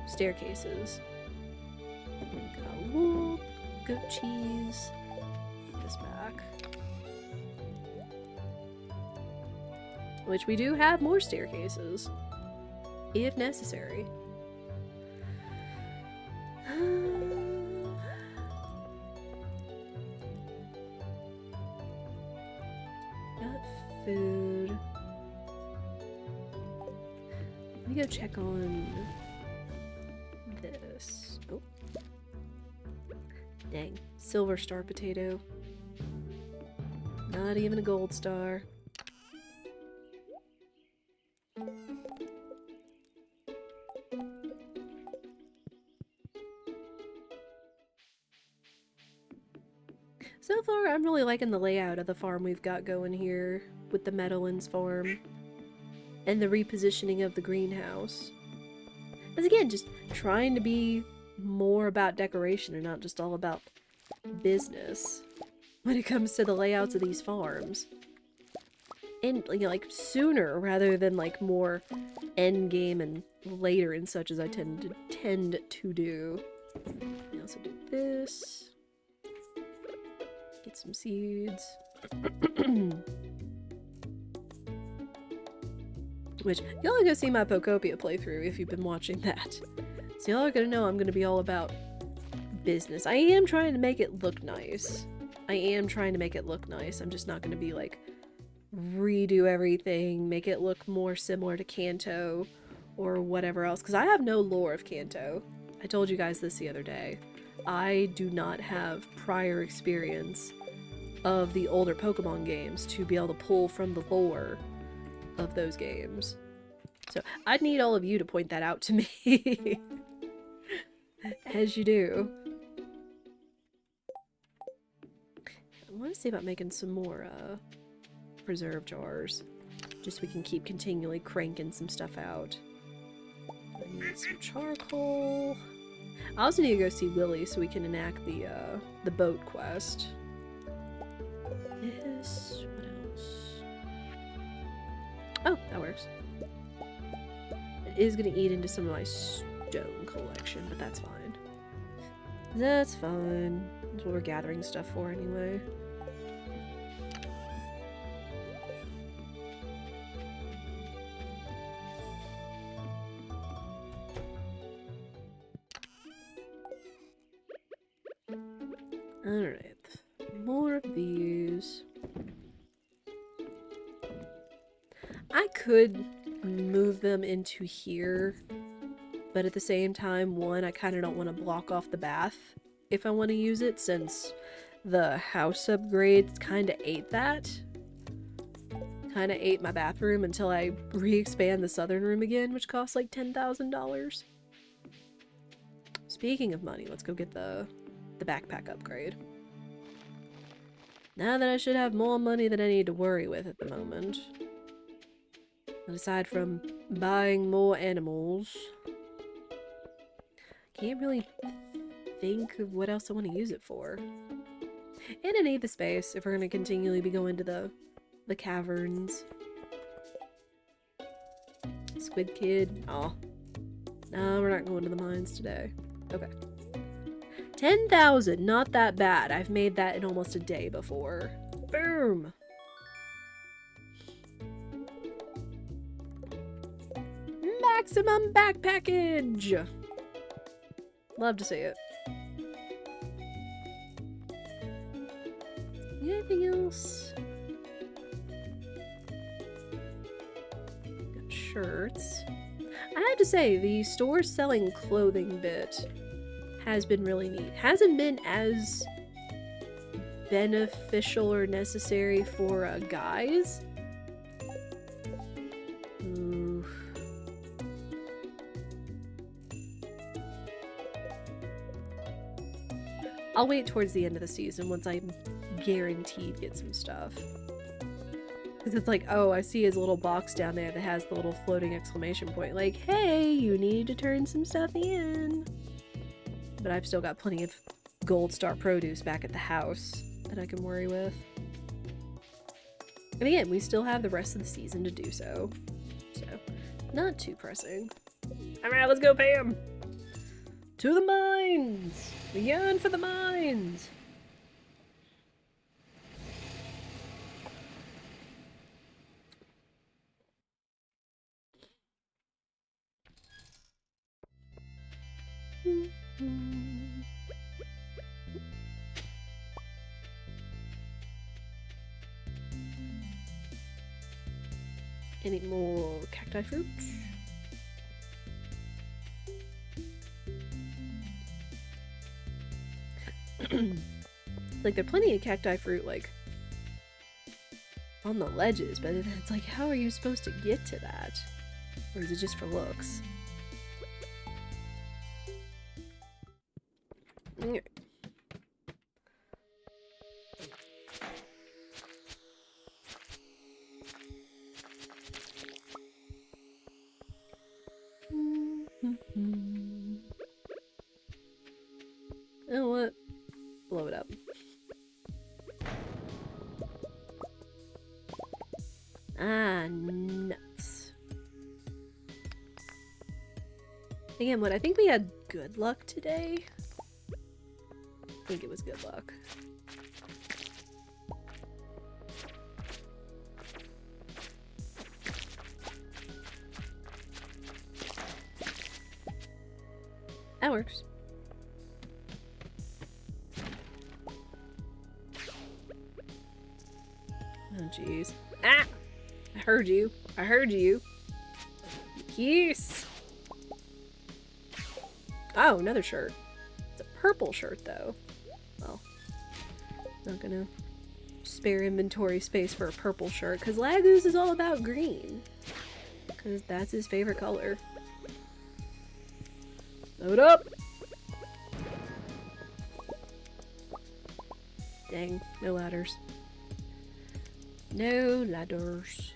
staircases. Got wool, goat cheese, put this back. Which we do have more staircases, if necessary. Got food. Let me go check on this. Oh. Dang. Silver star potato. Not even a gold star. So far, I'm really liking the layout of the farm we've got going here with the Meadowlands farm and the repositioning of the greenhouse. As again, just trying to be more about decoration and not just all about business when it comes to the layouts of these farms. in, you know, like sooner rather than like more end game and later and such as I tend to do. I also do this. Get some seeds. Which, y'all are gonna see my Pokopia playthrough if you've been watching that. So y'all are gonna know I'm gonna be all about business. I am trying to make it look nice. I'm just not gonna be like, redo everything, make it look more similar to Kanto or whatever else. Because I have no lore of Kanto. I told you guys this the other day. I do not have prior experience of the older Pokemon games to be able to pull from the lore of those games. So I'd need all of you to point that out to me. As you do. I want to see about making some more preserve jars. Just so we can keep continually cranking some stuff out. I need some charcoal. I also need to go see Willy so we can enact the boat quest. This, what else? Oh, that works. It is gonna eat into some of my stone collection, but that's fine. That's fine. That's what we're gathering stuff for anyway. Alright. More of these. I could move them into here, but at the same time, one, I kind of don't want to block off the bath if I want to use it, since the house upgrades kind of ate that. Kind of ate my bathroom until I re-expand the southern room again, which costs like $10,000. Speaking of money, let's go get the backpack upgrade. Now that I should have more money than I need to worry with at the moment. And aside from buying more animals, can't really think of what else I want to use it for. And I need the space if we're going to continually be going to the caverns. Squid Kid. Aw. No, we're not going to the mines today. Okay. 10,000, not that bad. I've made that in almost a day before. Boom! Maximum backpackage! Love to see it. Anything else? Got shirts. I have to say, the store selling clothing bit has been really neat. Hasn't been as beneficial or necessary for guys. Ooh. I'll wait towards the end of the season once I'm guaranteed to get some stuff. Because it's like, oh, I see his little box down there that has the little floating exclamation point. Like, hey, you need to turn some stuff in. But I've still got plenty of gold star produce back at the house that I can worry with. And again, we still have the rest of the season to do so. So, not too pressing. Alright, let's go, Pam! To the mines! We yearn for the mines! Any more cacti fruit? Like, there are plenty of cacti fruit, like, on the ledges, but it's like, how are you supposed to get to that? Or is it just for looks? Okay. Oh, what? Blow it up. Again, what I think we had good luck today. I think it was good luck. That works. Oh, jeez. Ah! I heard you. I heard you. Yes! Oh, another shirt. It's a purple shirt, though. Well, not gonna spare inventory space for a purple shirt, because Laguz is all about green. Because that's his favorite color. Load up! Dang, no ladders. No ladders.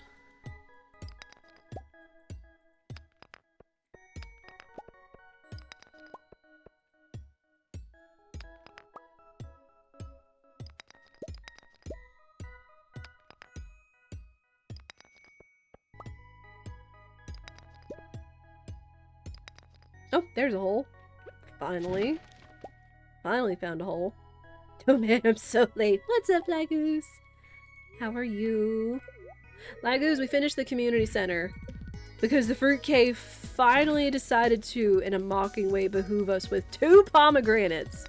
Oh, there's a hole. Finally. Finally found a hole. Oh man, I'm so late. What's up, Laguz? How are you? Laguz, we finished the community center because the fruit cave finally decided to, in a mocking way, behoove us with 2 pomegranates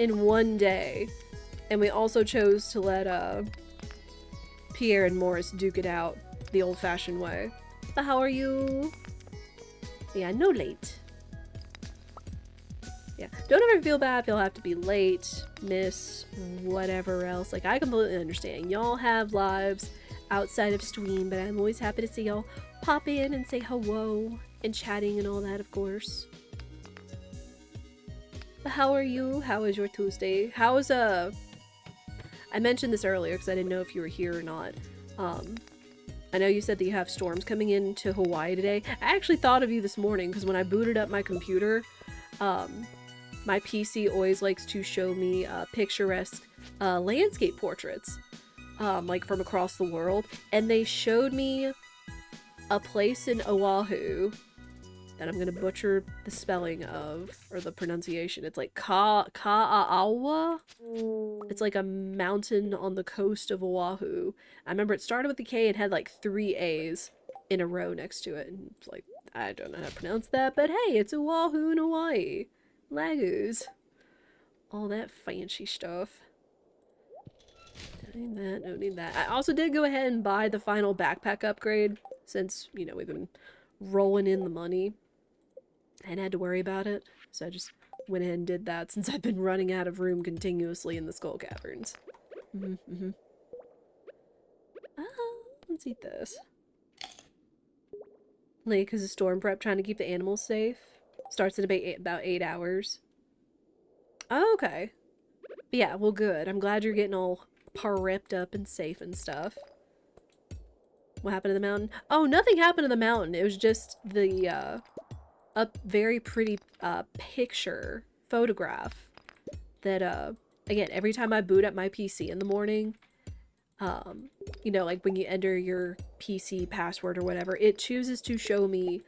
in one day. And we also chose to let Pierre and Morris duke it out the old-fashioned way. But how are you? Yeah, no late. Yeah, don't ever feel bad if y'all have to be late, miss, whatever else. Like, I completely understand. Y'all have lives outside of stream, but I'm always happy to see y'all pop in and say hello and chatting and all that, of course. But how are you? How is your Tuesday? How's, I mentioned this earlier because I didn't know if you were here or not. I know you said that you have storms coming into Hawaii today. I actually thought of you this morning because when I booted up my computer, my PC always likes to show me picturesque landscape portraits, like from across the world, and they showed me a place in Oahu that I'm gonna butcher the spelling of, or the pronunciation. It's like Ka'awa? It's like a mountain on the coast of Oahu. I remember it started with a K and had like 3 A's in a row next to it, and it's like, I don't know how to pronounce that, but hey, it's Oahu in Hawaii. Laguz. All that fancy stuff. Don't need that, don't need that. I also did go ahead and buy the final backpack upgrade, since, you know, we've been rolling in the money and had to worry about it. So I just went ahead and did that since I've been running out of room continuously in the Skull Caverns. Let's eat this. Like, because of storm prep, trying to keep the animals safe. Starts in about 8 hours. Oh, okay. But yeah, well, good. I'm glad you're getting all prepped up and safe and stuff. What happened to the mountain? Oh, nothing happened to the mountain. It was just the, a very pretty, photograph that, again, every time I boot up my PC in the morning, you know, like when you enter your PC password or whatever, it chooses to show me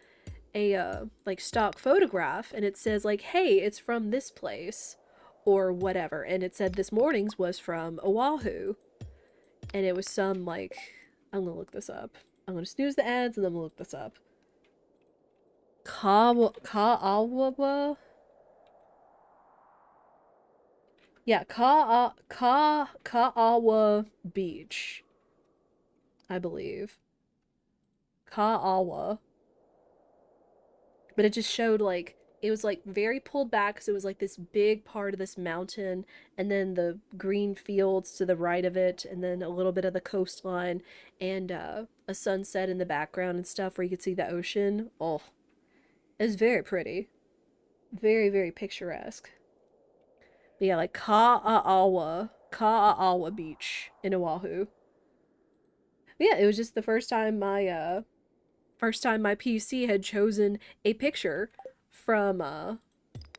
a like stock photograph, and it says like, hey, it's from this place or whatever, and it said this morning's was from Oahu, and it was some like, I'm gonna look this up. I'm gonna snooze the ads and then we'll look this up. Ka'awa? Yeah, Ka'awa Beach, I believe. Ka'awa. But it just showed, like, it was, like, very pulled back, because it was, like, this big part of this mountain, and then the green fields to the right of it, and then a little bit of the coastline, and, a sunset in the background and stuff, where you could see the ocean. Oh, it was very pretty. Very, very picturesque. But yeah, like, Ka'awa Beach in Oahu. But yeah, it was just the first time my PC had chosen a picture from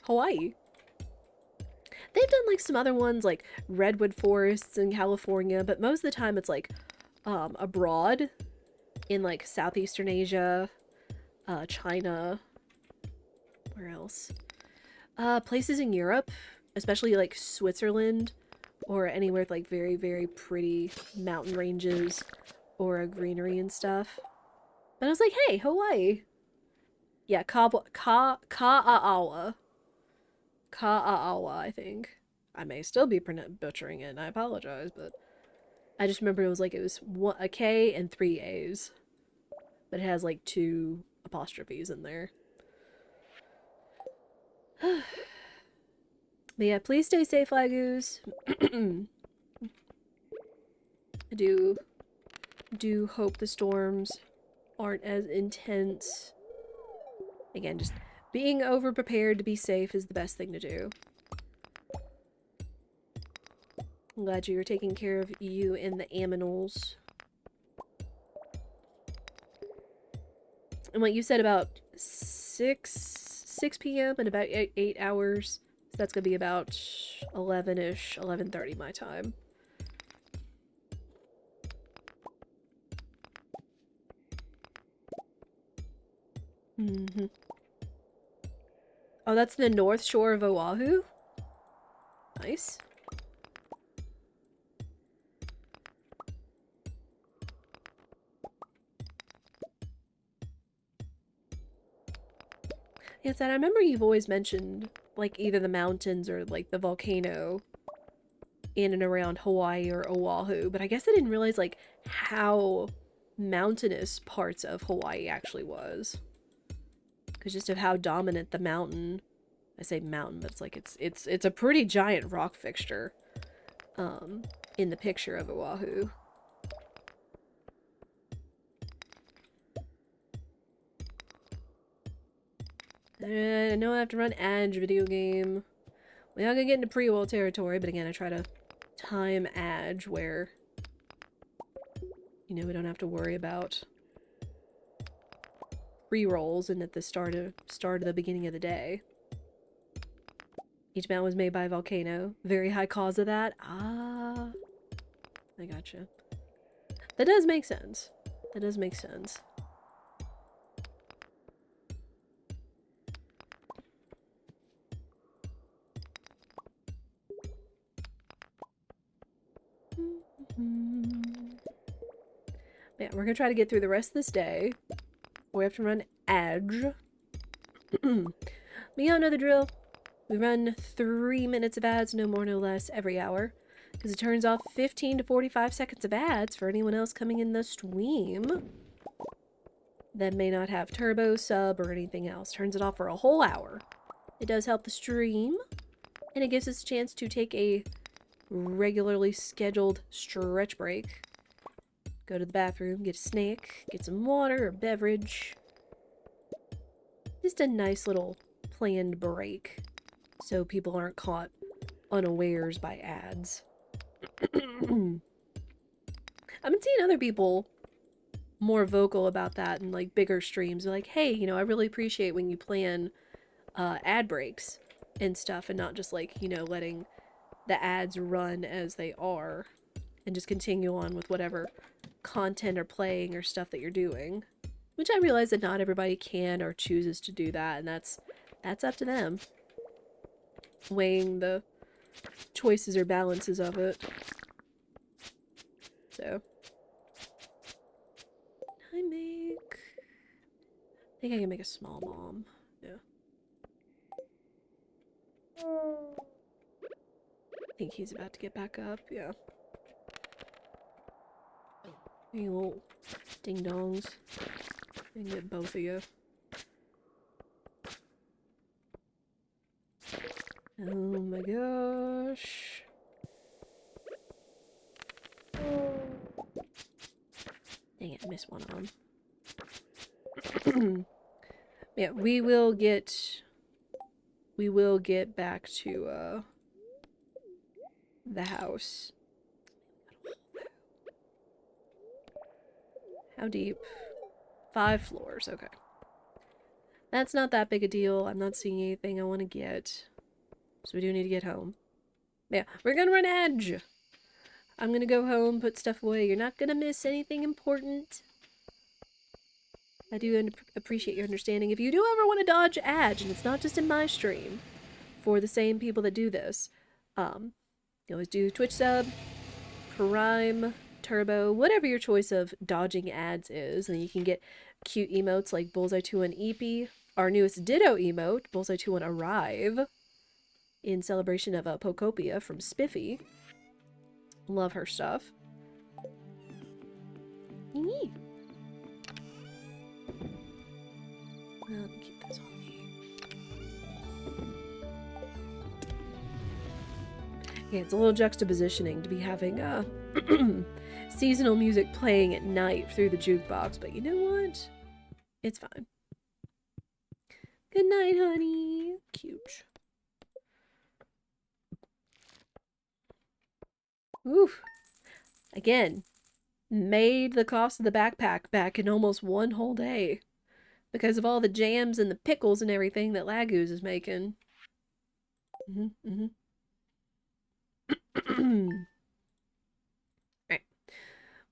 Hawaii. They've done like some other ones like redwood forests in California, but most of the time it's like abroad in like Southeastern Asia, China, Where else? Places in Europe, especially like Switzerland or anywhere with like very, very pretty mountain ranges or a greenery and stuff. But I was like, hey, Hawaii. Yeah, Ka'awa. Ka'awa, I think. I may still be butchering it, and I apologize, but I just remember it was a K and 3 A's. But it has like 2 apostrophes in there. But yeah, please stay safe, Laguz. I do hope the storms aren't as intense. Again, just being over-prepared to be safe is the best thing to do. I'm glad you were taking care of you and the aminals. And what you said about 6 p.m. and about 8 hours, so that's gonna be about 11-ish, 11:30 my time. Mm-hmm. Oh, that's the north shore of Oahu? Nice. Yes, and I remember you've always mentioned, like, either the mountains or, like, the volcano in and around Hawaii or Oahu, but I guess I didn't realize, like, how mountainous parts of Hawaii actually was. Because just of how dominant the mountain, I say mountain, but it's like, it's a pretty giant rock fixture, in the picture of Oahu. I know I have to run Edge video game. We are gonna get into pre-roll territory, but again, I try to time Edge where, you know, we don't have to worry about re-rolls and at the start of the beginning of the day. Each mountain was made by a volcano. Very high cause of that. Ah, I gotcha. That does make sense. That does make sense. Yeah, we're gonna try to get through the rest of this day. We have to run Edge. But you all know the drill. We run 3 minutes of ads, no more, no less, every hour. Because it turns off 15 to 45 seconds of ads for anyone else coming in the stream that may not have turbo, sub, or anything else. Turns it off for a whole hour. It does help the stream, and it gives us a chance to take a regularly scheduled stretch break. Go to the bathroom, get a snack, get some water or beverage. Just a nice little planned break so people aren't caught unawares by ads. I've been seeing other people more vocal about that in like bigger streams. They're like, hey, you know, I really appreciate when you plan ad breaks and stuff and not just like, you know, letting the ads run as they are and just continue on with whatever content or playing or stuff that you're doing. Which I realize that not everybody can or chooses to do that, and that's up to them. Weighing the choices or balances of it. So. I think I can make a small bomb. Yeah. I think he's about to get back up, yeah. You little ding-dongs. I can get both of you. Oh my gosh. Dang it, I missed one of them. Yeah, we will get back to the house. How deep? 5 floors, okay. That's not that big a deal. I'm not seeing anything I want to get. So we do need to get home. Yeah, we're gonna run Edge. I'm gonna go home, put stuff away. You're not gonna miss anything important. I do appreciate your understanding. If you do ever want to dodge ads, and it's not just in my stream, for the same people that do this, you always do Twitch sub, Prime, Turbo, whatever your choice of dodging ads is, and then you can get cute emotes like Bullseye21 Eepy, our newest Ditto emote, Bullseye21 Arrive, in celebration of Pocopia from Spiffy. Love her stuff. Let me keep this on me. Yeah, it's a little juxtapositioning to be having seasonal music playing at night through the jukebox, but you know what? It's fine. Good night, honey. Cute. Oof. Again, made the cost of the backpack back in almost one whole day. Because of all the jams and the pickles and everything that Laguz is making. Alright.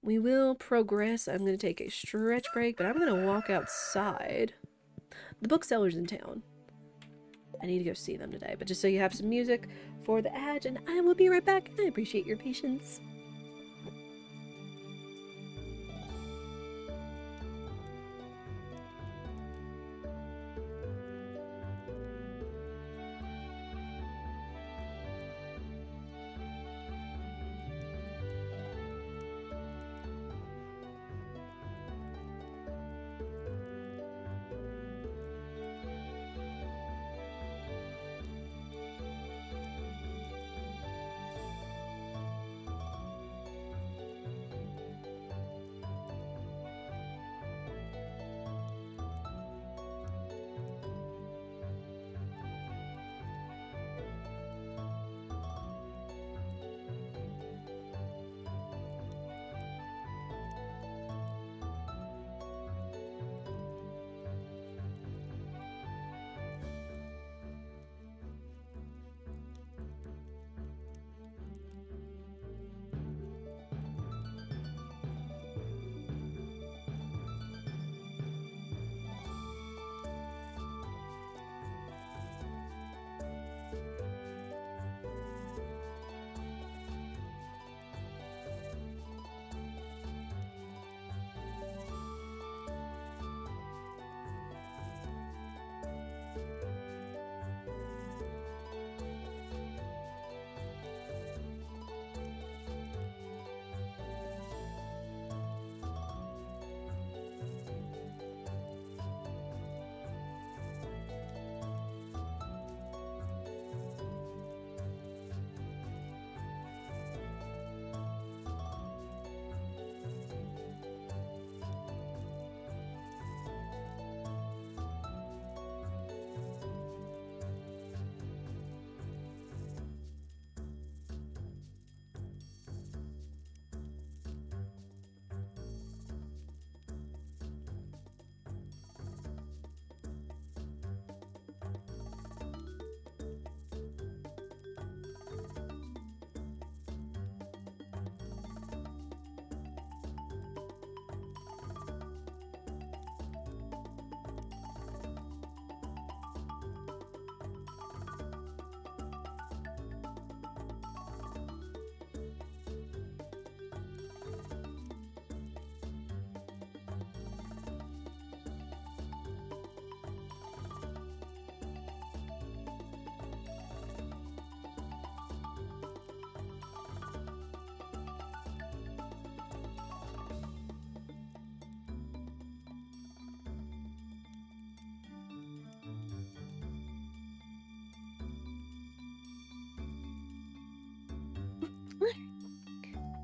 We will progress. I'm going to take a stretch break, but I'm going to walk outside. The booksellers in town. I need to go see them today, but just so you have some music for the ad, and I will be right back. I appreciate your patience.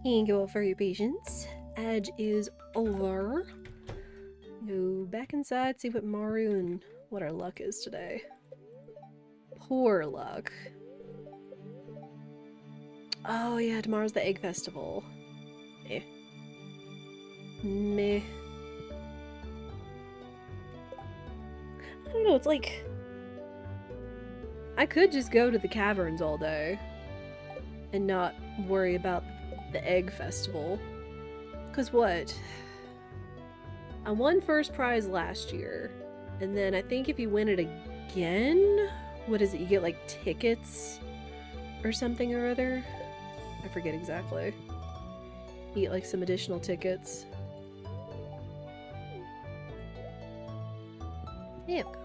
Thank you all for your patience. Edge is over. Go back inside, see what Maru and what our luck is today. Poor luck. Oh yeah, tomorrow's the Egg Festival. Eh. Meh. I don't know, it's like... I could just go to the caverns all day and not worry about the Egg Festival. 'Cause what? I won first prize last year. And then I think if you win it again, what is it? You get like tickets or something or other? I forget exactly. You get like some additional tickets. There we go.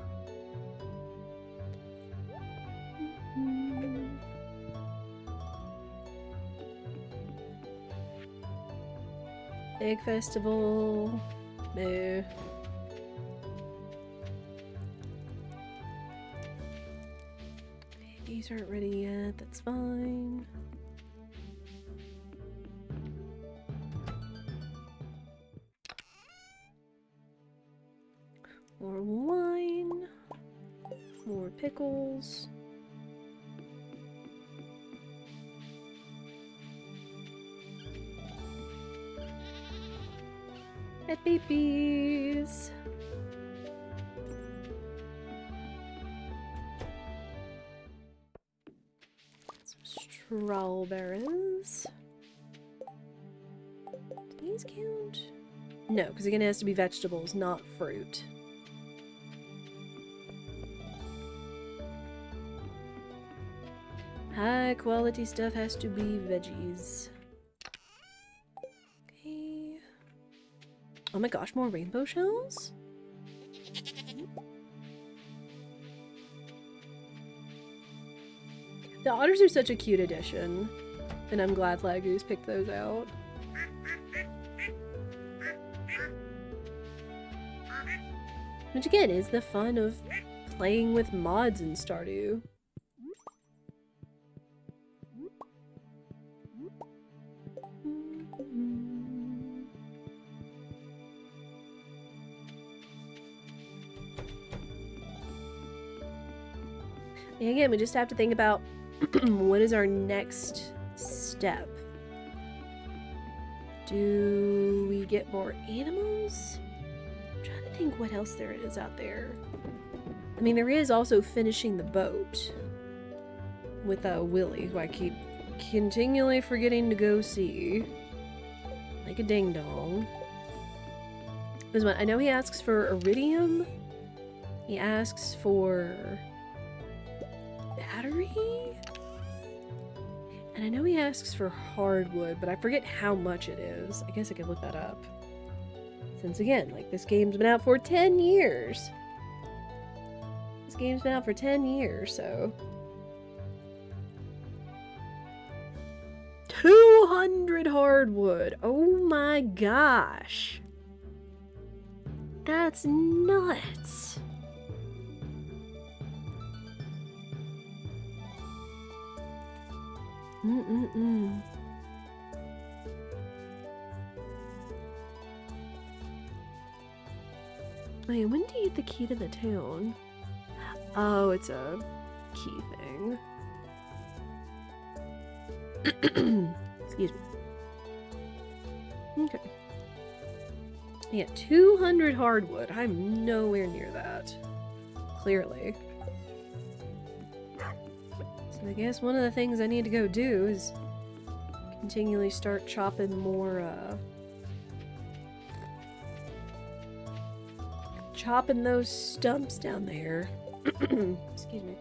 Egg Festival. No. These aren't ready yet, that's fine. More wine. More pickles. And babies. Some strawberries. Do these count? No, because again it has to be vegetables, not fruit. High quality stuff has to be veggies. Okay. Oh my gosh, more rainbow shells? The otters are such a cute addition, and I'm glad Laguz picked those out. Which again is the fun of playing with mods in Stardew. And again, we just have to think about what is our next step. Do we get more animals? I'm trying to think what else there is out there. I mean, there is also finishing the boat with Willy, who I keep continually forgetting to go see. Like a ding-dong. This one, I know he asks for iridium. He asks for battery? And I know he asks for hardwood, but I forget how much it is. I guess I could look that up. Since again, like, this game's been out for 10 years. This game's been out for 10 years, so... 200 hardwood! Oh my gosh! That's nuts! Wait, when do you get the key to the town? Oh, it's a key thing. Excuse me. Okay. Yeah, 200 hardwood. I'm nowhere near that. Clearly. So I guess one of the things I need to go do is continually start chopping more, chopping those stumps down there. Excuse me.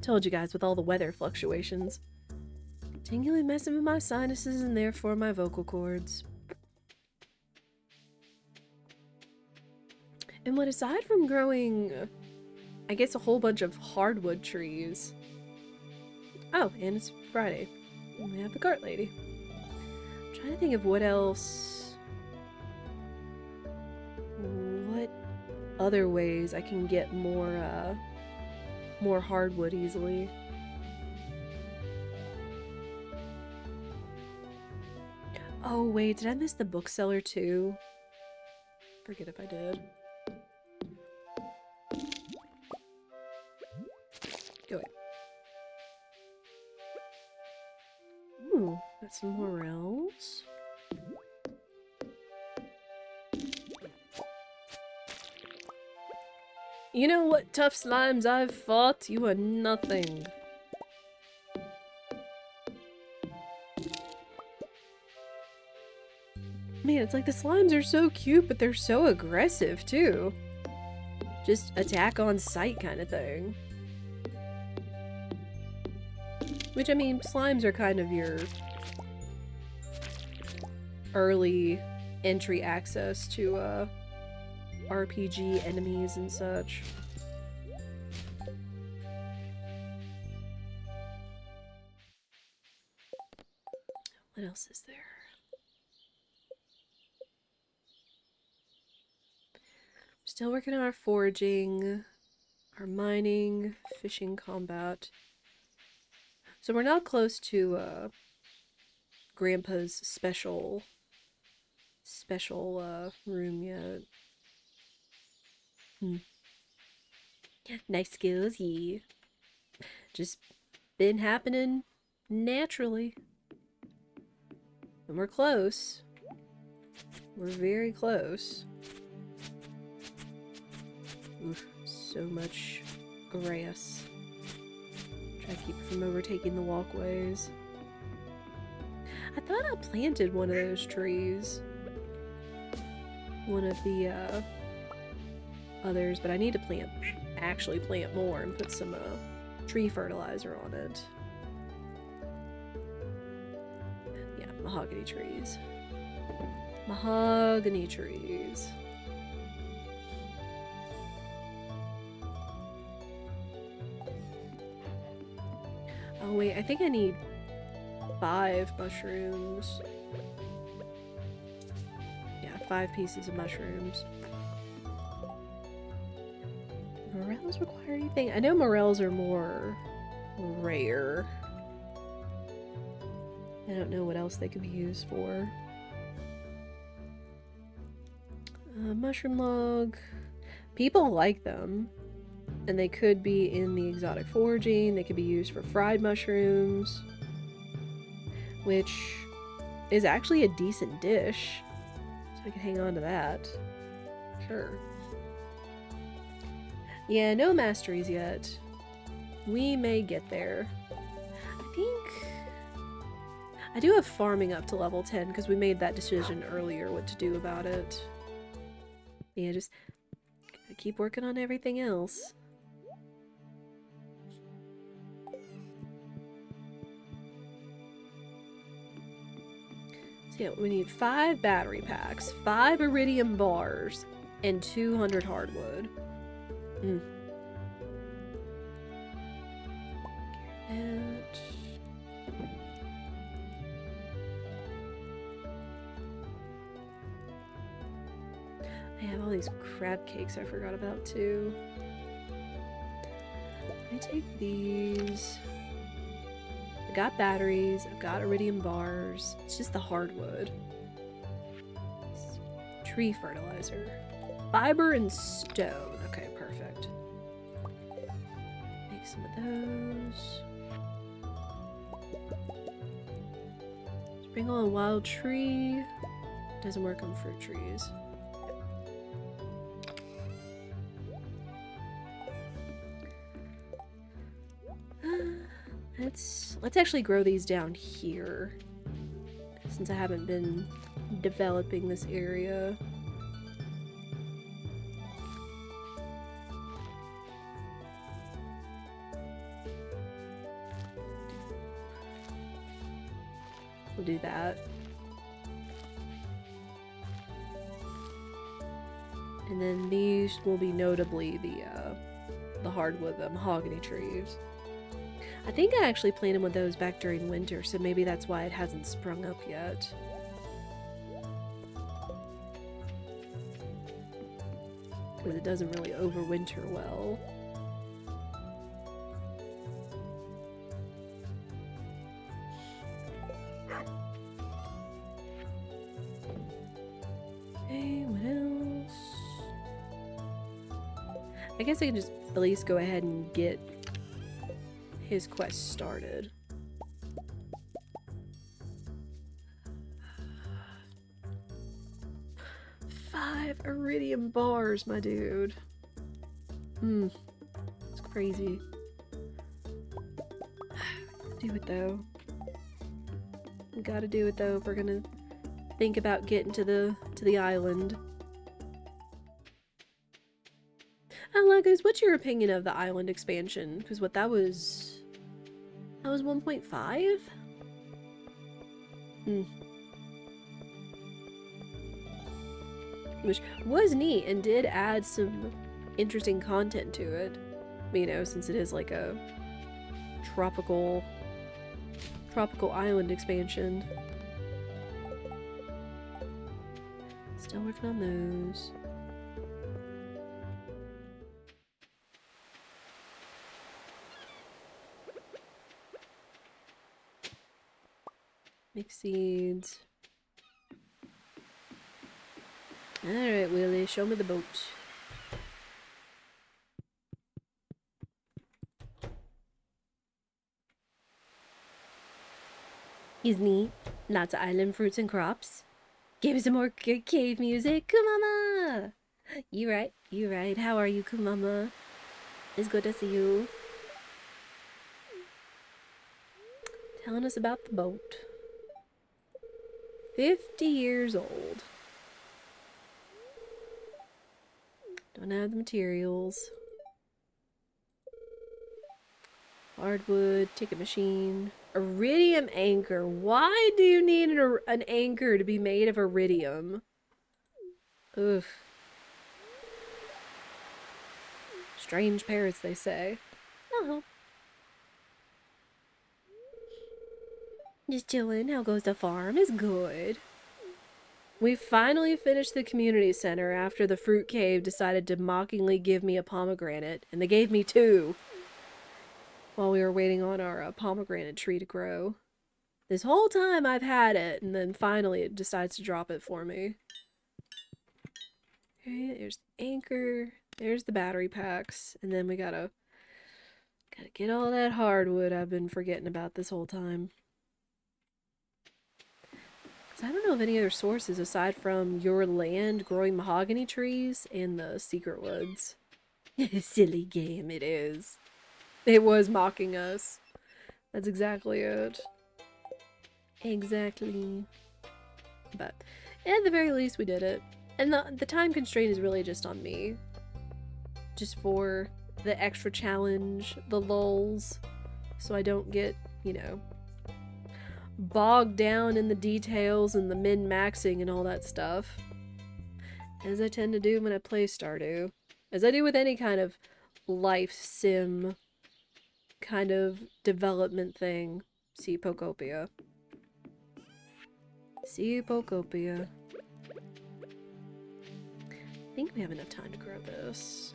Told you guys, with all the weather fluctuations. Continually messing with my sinuses and therefore my vocal cords. And what, aside from growing, I guess, a whole bunch of hardwood trees. Oh, and it's Friday. And we have the cart lady. I'm trying to think of what else. What other ways I can get more hardwood easily. Oh wait, did I miss the bookseller too? Forget if I did. Go away. Ooh, got some morels. You know what, tough slimes I've fought? You are nothing. Man, it's like the slimes are so cute, but they're so aggressive too. Just attack on sight kind of thing. Which, I mean, slimes are kind of your early entry access to RPG enemies and such. What else is there? Still working on our foraging, our mining, fishing, combat. So we're not close to Grandpa's special room yet. Nice skills, yeah. Just been happening naturally. And we're close. We're very close. Oof, so much grass. Try to keep it from overtaking the walkways. I thought I planted one of those trees. One of the others, but I need to actually plant more and put some tree fertilizer on it. Yeah, mahogany trees. Mahogany trees. Oh wait, I think I need 5 mushrooms. Yeah, 5 pieces of mushrooms. Morels require anything? I know morels are more rare. I don't know what else they could be used for. Mushroom log. People like them. And they could be in the exotic foraging. They could be used for fried mushrooms. Which is actually a decent dish. So I can hang on to that. Sure. Yeah, no masteries yet. We may get there. I think... I do have farming up to level 10 because we made that decision earlier what to do about it. Yeah, just gotta keep working on everything else. So yeah, we need 5 battery packs, 5 iridium bars, and 200 hardwood. I have all these crab cakes I forgot about too. I take these. I got batteries, I've got iridium bars. It's just the hardwood. Tree fertilizer. Fiber and stone. Okay, perfect. Make some of those. Sprinkle on wild tree. Doesn't work on fruit trees. Let's actually grow these down here, since I haven't been developing this area. We'll do that. And then these will be notably the hardwood, the mahogany trees. I think I actually planted one of those back during winter, so maybe that's why it hasn't sprung up yet. Because it doesn't really overwinter well. Okay, what else? I guess I can just at least go ahead and get his quest started. Five iridium bars, my dude. It's crazy. Do it though. We gotta do it though if we're gonna think about getting to the island. Laguz, what's your opinion of the island expansion? Because what that was 1.5? Which was neat and did add some interesting content to it. You know, since it is like a tropical island expansion. Still working on those. Mix seeds. Alright, Willie, show me the boat. Isn't he? Lots of island fruits and crops. Give me some more good cave music, Kumama! You right, you right. How are you, Kumama? It's good to see you. Telling us about the boat. 50 years old. Don't have the materials. Hardwood, ticket machine. Iridium anchor. Why do you need an anchor to be made of iridium? Oof. Strange parrots, they say. Oh. Just chillin'. How goes the farm? It's good. We finally finished the community center after the fruit cave decided to mockingly give me a pomegranate, and they gave me 2 while we were waiting on our pomegranate tree to grow. This whole time I've had it, and then finally it decides to drop it for me. Okay, there's the anchor, there's the battery packs, and then we gotta get all that hardwood I've been forgetting about this whole time. I don't know of any other sources aside from your land growing mahogany trees and the secret woods. Silly game it is. It was mocking us. That's exactly it. Exactly. But at the very least we did it. And the time constraint is really just on me. Just for the extra challenge, the lulls, so I don't get, you know, bogged down in the details and the min-maxing and all that stuff. As I tend to do when I play Stardew. As I do with any kind of life sim kind of development thing. See Pokopia. See Pokopia. I think we have enough time to grow this.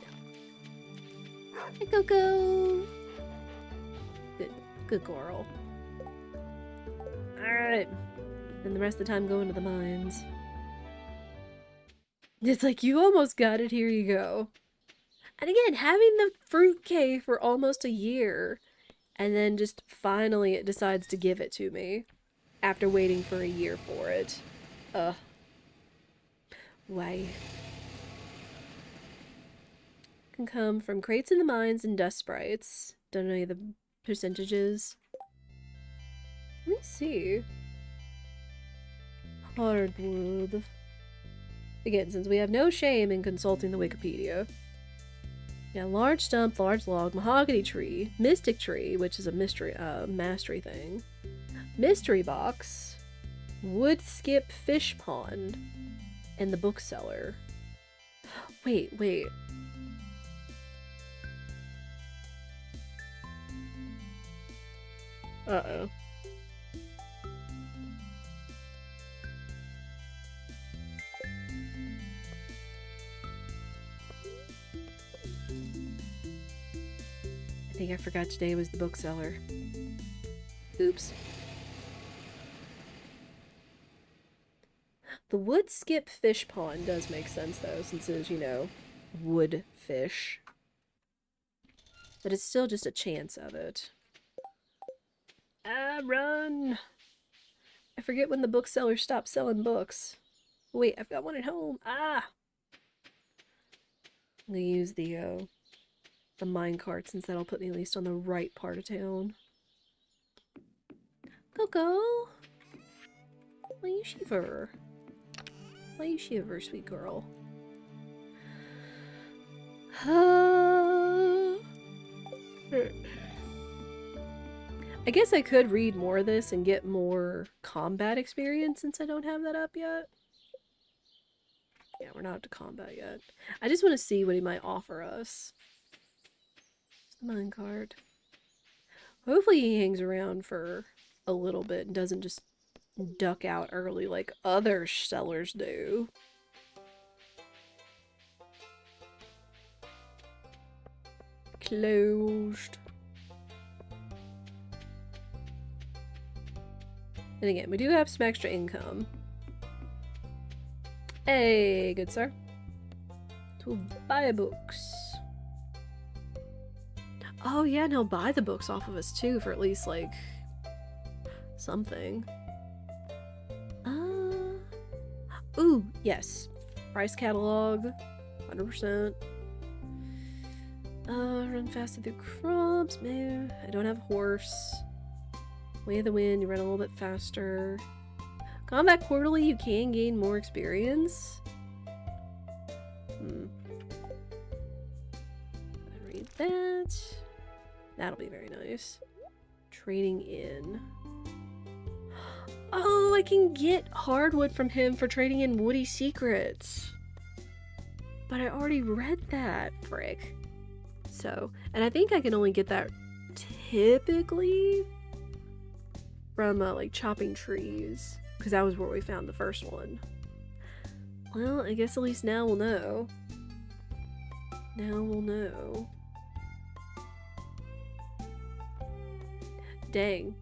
No. Hi, Coco! Good girl. Alright. And the rest of the time going to the mines. It's like, you almost got it, here you go. And again, having the fruit cave for almost a year, and then just finally it decides to give it to me. After waiting for a year for it. Ugh. Why? Can come from crates in the mines and dust sprites. Don't know the percentages. Let me see. Hardwood. Again, since we have no shame in consulting the Wikipedia. Yeah, large stump, large log, mahogany tree, mystic tree, which is a mastery thing. Mystery box, wood skip fish pond, and the bookseller. Wait. Uh-oh. I think I forgot today was the bookseller. Oops. The wood skip fish pond does make sense though, since it is, you know, wood fish. But it's still just a chance of it. Ah, run! I forget when the bookseller stopped selling books. Wait, I've got one at home. Ah! I'm gonna use the minecart since that'll put me at least on the right part of town. Coco! Why you shiver? Why you shiver, sweet girl? I guess I could read more of this and get more combat experience since I don't have that up yet. Yeah, we're not up to combat yet. I just want to see what he might offer us. Minecart. Hopefully he hangs around for a little bit and doesn't just duck out early like other sellers do. Closed. And again, we do have some extra income. Hey, good sir. To buy books. Oh yeah, and he'll buy the books off of us too for at least like something. Ooh, yes. Price catalog, 100%. Run faster through crops. Man, I don't have a horse. Way of the wind, you run a little bit faster. Combat quarterly, you can gain more experience. Read that. That'll be very nice. Trading in. Oh, I can get hardwood from him for trading in woody secrets. But I already read that, frick. So, and I think I can only get that typically from like chopping trees, because that was where we found the first one. Well, I guess at least now we'll know. Now we'll know. Dang.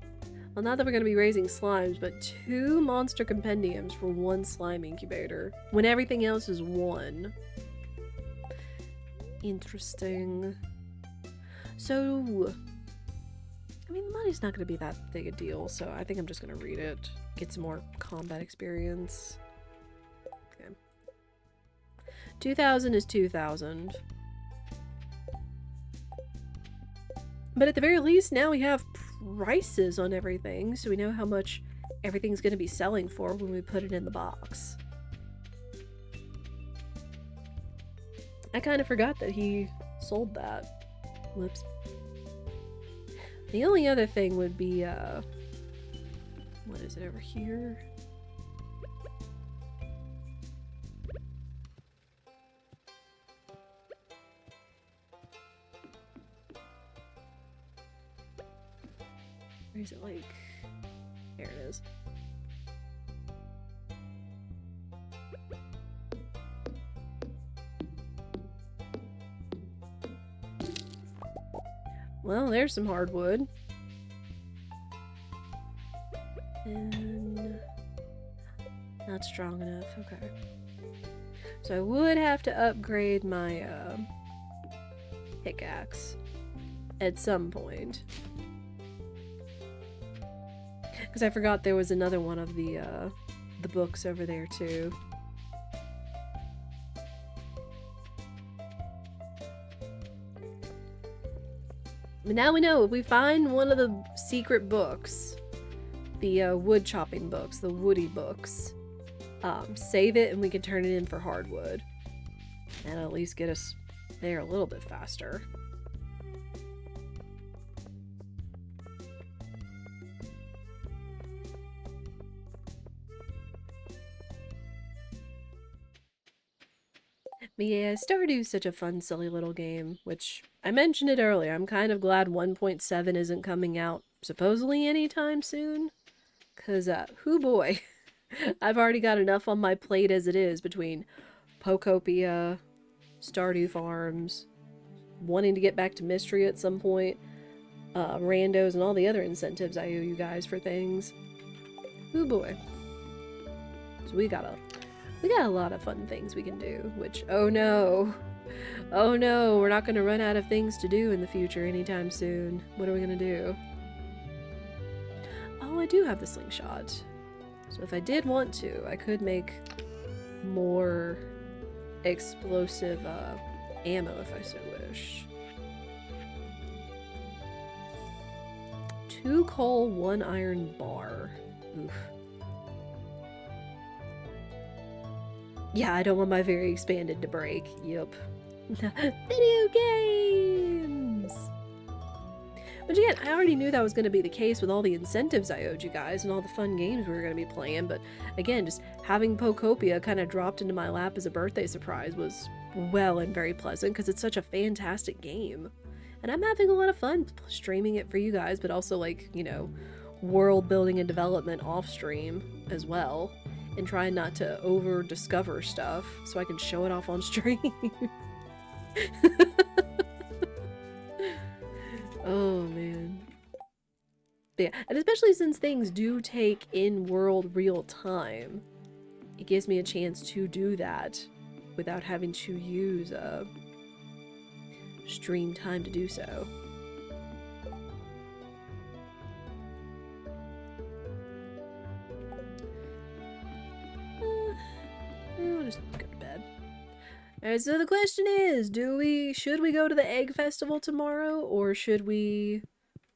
Well, not that we're going to be raising slimes, but 2 monster compendiums for 1 slime incubator, when everything else is 1. Interesting. So, I mean, the money's not going to be that big a deal, so I think I'm just going to read it. Get some more combat experience. Okay. 2,000 is 2,000. But at the very least, now we have prices on everything, so we know how much everything's going to be selling for when we put it in the box. I kind of forgot that he sold that. Whoops. The only other thing would be, what is it over here? Where is it, like? There it is. Well, there's some hardwood. And not strong enough. Okay. So I would have to upgrade my pickaxe at some point. Because I forgot there was another one of the books over there too. But now we know if we find one of the secret books, the wood chopping books, the woody books, save it and we can turn it in for hardwood. That'll at least get us there a little bit faster. But yeah, Stardew's such a fun, silly little game, which I mentioned it earlier. I'm kind of glad 1.7 isn't coming out supposedly anytime soon. Because, hoo boy, I've already got enough on my plate as it is between Pokopia, Stardew Farms, wanting to get back to Mystery at some point, randos, and all the other incentives I owe you guys for things. Hoo boy. So we got a lot of fun things we can do, which, oh no, we're not going to run out of things to do in the future anytime soon. What are we going to do? Oh, I do have the slingshot. So if I did want to, I could make more explosive ammo if I so wish. 2 coal, 1 iron bar. Oof. Yeah, I don't want my very expanded to break. Yup. Video games! Which again, I already knew that was going to be the case with all the incentives I owed you guys and all the fun games we were going to be playing, but again, just having Pokopia kind of dropped into my lap as a birthday surprise was well and very pleasant because it's such a fantastic game. And I'm having a lot of fun streaming it for you guys, but also like, you know, world building and development off stream as well. And trying not to over discover stuff so I can show it off on stream. Oh man. But yeah, and especially since things do take in-world real time, it gives me a chance to do that without having to use stream time to do so. I'll just go to bed. Alright, so the question is, should we go to the egg festival tomorrow, or should we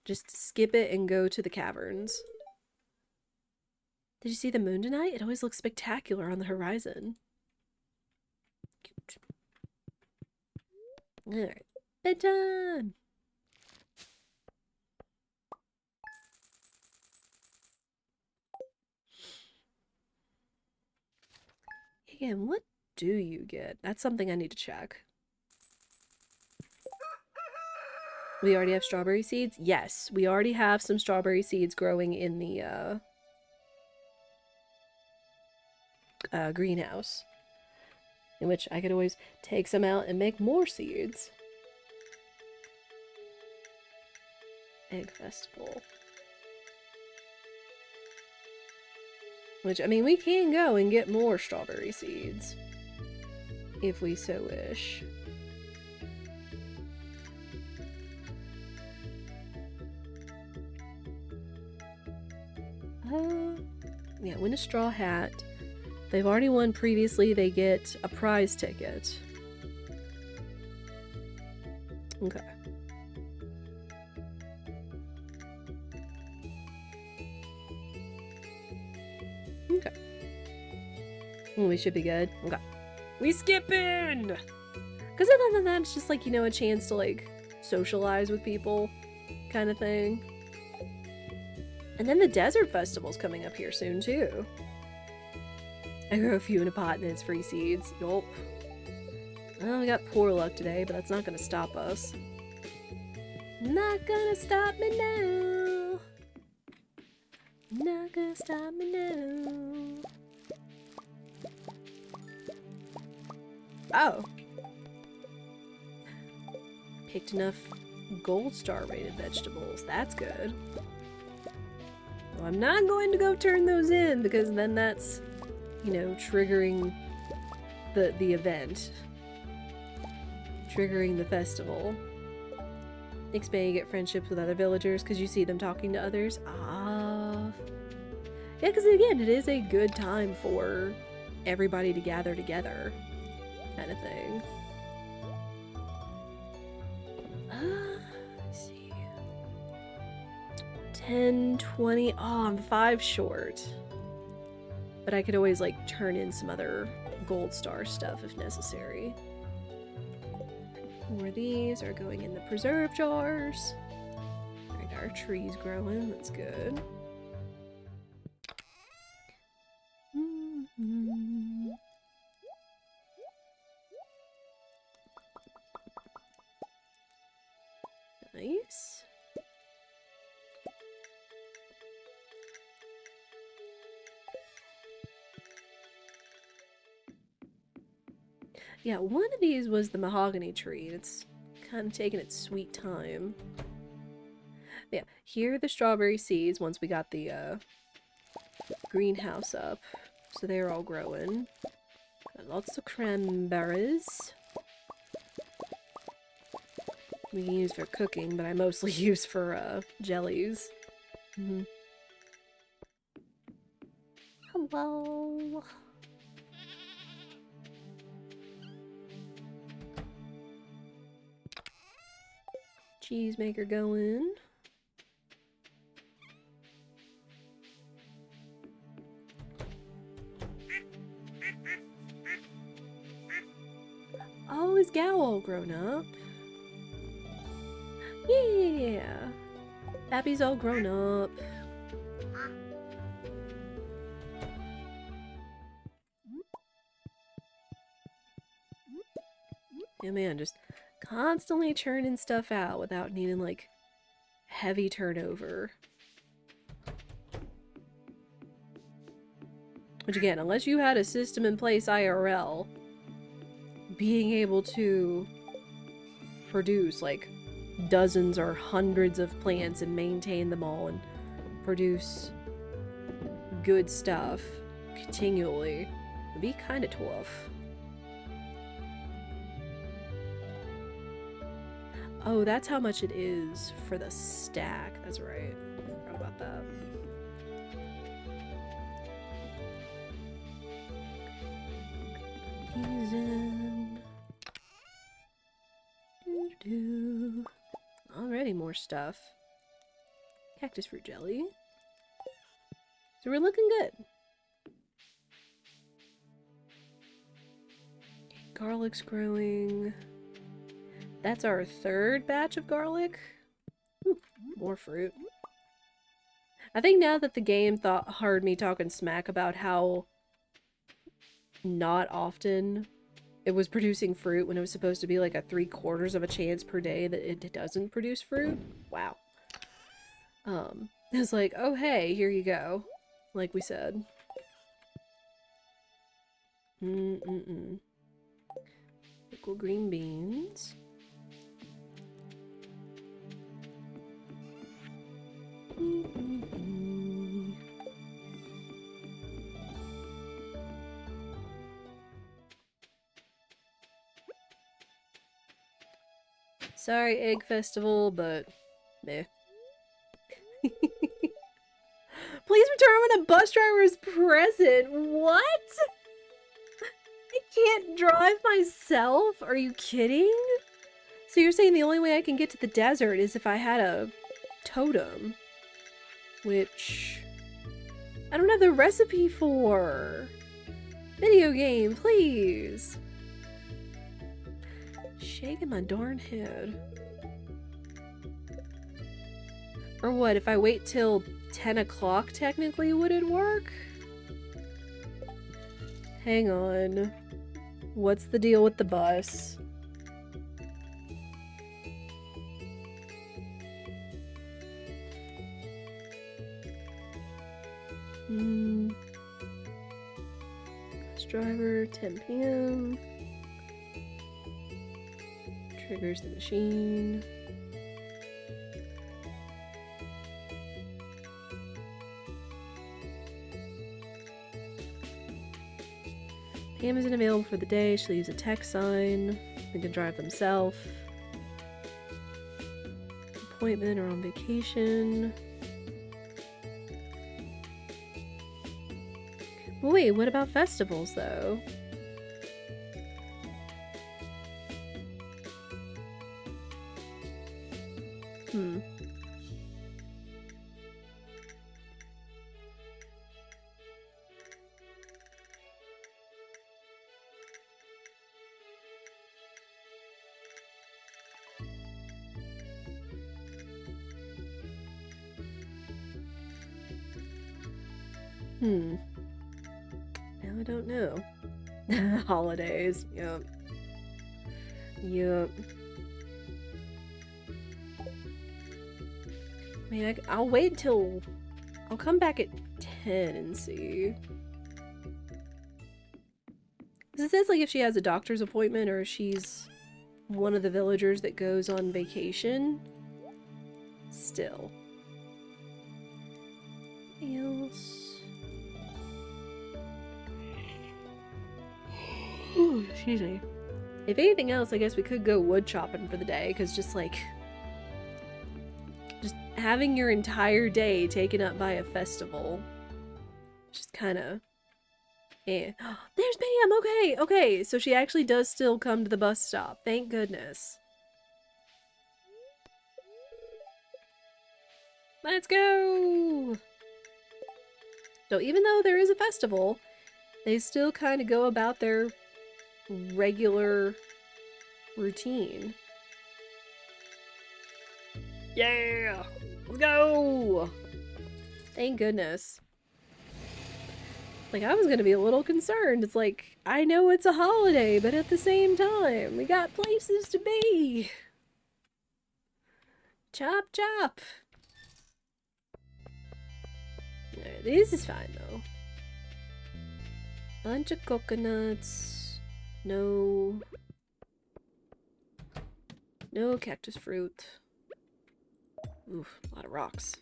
just skip it and go to the caverns? Did you see the moon tonight? It always looks spectacular on the horizon. Cute. Alright, bedtime! Again, what do you get? That's something I need to check. We already have strawberry seeds? Yes, we already have some strawberry seeds growing in the greenhouse. In which I could always take some out and make more seeds. Egg festival. Which, I mean, we can go and get more strawberry seeds. If we so wish. Yeah, win a straw hat. They've already won previously, they get a prize ticket. Okay. Okay. Well, we should be good. Okay. We skipping! Because other than that, it's just like, you know, a chance to like socialize with people kind of thing. And then the desert festival's coming up here soon too. I grow a few in a pot and it's free seeds. Yup. Well, we got poor luck today, but that's not gonna stop us. Not gonna stop me now. Not gonna stop me now. Oh. Picked enough gold star rated vegetables. That's good. Well, I'm not going to go turn those in because then that's, you know, triggering the event. Triggering the festival. Expand, you get friendships with other villagers because you see them talking to others. Ah. Yeah, because again, it is a good time for everybody to gather together. Kind of thing. Let's see. 10, 20. Oh, I'm 5 short. But I could always, like, turn in some other gold star stuff if necessary. More of these are going in the preserve jars. Alright, our tree's growing. That's good. Nice. Yeah, one of these was the mahogany tree. It's kind of taking its sweet time. Yeah, here are the strawberry seeds once we got the greenhouse up. So they're all growing. Got lots of cranberries. We can use for cooking, but I mostly use for jellies. Mm-hmm. Hello. Cheese maker going. gal all grown up? Yeah. Pappy's all grown up. Yeah, man, just constantly churning stuff out without needing, like, heavy turnover. Which, again, unless you had a system in place IRL, being able to produce, like, dozens or hundreds of plants and maintain them all and produce good stuff continually would be kind of tough. Oh, that's how much it is for the stack. That's right. I forgot about that. Already more stuff. Cactus fruit jelly. So we're looking good. Garlic's growing. That's our third batch of garlic. Ooh, more fruit. I think now that the game heard me talking smack about how not often it was producing fruit when it was supposed to be like a 3/4 of a chance per day that it doesn't produce fruit. Wow. It's like, oh hey, here you go. Like we said. Pickle green beans. Sorry, Egg Festival, but meh. Please return when a bus driver is present. What? I can't drive myself? Are you kidding? So you're saying the only way I can get to the desert is if I had a totem? Which I don't have the recipe for. Video game, please. Shaking my darn head. Or what, if I wait till 10 o'clock technically, would it work? Hang on. What's the deal with the bus? Bus driver, 10 p.m. Triggers the machine. Pam isn't available for the day. She'll use a text sign. They can drive themselves. Appointment or on vacation. Wait, what about festivals, though? Now I don't know. Holidays. Yep. Yep. I mean, I'll wait till... I'll come back at 10 and see. Because it says, like, if she has a doctor's appointment or if she's one of the villagers that goes on vacation. Still. Anything else? Ooh, excuse me. If anything else, I guess we could go wood chopping for the day, because just like... just having your entire day taken up by a festival. Just kind of... eh. There's Pam! Okay, okay, so she actually does still come to the bus stop. Thank goodness. Let's go! So even though there is a festival, they still kind of go about their regular routine. Yeah! Let's go! Thank goodness. Like, I was gonna be a little concerned. It's like, I know it's a holiday, but at the same time, we got places to be. Chop, chop. Alright, this is fine, though. Bunch of coconuts. No... No cactus fruit. Oof, a lot of rocks.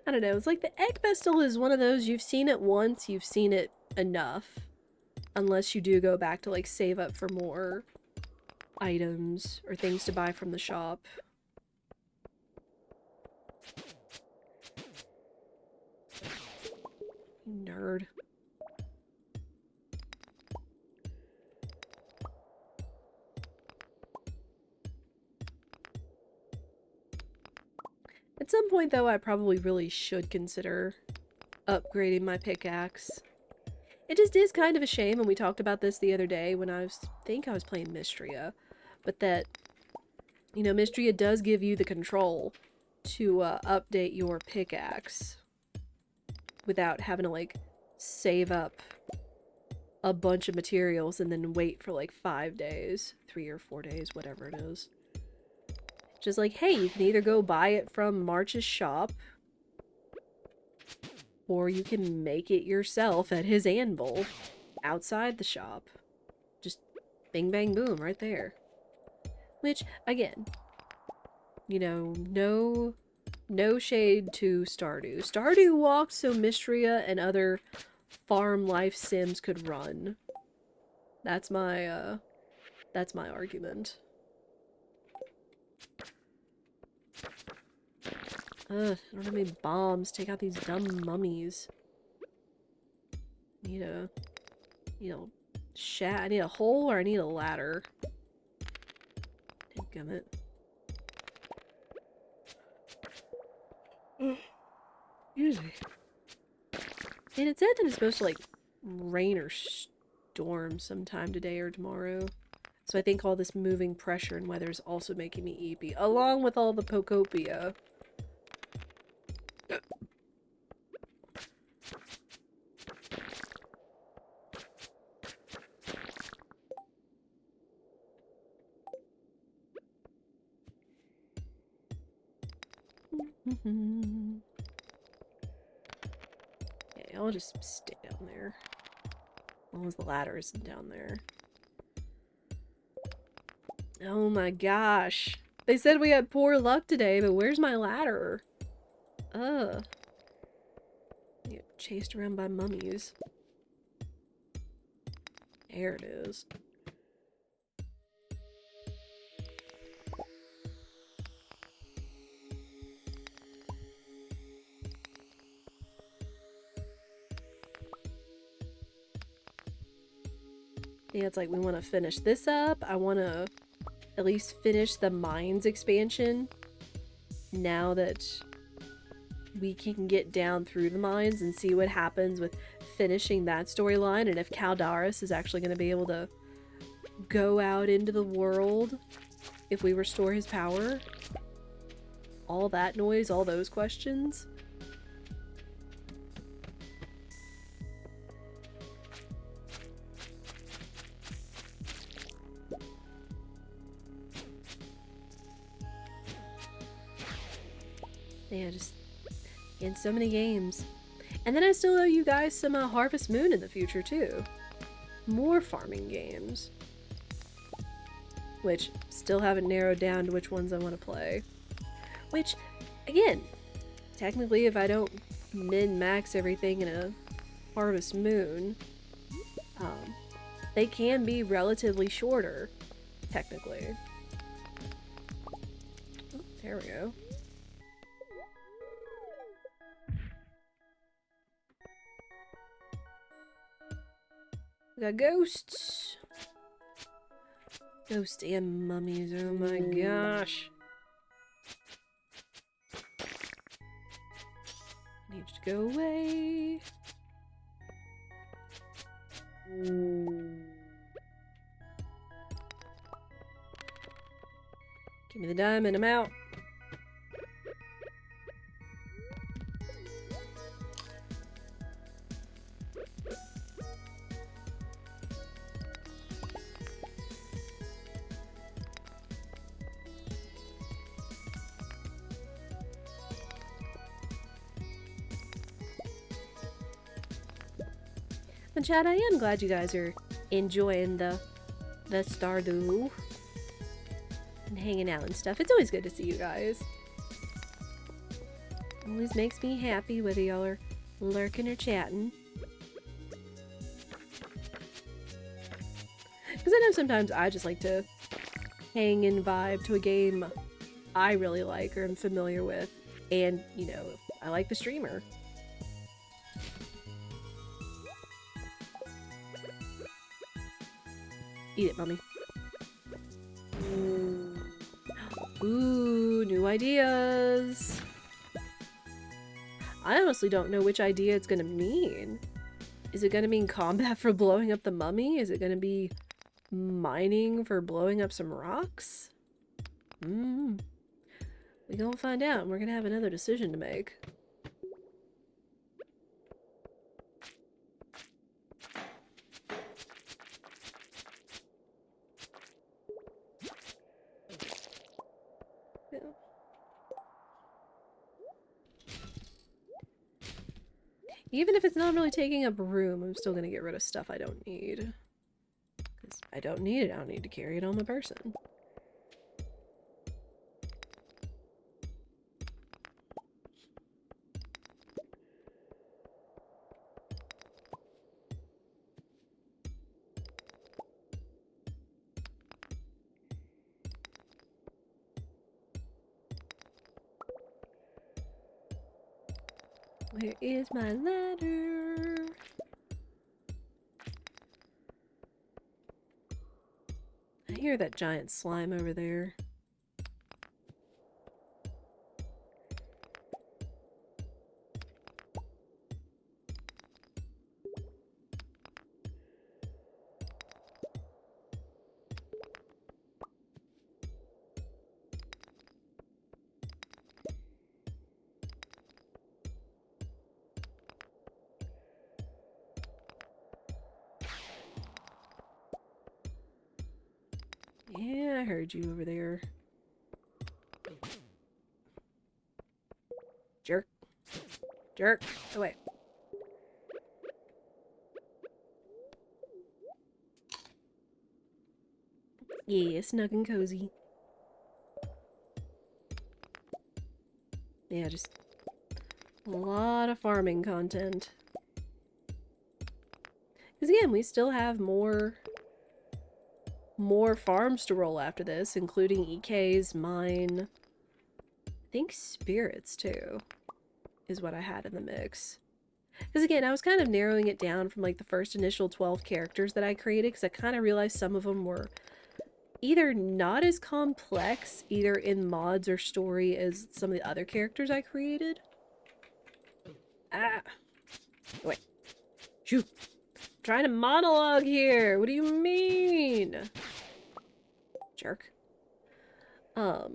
I don't know, it's like the egg festival is one of those, you've seen it once, you've seen it enough. Unless you do go back to, like, save up for more items or things to buy from the shop. Nerd. At some point, though, I probably really should consider upgrading my pickaxe. It just is kind of a shame, and we talked about this the other day when I think I was playing Mystria, but that, you know, Mystria does give you the control to update your pickaxe without having to, like, save up a bunch of materials and then wait for, like, 5 days, 3 or 4 days, whatever it is. Just like, hey, you can either go buy it from March's shop, or you can make it yourself at his anvil outside the shop. Just bing, bang, boom, right there. Which, again, you know, no shade to Stardew. Stardew walked so Mystria and other farm life sims could run. That's my argument. Ugh, I don't have any bombs. Take out these dumb mummies. I need a I need a hole or I need a ladder. Dadgummit. Excuse me. And it said that it's supposed to, like, rain or storm sometime today or tomorrow. So I think all this moving pressure and weather is also making me eepy, along with all the Pocopia. Okay, I'll just stay down there. As long as the ladder isn't down there. Oh my gosh. They said we had poor luck today, but where's my ladder? Ugh. I get chased around by mummies. There it is. Yeah, it's like we want to finish this up. I want to at least finish the mines expansion now that we can get down through the mines and see what happens with finishing that storyline and if Caldaris is actually going to be able to go out into the world if we restore his power. All that noise, all those questions. Yeah, just in so many games. And then I still owe you guys some Harvest Moon in the future too. More farming games. Which, still haven't narrowed down to which ones I want to play. Which, again, technically if I don't min-max everything in a Harvest Moon, they can be relatively shorter, technically. Oh, there we go. We got ghosts. Ghosts and mummies, oh my gosh. Need you to go away. Give me the diamond, I'm out. But Chad, I am glad you guys are enjoying the Stardew and hanging out and stuff. It's always good to see you guys. Always makes me happy whether y'all are lurking or chatting. Because I know sometimes I just like to hang and vibe to a game I really like or am familiar with. And, you know, I like the streamer. Eat it, mommy. Ooh, new ideas. I honestly don't know which idea it's gonna mean. Is it gonna mean combat for blowing up the mummy? Is it gonna be mining for blowing up some rocks? We gonna find out, and we're gonna have another decision to make. Even if it's not really taking up room, I'm still gonna get rid of stuff I don't need. Because I don't need it, I don't need to carry it on my person. Where is my ladder? I hear that giant slime over there. Yeah, I heard you over there. Jerk. Jerk. Away. Yeah, snug and cozy. Yeah, just a lot of farming content. Because again, we still have more farms to roll after this, including EK's, mine. I think spirits too is what I had in the mix. Because again, I was kind of narrowing it down from like the first initial 12 characters that I created, because I kind of realized some of them were either not as complex, either in mods or story, as some of the other characters I created. Ah! Wait. Shoot! I'm trying to monologue here! What do you mean? Jerk. Now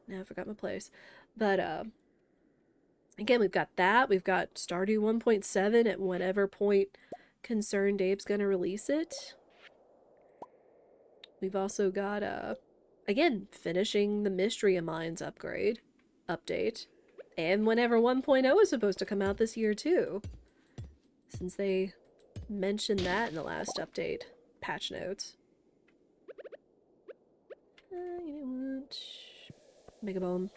I forgot my place. But, again, we've got that. We've got Stardew 1.7 at whatever point Concerned Ape's gonna release it. We've also got, again, finishing the Mystery of Mines update. And whenever 1.0 is supposed to come out this year, too. Since they mentioned that in the last update. Patch notes. You know what? Mega Bomb.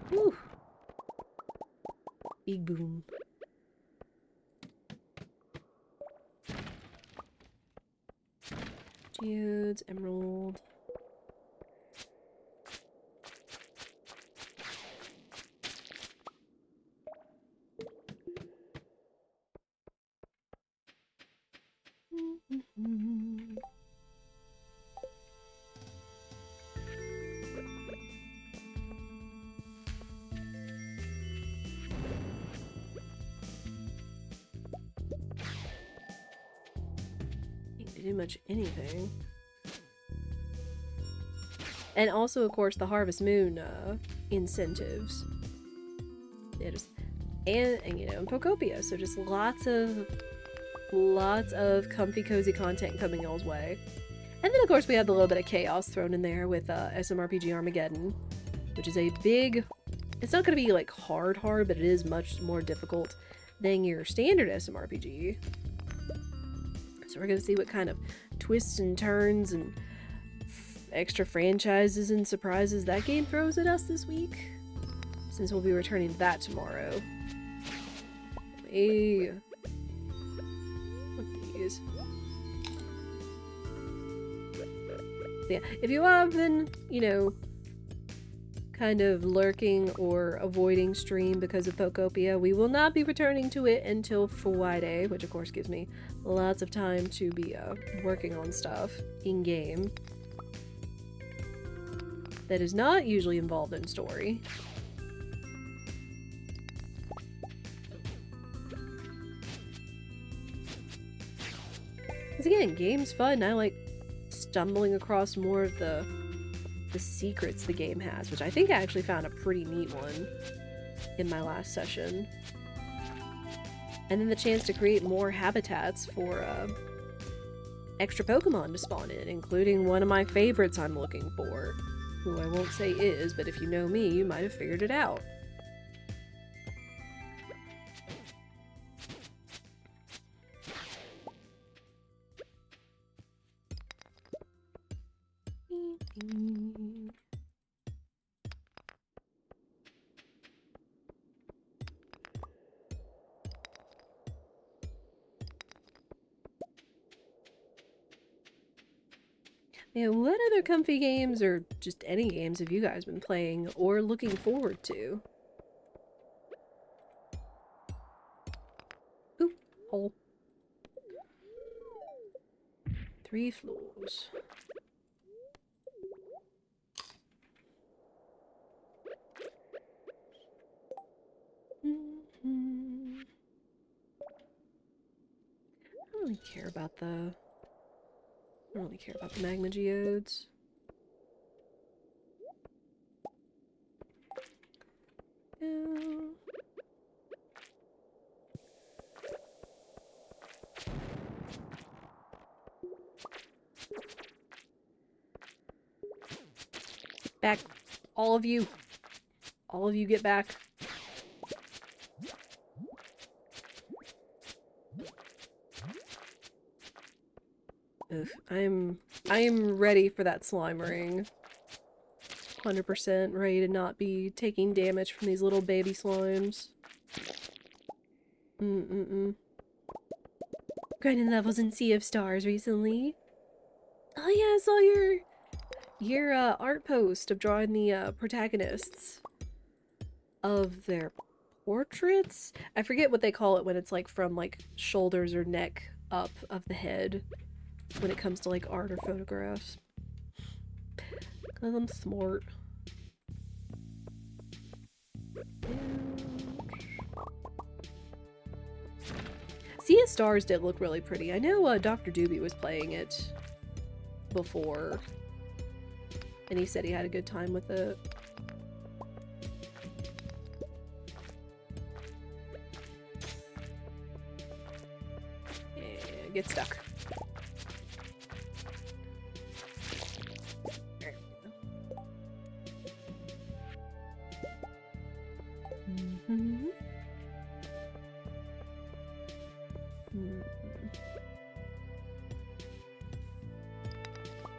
Whew. Big boom. Geodes, emerald. to do much anything. And also, of course, the Harvest Moon incentives. Yeah, just, and you know, Pokopia. So just lots of comfy, cozy content coming y'all's way. And then, of course, we have the little bit of chaos thrown in there with SMRPG Armageddon, which is a big... It's not going to be, like, hard, but it is much more difficult than your standard SMRPG. So we're going to see what kind of twists and turns and extra franchises and surprises that game throws at us this week, since we'll be returning to that tomorrow. Hey. Look at these. Yeah, if you have been, you know, kind of lurking or avoiding stream because of Pokopia, we will not be returning to it until Friday, which of course gives me lots of time to be working on stuff in-game that is not usually involved in story. Because again, game's fun. I like stumbling across more of the secrets the game has, which I think I actually found a pretty neat one in my last session. And then the chance to create more habitats for extra Pokemon to spawn in, including one of my favorites I'm looking for, who I won't say is, but if you know me, you might have figured it out. Man, what other comfy games, or just any games, have you guys been playing or looking forward to? Ooh, hole. 3 floors. I don't really care about the... I don't really care about the magma geodes. No. Back. All of you. All of you get back. Ugh, I am ready for that slime ring. 100% ready to not be taking damage from these little baby slimes. Grinding levels in Sea of Stars recently. Oh yeah, I saw your art post of drawing the protagonists of their portraits. I forget what they call it when it's like from like shoulders or neck up of the head. When it comes to like art or photographs. 'Cause I'm smart. Sea of Stars did look really pretty. I know Dr. Doobie was playing it before. And he said he had a good time with it. Yeah, get stuck.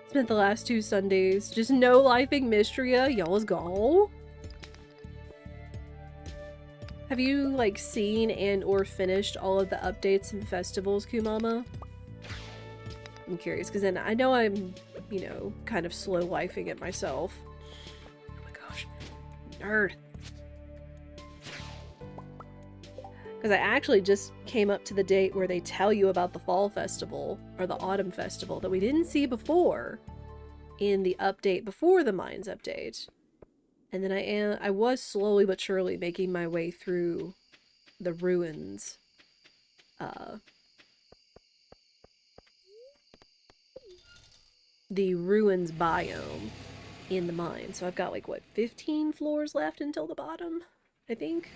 Spent the last 2 Sundays just no-lifing Mystria, y'all's goal. Have you, like, seen and or finished all of the updates and festivals, Kumama? I'm curious, because then I know I'm, you know, kind of slow-lifing it myself. Oh my gosh. Nerd. Because I actually just came up to the date where they tell you about the fall festival, or the autumn festival, that we didn't see before in the update before the Mines update. And then I was slowly but surely making my way through the ruins the ruins biome in the mine. So I've got like, what, 15 floors left until the bottom, I think?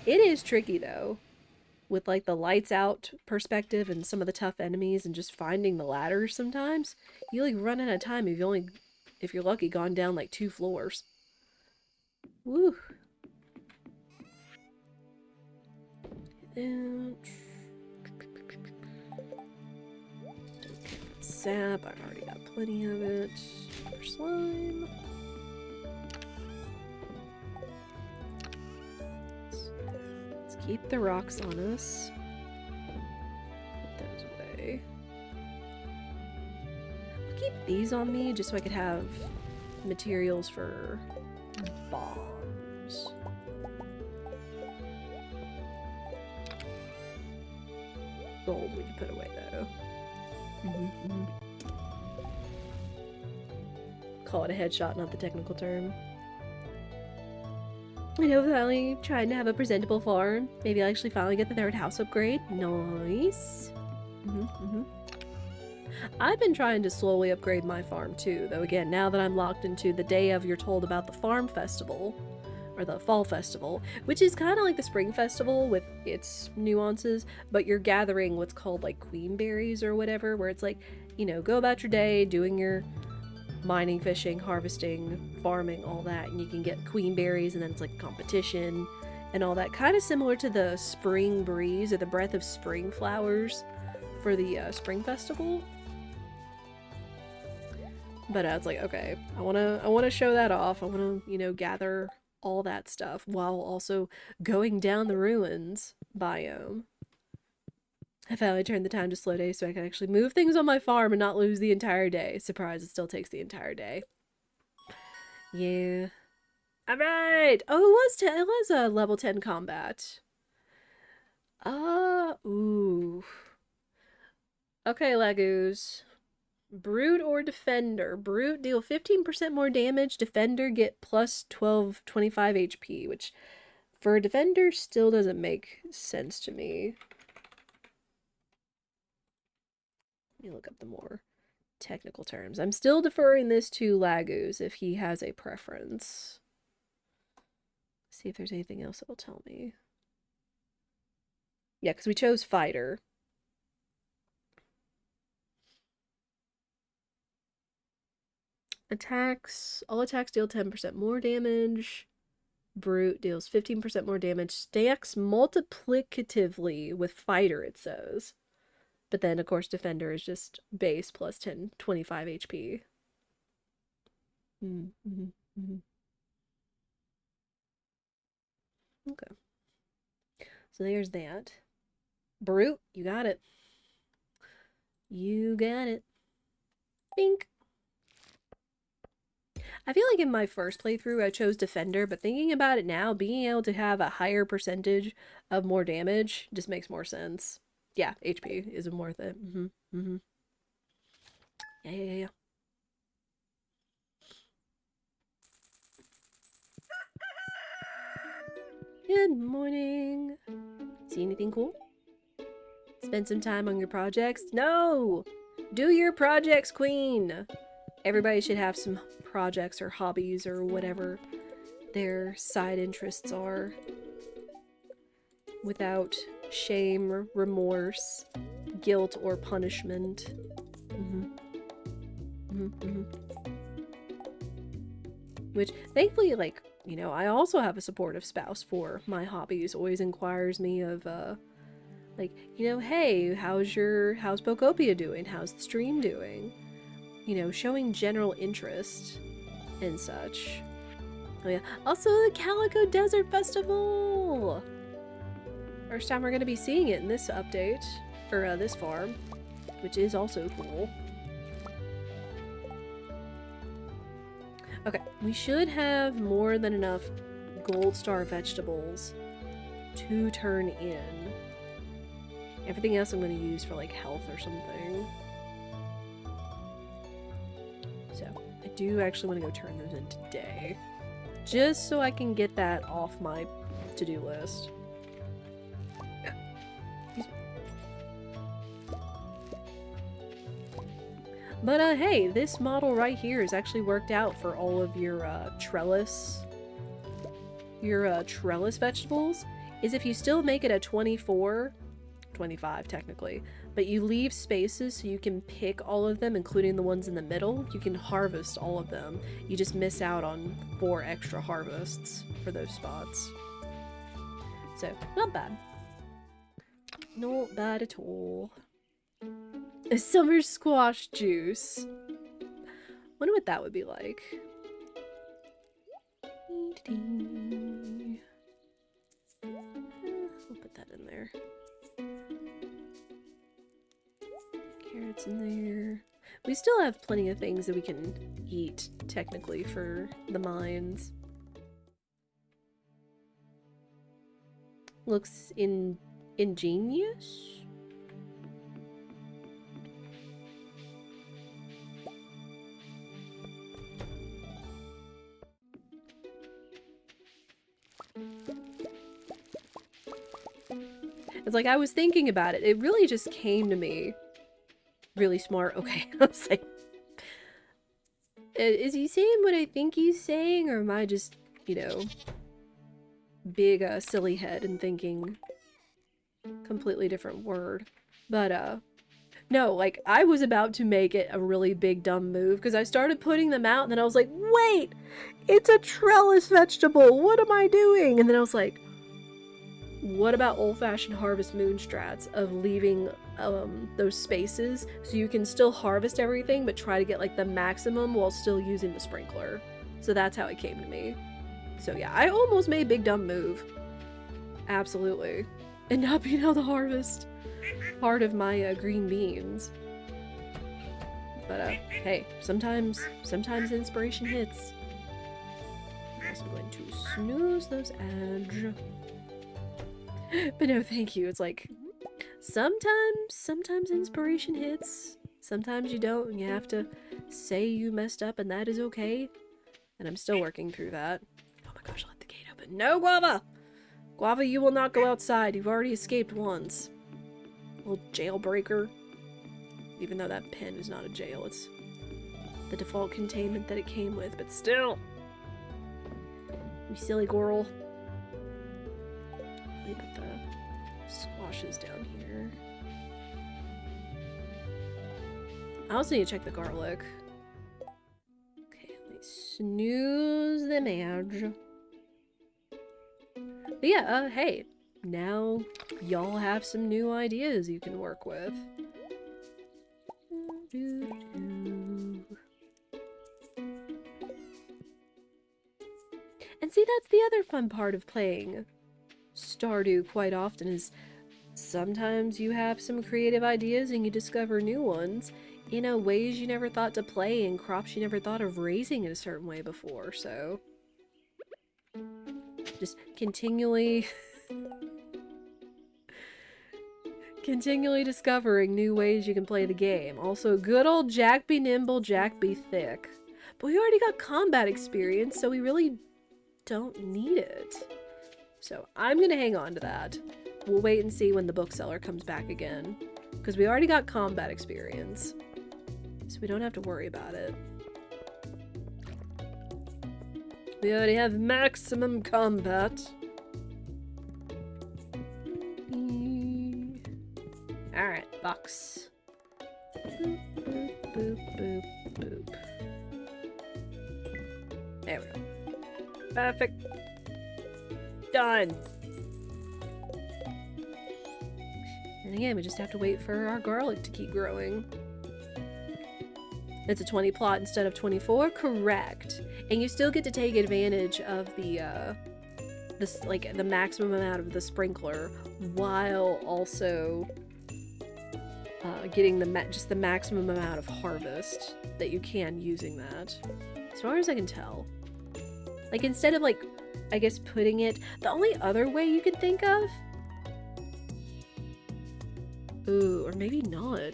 It is tricky though, with like the lights out perspective and some of the tough enemies and just finding the ladders sometimes. You like run out of time if you only, if you're lucky, gone down like 2 floors. Woo. And sap, I've already got plenty of it. For slime. Let's keep the rocks on us. Put those away. I'll keep these on me just so I could have materials for bombs. Gold we can put away though. Call it a headshot, not the technical term. I know, finally trying to have a presentable farm. Maybe I'll actually finally get the 3rd house upgrade. Nice. I've been trying to slowly upgrade my farm too, though again, now that I'm locked into the day of you're told about the farm festival, or the fall festival, which is kind of like the spring festival with its nuances, but you're gathering what's called like queen berries or whatever, where it's like, you know, go about your day doing your mining, fishing, harvesting, farming, all that, and you can get queen berries, and then it's like competition and all that, kind of similar to the spring breeze or the breath of spring flowers for the spring festival. But it's like, okay, I want to show that off. I want to, you know, gather all that stuff while also going down the ruins biome. I finally turned the time to slow day so I can actually move things on my farm and not lose the entire day. Surprise, it still takes the entire day. Yeah. Alright! Oh, it was a level 10 combat. Ooh. Okay, Laguz. Brute or Defender? Brute deal 15% more damage. Defender get plus 25 HP, which for a Defender still doesn't make sense to me. Let me look up the more technical terms. I'm still deferring this to Laguz if he has a preference. See if there's anything else that'll tell me. Yeah, because we chose Fighter. Attacks. All attacks deal 10% more damage. Brute deals 15% more damage. Stacks multiplicatively with Fighter, it says. But then, of course, Defender is just base plus 25 HP. Okay. So there's that. Brute, you got it. You got it. Bink. I feel like in my first playthrough I chose Defender, but thinking about it now, being able to have a higher percentage of more damage just makes more sense. Yeah, HP isn't worth it. Yeah. Good morning. See anything cool? Spend some time on your projects? No! Do your projects, queen! Everybody should have some projects or hobbies or whatever their side interests are. Without shame, remorse, guilt, or punishment. Which, thankfully, like, you know, I also have a supportive spouse for my hobbies. Always inquires me of, like, you know, hey, how's Pokopia doing? How's the stream doing? You know, showing general interest and such. Oh yeah, also the Calico Desert Festival! First time we're gonna be seeing it in this update, or this farm, which is also cool. Okay, we should have more than enough gold star vegetables to turn in. Everything else I'm going to use for like health or something. So, I do actually want to go turn those in today. Just so I can get that off my to-do list. But hey, this model right here is actually worked out for all of your trellis vegetables. Is if you still make it a 24, 25 technically, but you leave spaces so you can pick all of them, including the ones in the middle, you can harvest all of them. You just miss out on 4 extra harvests for those spots. So, not bad. Not bad at all. A summer squash juice. Wonder what that would be like. We'll put that in there. Carrots in there. We still have plenty of things that we can eat, technically, for the mines. Looks ingenious? It's like, I was thinking about it. It really just came to me. Really smart. Okay, I was like, is he saying what I think he's saying, or am I just, you know, big silly head and thinking completely different word? But no, like, I was about to make it a really big dumb move because I started putting them out and then I was like, wait, it's a trellis vegetable, what am I doing? And then I was like, what about old-fashioned harvest moon strats of leaving those spaces so you can still harvest everything but try to get like the maximum while still using the sprinkler? So that's how it came to me. So yeah, I almost made a big dumb move. Absolutely. And not being able to harvest part of my green beans. But hey, sometimes inspiration hits. I'm also going to snooze those edge. But no, thank you. It's like, sometimes inspiration hits. Sometimes you don't, and you have to say you messed up, and that is okay. And I'm still working through that. Oh my gosh, I let the gate open. No, Guava! Guava, you will not go outside. You've already escaped once. Little jailbreaker. Even though that pen is not a jail, it's the default containment that it came with, but still. You silly girl. Let me put the squashes down here. I also need to check the garlic. Okay, let me snooze them edge. But yeah, hey, now y'all have some new ideas you can work with. And see, that's the other fun part of playing Stardew quite often, is sometimes you have some creative ideas and you discover new ones in ways you never thought to play and crops you never thought of raising in a certain way before, so just continually discovering new ways you can play the game. Also, good old Jack be nimble, Jack be thick. But we already got combat experience, so we really don't need it. So I'm gonna hang on to that. We'll wait and see when the bookseller comes back again, because we already got combat experience, so we don't have to worry about it. We already have maximum combat. Alright, box. Boop, boop, boop, boop, boop. There we go. Perfect. Done. And again, we just have to wait for our garlic to keep growing. It's a 20 plot instead of 24? Correct. And you still get to take advantage of the maximum amount of the sprinkler while also getting just the maximum amount of harvest that you can using that. As far as I can tell. Like, instead of, like, I guess putting it... The only other way you could think of... Ooh, or maybe not.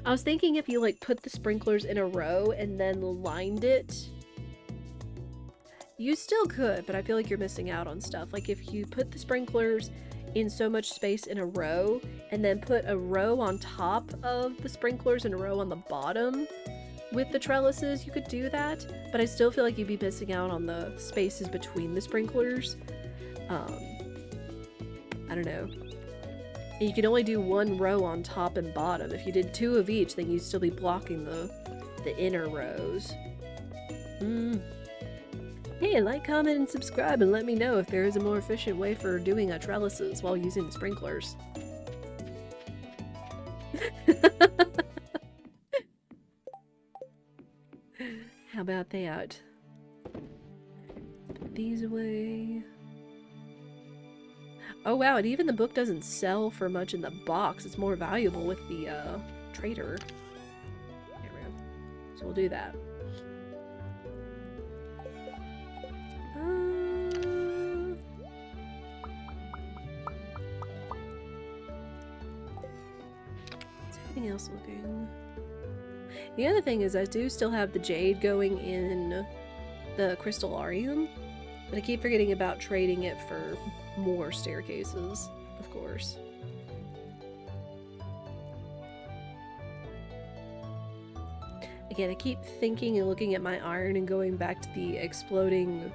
I was thinking if you, like, put the sprinklers in a row and then lined it... You still could, but I feel like you're missing out on stuff. Like, if you put the sprinklers in so much space in a row, and then put a row on top of the sprinklers and a row on the bottom with the trellises, you could do that, but I still feel like you'd be missing out on the spaces between the sprinklers. I don't know. And you can only do one row on top and bottom. If you did 2 of each, then you'd still be blocking the inner rows. Hey, like, comment, and subscribe, and let me know if there is a more efficient way for doing trellises while using the sprinklers. How about that? Put these away. Oh wow, and even the book doesn't sell for much in the box. It's more valuable with the trader. There we go. So we'll do that. Is everything else looking? The other thing is I do still have the jade going in the crystallarium, but I keep forgetting about trading it for more staircases, of course. Again, I keep thinking and looking at my iron and going back to the exploding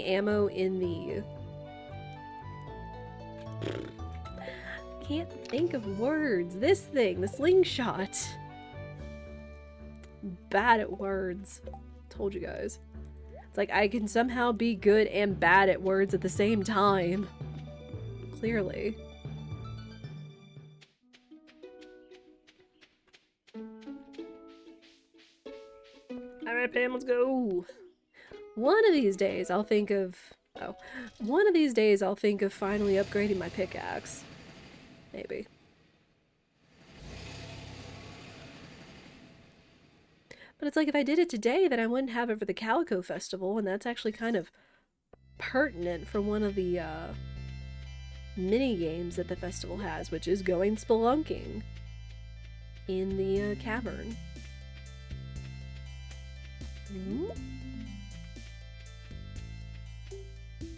ammo in the... Can't think of words. This thing, the slingshot. Bad at words. Told you guys. It's like I can somehow be good and bad at words at the same time. Clearly. Alright, Pam, let's go. One of these days I'll think of... Oh. One of these days I'll think of finally upgrading my pickaxe. Maybe. But it's like if I did it today, then I wouldn't have it for the Calico Festival, and that's actually kind of pertinent for one of the mini games that the festival has, which is going spelunking in the cavern.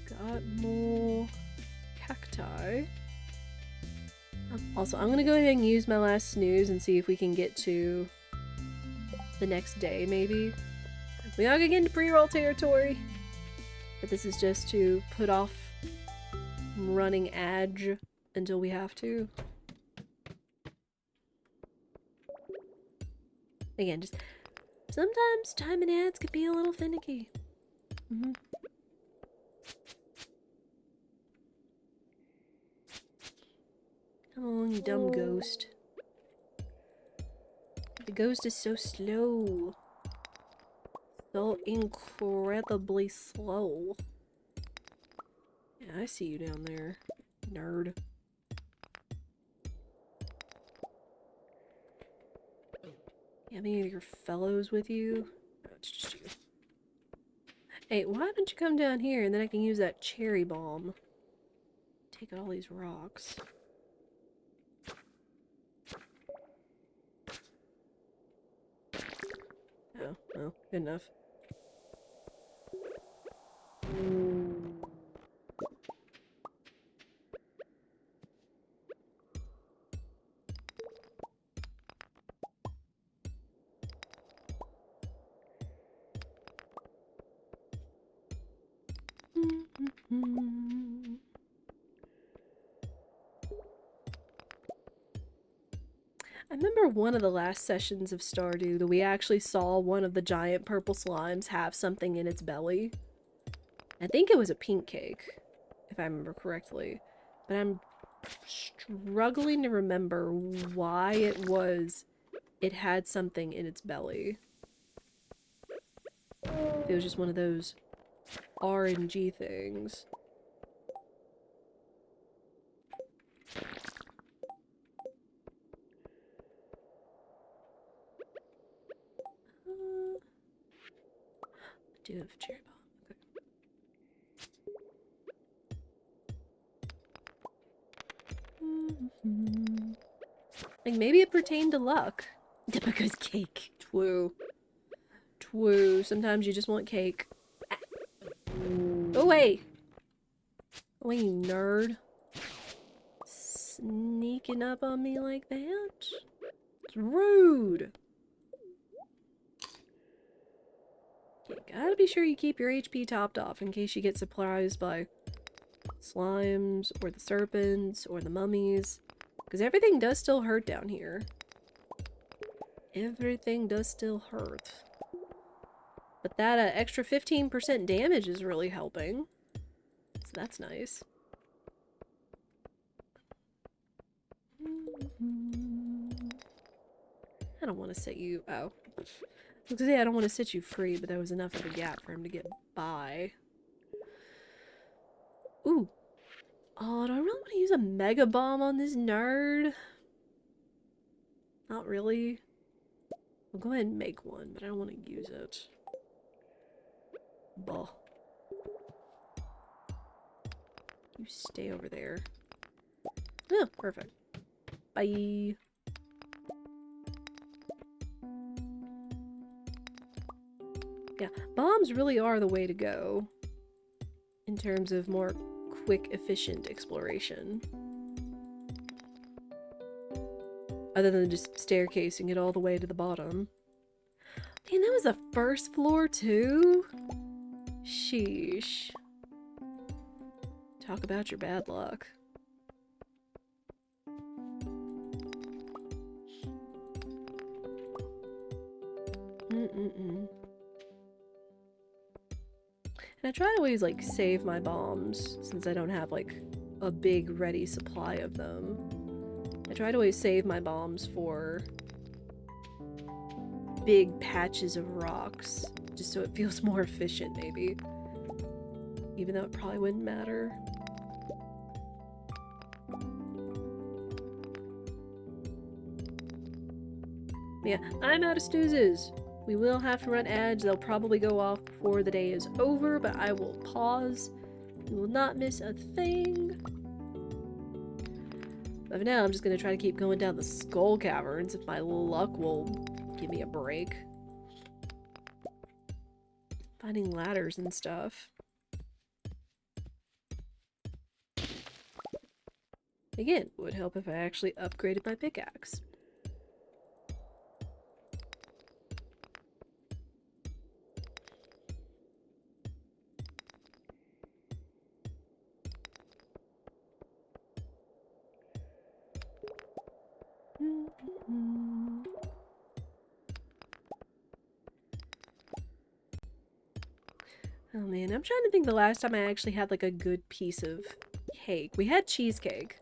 Got more cacti. Also, I'm gonna go ahead and use my last snooze and see if we can get to the next day, maybe. We are gonna get into pre-roll territory, but this is just to put off running Edge until we have to. Again, just sometimes timing ads could be a little finicky. Come on, you dumb ghost. The ghost is so slow. So incredibly slow. Yeah, I see you down there, nerd. You have any of your fellows with you? No, it's just you. Hey, why don't you come down here and then I can use that cherry bomb. Take all these rocks. Oh, well, good enough. I remember one of the last sessions of Stardew that we actually saw one of the giant purple slimes have something in its belly. I think it was a pink cake, if I remember correctly. But I'm struggling to remember why it had something in its belly. It was just one of those RNG things. I do have a cherry bomb. Okay. Like, maybe it pertained to luck. Because cake. Twoo. Twoo. Sometimes you just want cake. Oh, away! Go away, you nerd. Sneaking up on me like that? It's rude! You gotta be sure you keep your HP topped off in case you get surprised by slimes, or the serpents, or the mummies. Because everything does still hurt down here. Everything does still hurt. But that extra 15% damage is really helping. So that's nice. I don't want to set you... Oh. I was gonna say I don't want to set you free, but there was enough of a gap for him to get by. Ooh. Oh, do I really want to use a mega bomb on this nerd? Not really. I'll go ahead and make one, but I don't want to use it. Bah. You stay over there. Oh, perfect. Bye. Yeah, bombs really are the way to go in terms of more quick, efficient exploration. Other than just staircasing it all the way to the bottom. Man, that was the first floor too? Sheesh. Talk about your bad luck. And I try to always, like, save my bombs, since I don't have, like, a big ready supply of them. I try to always save my bombs for big patches of rocks, just so it feels more efficient, maybe. Even though it probably wouldn't matter. Yeah, I'm out of snoozes! We will have to run ads. They'll probably go off before the day is over, but I will pause. You will not miss a thing. But for now, I'm just going to try to keep going down the skull caverns if my luck will give me a break. Finding ladders and stuff. Again, would help if I actually upgraded my pickaxe. Oh man, I'm trying to think the last time I actually had like a good piece of cake. We had cheesecake,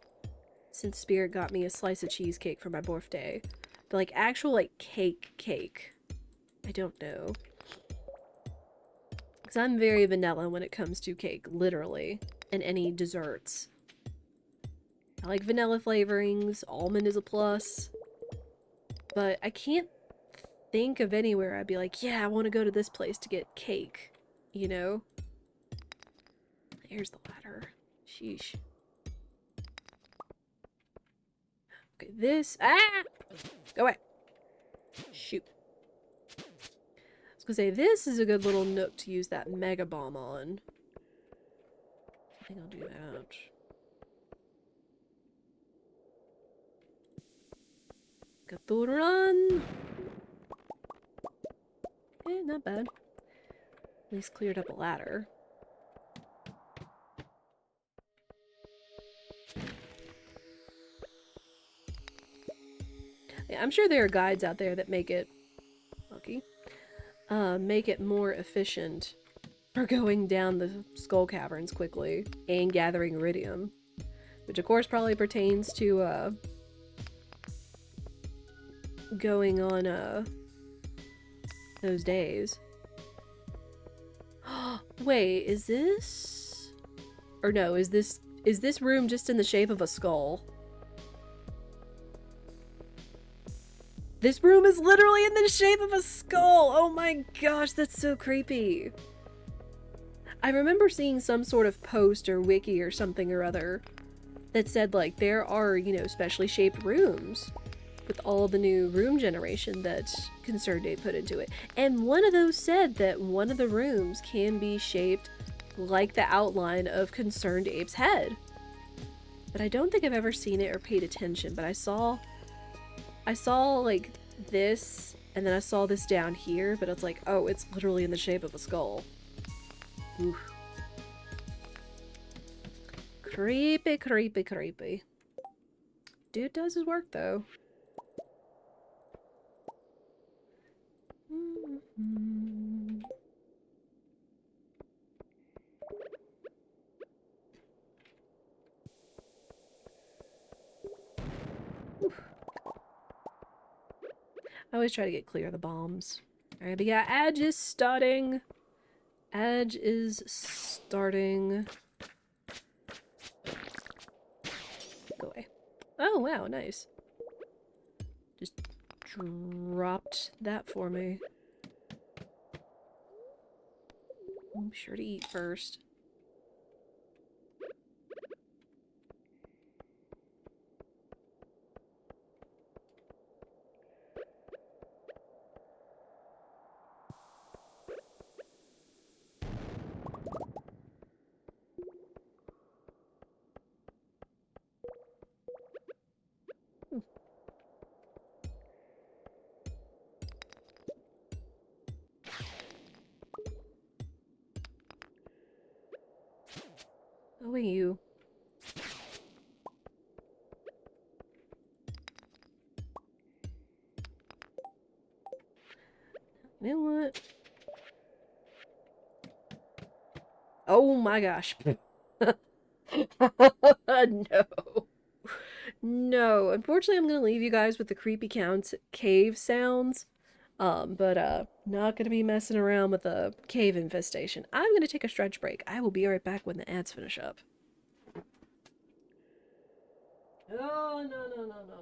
since Spirit got me a slice of cheesecake for my birthday. But like actual like cake, I don't know. Because I'm very vanilla when it comes to cake, literally, and any desserts. I like vanilla flavorings, almond is a plus. But I can't think of anywhere I'd be like, yeah, I want to go to this place to get cake. You know? Here's the ladder. Sheesh. Okay, this... Ah! Go away. Shoot. I was gonna say, this is a good little nook to use that mega bomb on. I think I'll do that. Got to run! Eh, not bad. At least cleared up a ladder. Yeah, I'm sure there are guides out there that make it make it more efficient for going down the skull caverns quickly and gathering iridium, which of course probably pertains to going on those days. Wait, is this... Or no, is this room just in the shape of a skull? This room is literally in the shape of a skull! Oh my gosh, that's so creepy. I remember seeing some sort of post or wiki or something or other that said, like, there are, you know, specially shaped rooms with all the new room generation that ConcernedApe put into it. And one of those said that one of the rooms can be shaped like the outline of Concerned Ape's head. But I don't think I've ever seen it or paid attention, but I saw like this, and then I saw this down here, but it's like, oh, it's literally in the shape of a skull. Oof. Creepy, creepy, creepy. Dude does his work, though. Mm-hmm. I always try to get clear of the bombs. Alright, but yeah, Edge is starting. Edge is starting. Go away. Oh, wow, nice. Just dropped that for me. I'm sure to eat first. Oh, you. You know what? Oh my gosh. No. No. Unfortunately, I'm gonna leave you guys with the creepy cave sounds. Not gonna be messing around with a cave infestation. I'm gonna take a stretch break. I will be right back when the ads finish up. Oh, no, no, no, no, no.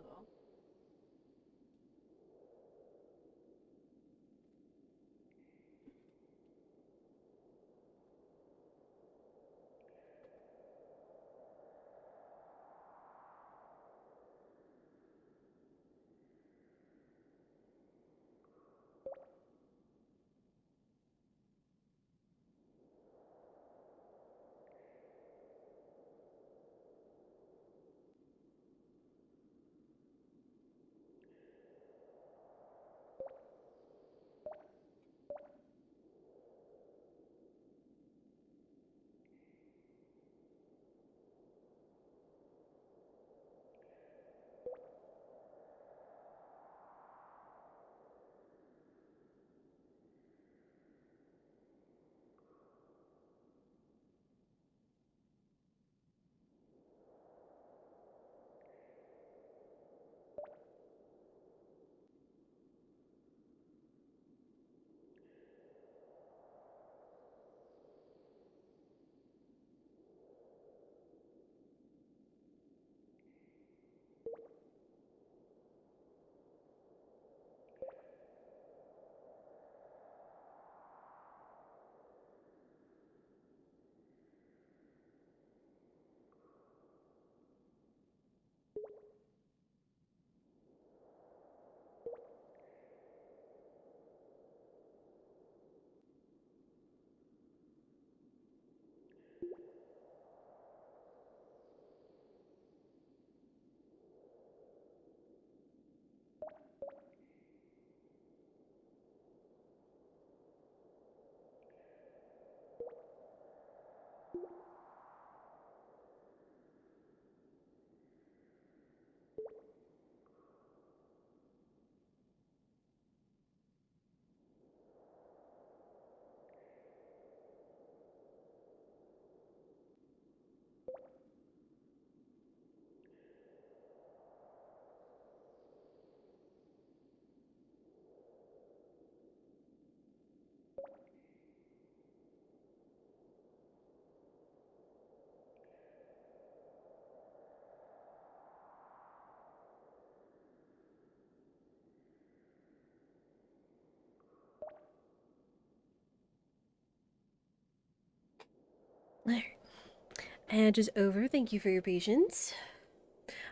And is over. Thank you for your patience.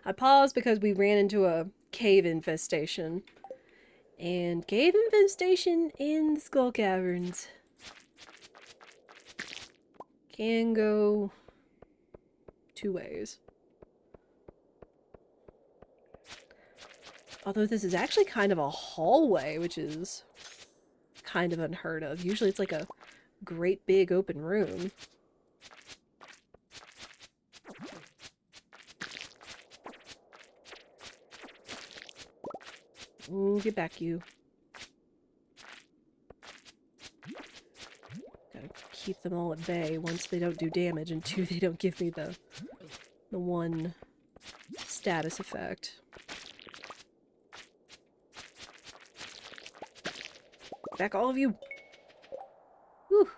I paused because we ran into a cave infestation. And cave infestation in the Skull Caverns can go 2 ways. Although this is actually kind of a hallway, which is kind of unheard of. Usually it's like a great big open room. Ooh, get back, you. Gotta keep them all at bay. Once they don't do damage, and 2, they don't give me the one status effect. Back, all of you! Whew.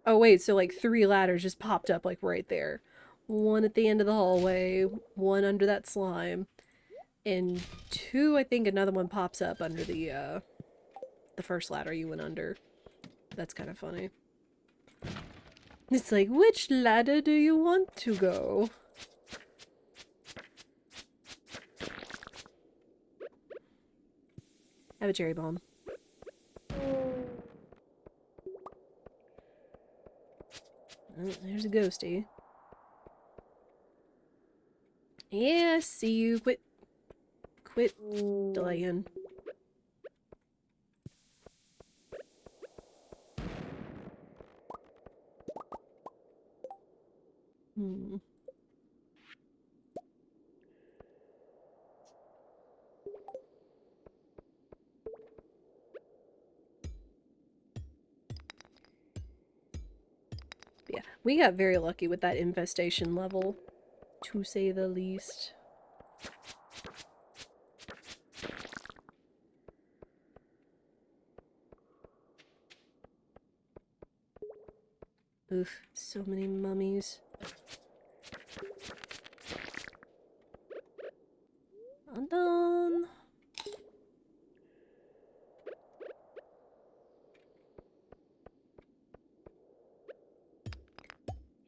Oh wait, so like 3 ladders just popped up like right there. 1 at the end of the hallway, 1 under that slime, and 2, I think another one pops up under the first ladder you went under. That's kind of funny. It's like, which ladder do you want to go? Have a cherry bomb. Oh, there's a ghosty. Yeah, see you. Quit delaying. Hmm. Yeah, we got very lucky with that infestation level, to say the least. Oof, so many mummies. I'm done.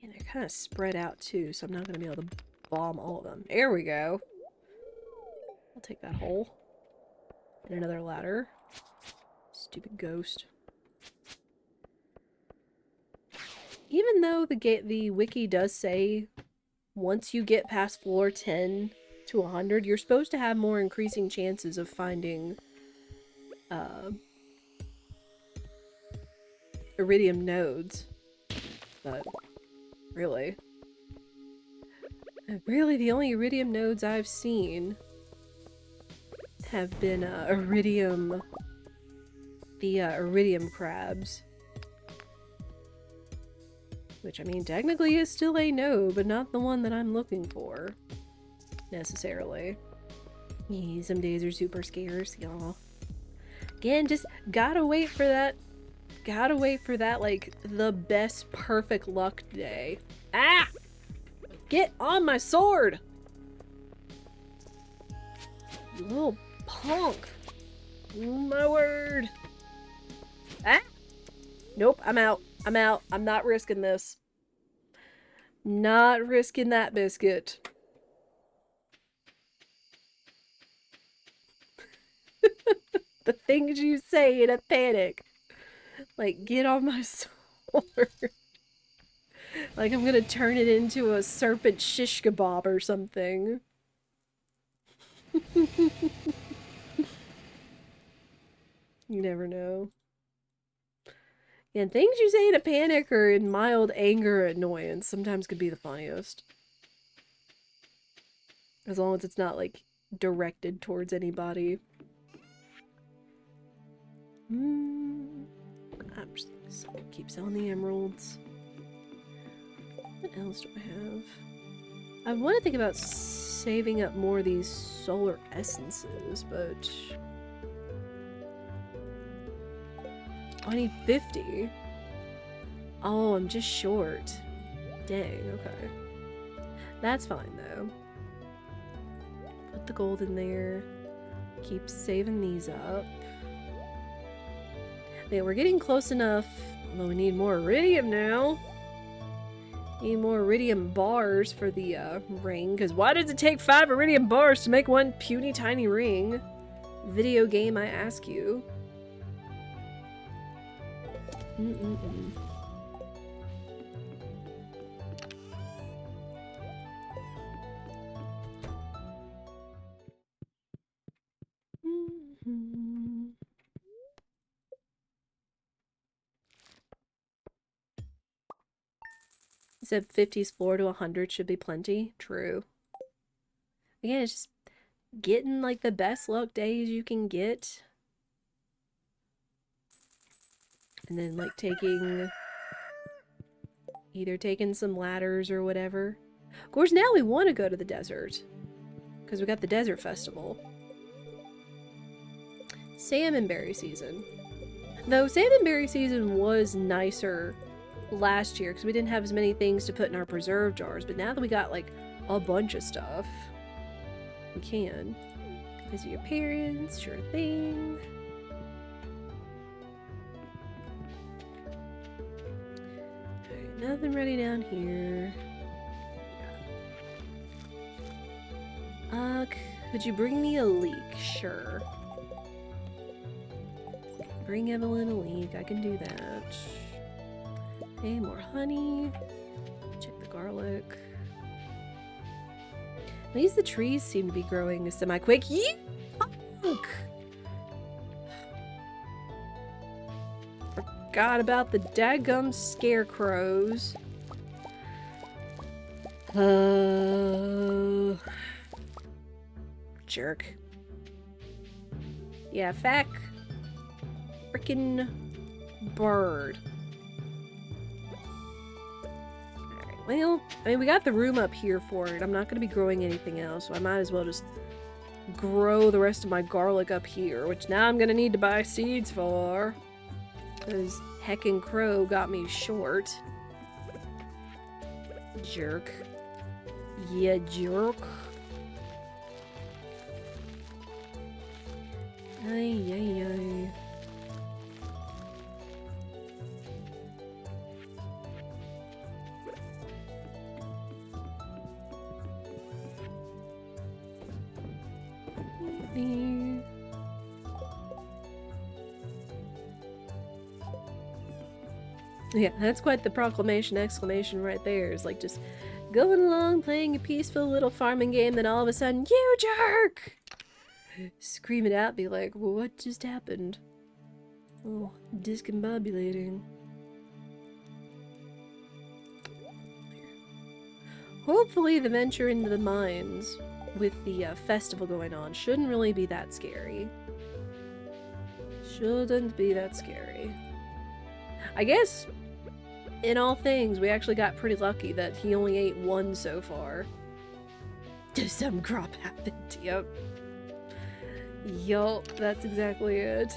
And they're kind of spread out too, so I'm not going to be able to bomb all of them. There we go. I'll take that hole. And another ladder. Stupid ghost. Even though the wiki does say once you get past floor 10 to 100, you're supposed to have more increasing chances of finding iridium nodes. But really the only iridium nodes I've seen have been iridium crabs. Which, I mean, technically is still a node, but not the one that I'm looking for. Necessarily. Yeah, some days are super scarce, y'all. Again, just gotta wait for that, like, the best perfect luck day. Ah! Get on my sword! You little punk! My word! Ah! Nope, I'm out. I'm out. I'm not risking this. Not risking that biscuit. The things you say in a panic. Like, get on my sword. Like I'm gonna turn it into a serpent shish kebab or something. You never know. And things you say in a panic or in mild anger or annoyance sometimes could be the funniest. As long as it's not, like, directed towards anybody. I'm just gonna keep selling the emeralds. What else do I have? I want to think about saving up more of these solar essences, but... I need 50. Oh, I'm just short. Dang, okay. That's fine, though. Put the gold in there. Keep saving these up. Okay, we're getting close enough. Although we need more iridium now. Need more iridium bars for the ring. Because why does it take 5 iridium bars to make one puny tiny ring? Video game, I ask you. said 50's floor to 100 should be plenty. True. Again, it's just getting like the best luck days you can get. And then like either taking some ladders or whatever. Of course, now we want to go to the desert. Because we got the desert festival. Salmonberry season. Though salmonberry season was nicer last year because we didn't have as many things to put in our preserve jars. But now that we got like a bunch of stuff, we can. Visit your parents, sure thing. Alright, nothing ready down here. Could you bring me a leek? Sure. Bring Evelyn a leek. I can do that. Okay, more honey. Check the garlic. At least the trees seem to be growing semi-quick. Yuck! Forgot about the daggum scarecrows. Jerk. Yeah, fact. Frickin' bird. Alright, well, I mean, we got the room up here for it. I'm not gonna be growing anything else, so I might as well just grow the rest of my garlic up here, which now I'm gonna need to buy seeds for. Because heckin' crow got me short. Jerk. Yeah, jerk. Ay, ay, ay. Yeah, that's quite the proclamation exclamation right there. It's like just going along, playing a peaceful little farming game, then all of a sudden, you jerk! Scream it out, be like, well, what just happened? Oh, discombobulating. Hopefully the venture into the mines with the festival going on shouldn't really be that scary. Shouldn't be that scary. I guess, in all things, we actually got pretty lucky that he only ate one so far. Some crop happened, yep. Yup, that's exactly it.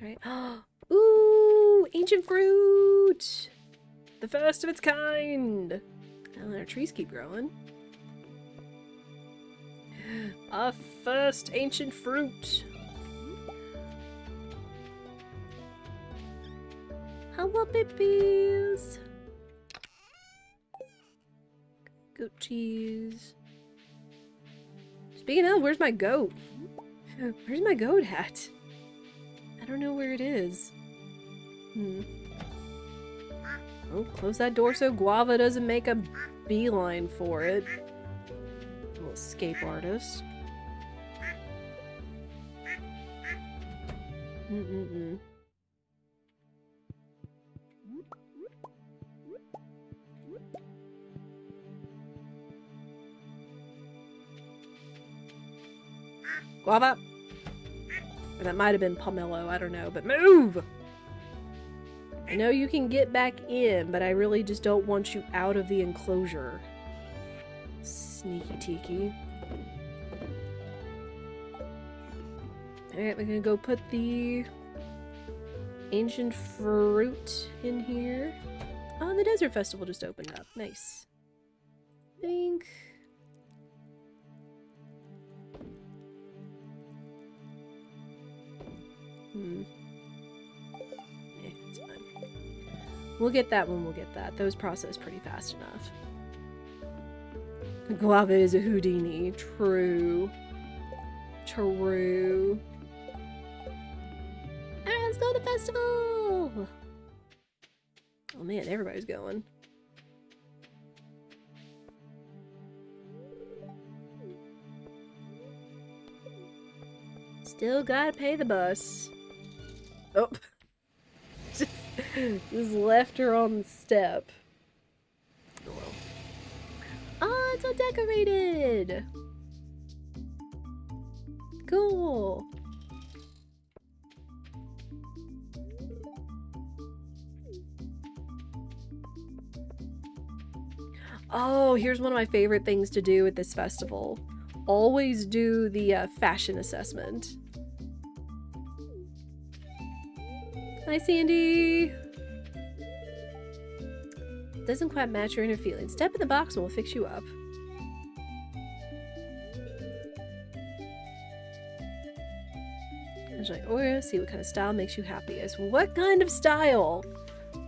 Alright. Ooh! Ancient fruit! The first of its kind! Oh, our trees keep growing. Our first ancient fruit! Hello, babies! Goat cheese. Speaking of, where's my goat? Where's my goat at? I don't know where it is. Oh, close that door so Guava doesn't make a beeline for it. Little escape artist. Guava! Or that might have been Pomelo, I don't know, but move! I know you can get back in, but I really just don't want you out of the enclosure. Sneaky tiki. Alright, we're gonna go put the ancient fruit in here. Oh, the desert festival just opened up. Nice. Think. It's fine. We'll get that when we'll get that. Those process pretty fast enough. Guava is a Houdini. True. True. Alright, let's go to the festival! Oh man, everybody's going. Still gotta pay the bus. Oh. Just left her on the step. Oh well. Oh, it's all decorated! Cool! Oh, here's one of my favorite things to do at this festival. Always do the fashion assessment. Hi, Sandy! Doesn't quite match your inner feelings. Step in the box and we'll fix you up. Enjoy Oreo, see what kind of style makes you happiest. What kind of style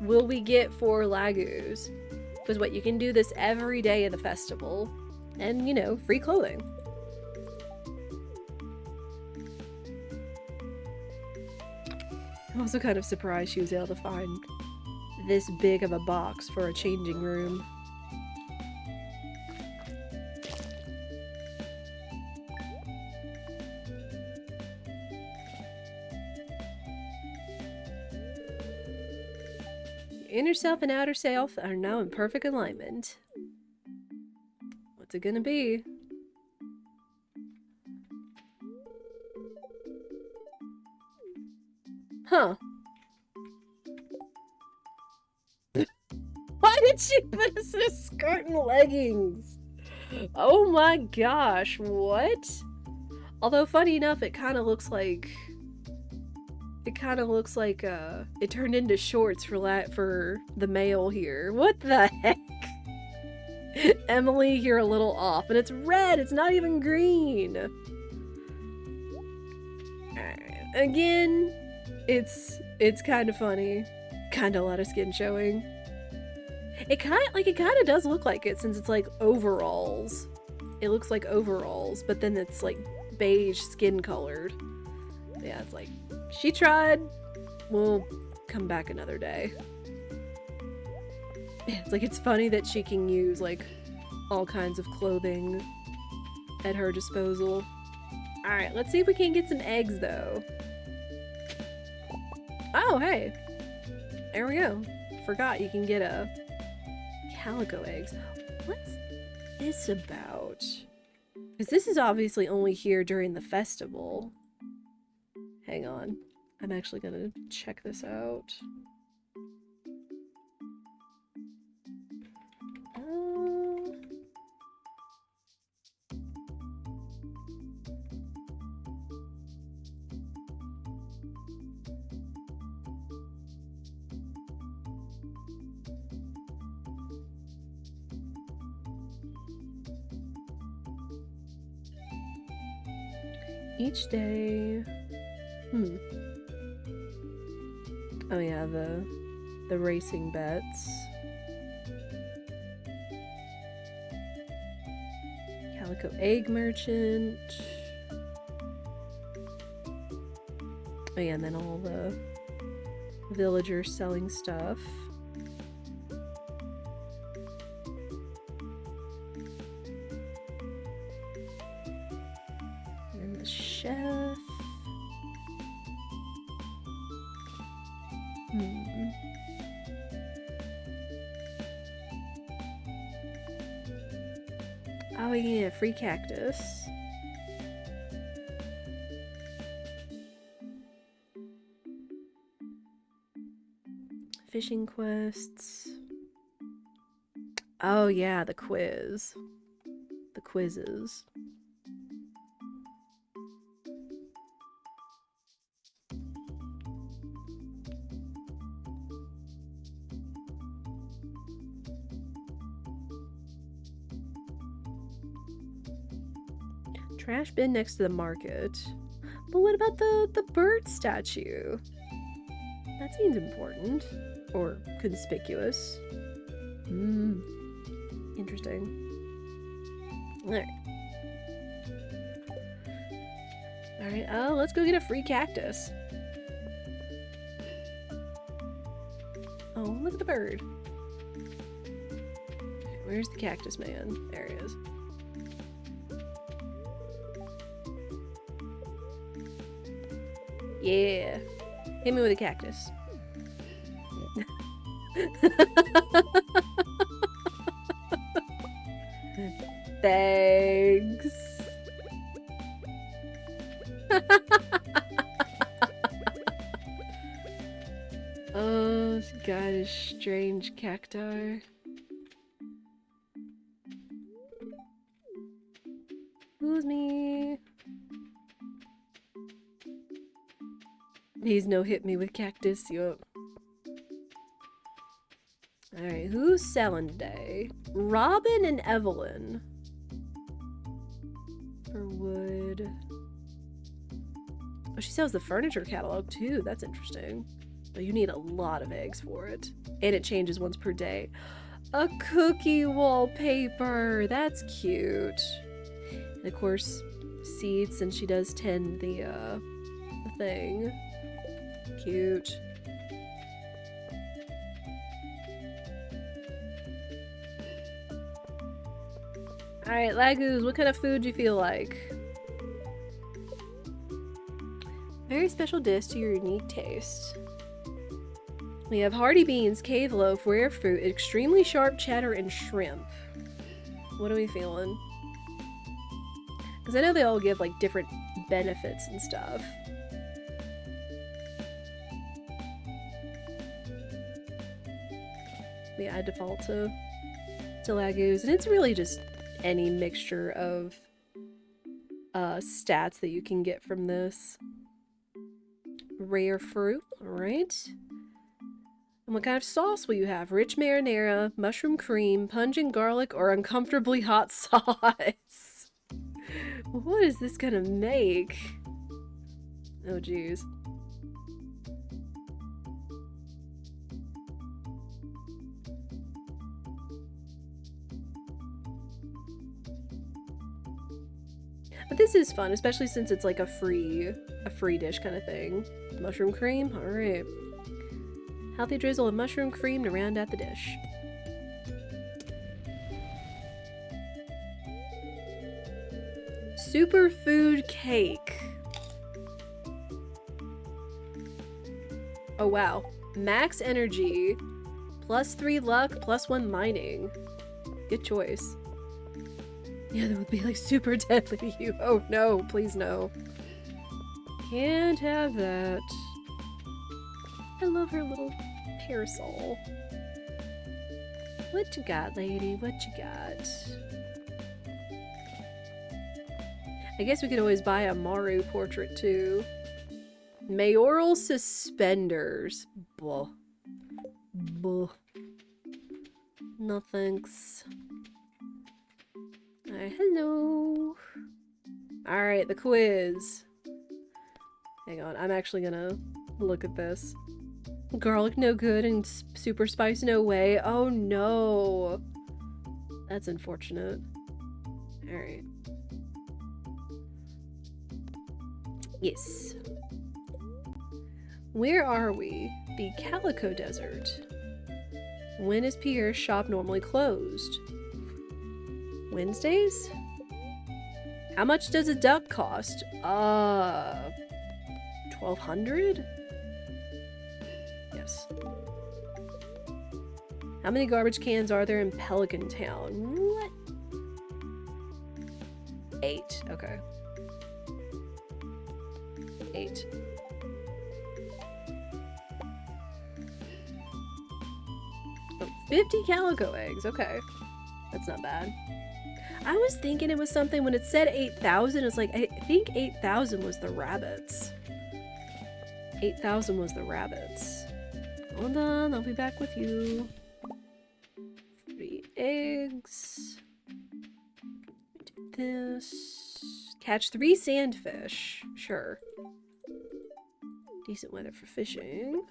will we get for Laguz? Because what, you can do this every day of the festival. And, you know, free clothing. I'm also kind of surprised she was able to find this big of a box for a changing room. Inner self and outer self are now in perfect alignment. What's it gonna be? Huh. Why did she put us in a skirt and leggings? Oh my gosh, what? Although, funny enough, it kind of looks like... It turned into shorts for the male here. What the heck? Emily, you're a little off. And it's red, it's not even green. Again, it's kind of funny. Kind of a lot of skin showing. It kind of does look like it since it's like overalls. It looks like overalls, but then it's like beige skin colored. Yeah, it's like, she tried. We'll come back another day. Yeah, it's like, it's funny that she can use like all kinds of clothing at her disposal. Alright, let's see if we can get some eggs though. Oh, hey. There we go. Forgot you can get a calico eggs. What's this about? Because this is obviously only here during the festival. Hang on. I'm actually gonna check this out. Each day... Oh yeah, the racing bets. Calico egg merchant. Oh yeah, and then all the villagers selling stuff. And then the chef. Oh yeah, free cactus. Fishing quests. Oh yeah, the quiz. The quizzes. Trash bin next to the market. But what about the bird statue? That seems important. Or conspicuous. Interesting. Alright. Alright, let's go get a free cactus. Oh, look at the bird. Where's the cactus man? There he is. Yeah. Hit me with a cactus. Thanks. Oh, this guy is strange cacti. Who's me? He's no hit me with cactus, yup. Alright, who's selling today? Robin and Evelyn. For wood. Oh, she sells the furniture catalog too. That's interesting. But you need a lot of eggs for it. And it changes once per day. A cookie wallpaper! That's cute. And of course, seeds, and she does tend the thing. Cute. Alright, Laguz, what kind of food do you feel like? Very special dish to your unique taste. We have hearty beans, cave loaf, rare fruit, extremely sharp cheddar, and shrimp. What are we feeling? Because I know they all give like different benefits and stuff. Yeah, I default to Laguz, and it's really just any mixture of stats that you can get from this. Rare fruit, alright. And what kind of sauce will you have? Rich marinara, mushroom cream, pungent garlic, or uncomfortably hot sauce? What is this gonna make? Oh jeez. But this is fun, especially since it's like a free dish kind of thing. Mushroom cream? Alright. Healthy drizzle of mushroom cream to round out the dish. Superfood cake. Oh wow. Max energy. +3 luck, +1 mining. Good choice. Yeah, that would be like super deadly to you. Oh no, please no. Can't have that. I love her little parasol. What you got, lady? What you got? I guess we could always buy a Maru portrait too. Mayoral suspenders. Blah. Blah. No thanks. Alright, hello. Alright, the quiz. Hang on, I'm actually gonna look at this. Garlic no good and super spice no way. Oh no. That's unfortunate. Alright. Yes. Where are we? The Calico Desert. When is Pierre's shop normally closed? Wednesdays? How much does a duck cost? 1200? Yes. How many garbage cans are there in Pelican Town? What? 8. Okay. 8. Oh, 50 calico eggs. Okay. That's not bad. I was thinking it was something when it said 8,000. It's like, I think 8,000 was the rabbits. 8,000 was the rabbits. Hold on, I'll be back with you. 3 eggs. Do this. Catch 3 sandfish. Sure. Decent weather for fishing.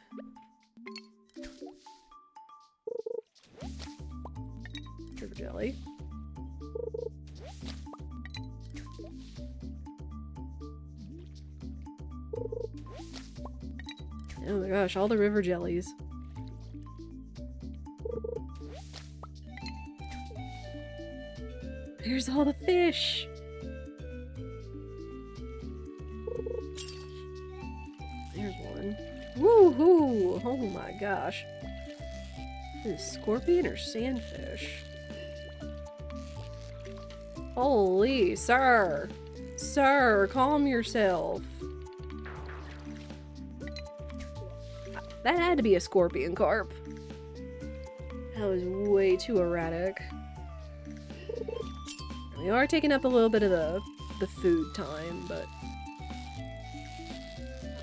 River jelly. Oh my gosh, all the river jellies. There's all the fish! Woohoo! Oh my gosh. Is this scorpion or sandfish? Holy, sir! Sir, calm yourself. That had to be a scorpion carp. That was way too erratic. We are taking up a little bit of the food time, but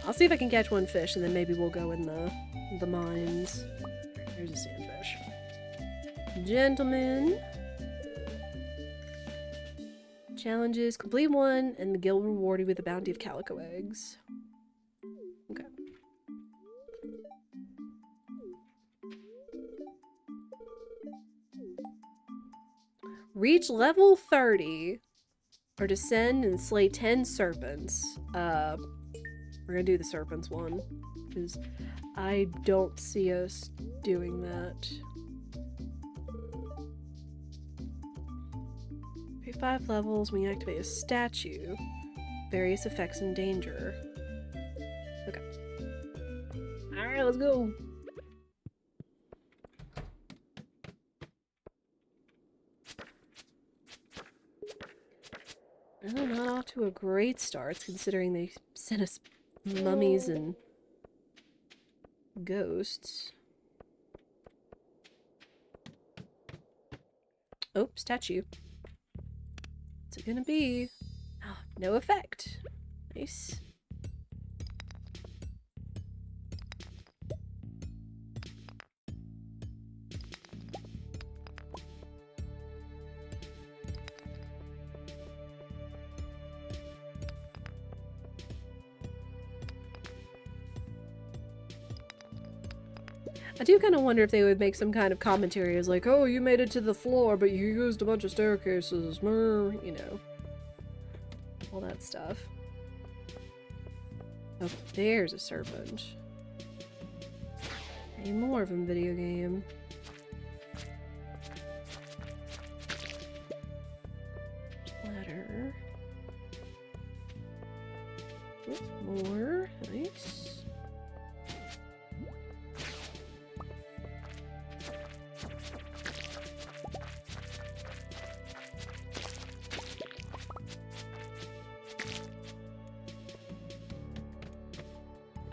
I'll see if I can catch one fish, and then maybe we'll go in the mines. There's a sandfish. Gentlemen. Challenges. Complete one, and the guild rewarded with a bounty of calico eggs. Okay. Reach level 30, or descend and slay 10 serpents. We're gonna do the serpents one, because I don't see us doing that. 5 levels when you activate a statue. Various effects and danger. Okay. Alright, let's go. Oh, not off to a great start, considering they sent us mummies and ghosts. Oh, statue. What's it gonna be? Oh, no effect. Nice. I do kind of wonder if they would make some kind of commentary as like, oh, you made it to the floor, but you used a bunch of staircases, you know. All that stuff. Oh, there's a serpent. Any more of them, video game. Ladder. More. Nice.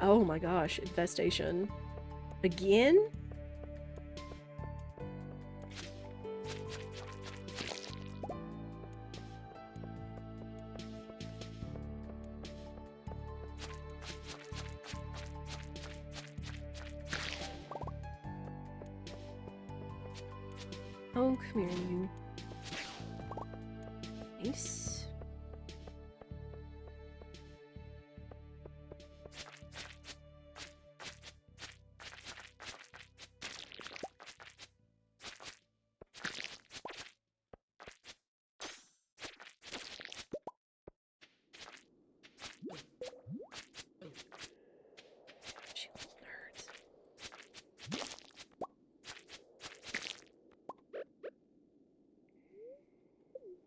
Oh my gosh, infestation. Again? Oh, come here, you. Nice.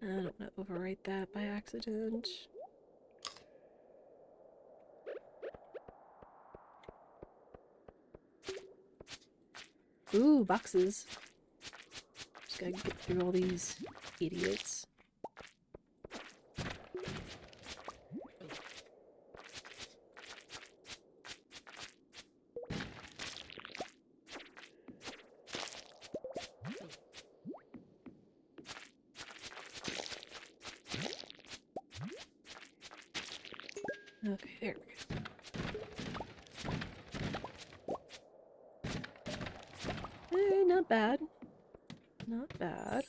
I don't want to overwrite that by accident. Ooh, boxes. Just gotta get through all these idiots. Okay, there we go. Hey, not bad. Not bad.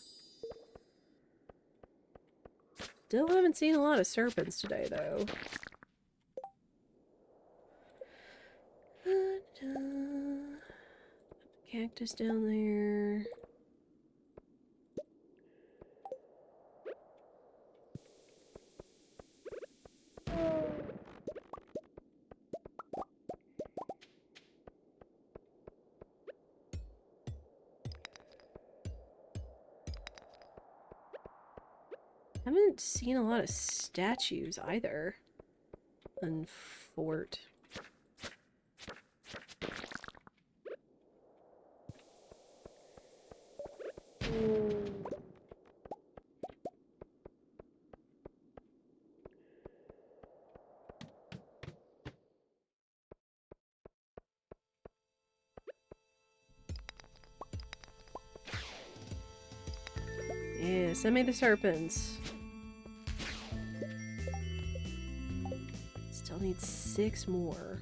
Still haven't seen a lot of serpents today, though. Cactus down there. I haven't seen a lot of statues either. On Fort. Yeah, send me the serpents. Still need 6 more.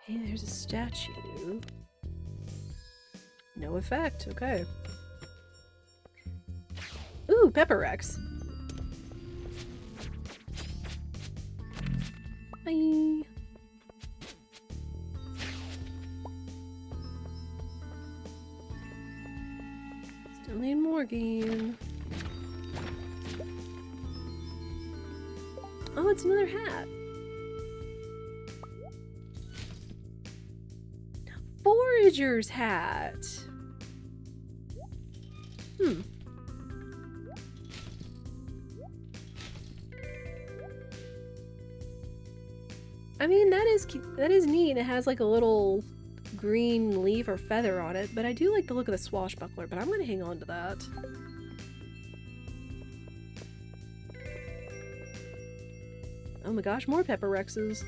Hey, there's a statue. No effect, okay. Ooh, Pepper Rex. Bye. Still need more game. Oh, it's another hat. Forager's hat. I mean, that is neat. It has like a little green leaf or feather on it, but I do like the look of the swashbuckler, but I'm gonna hang on to that. Oh my gosh, more Pepper Rexes.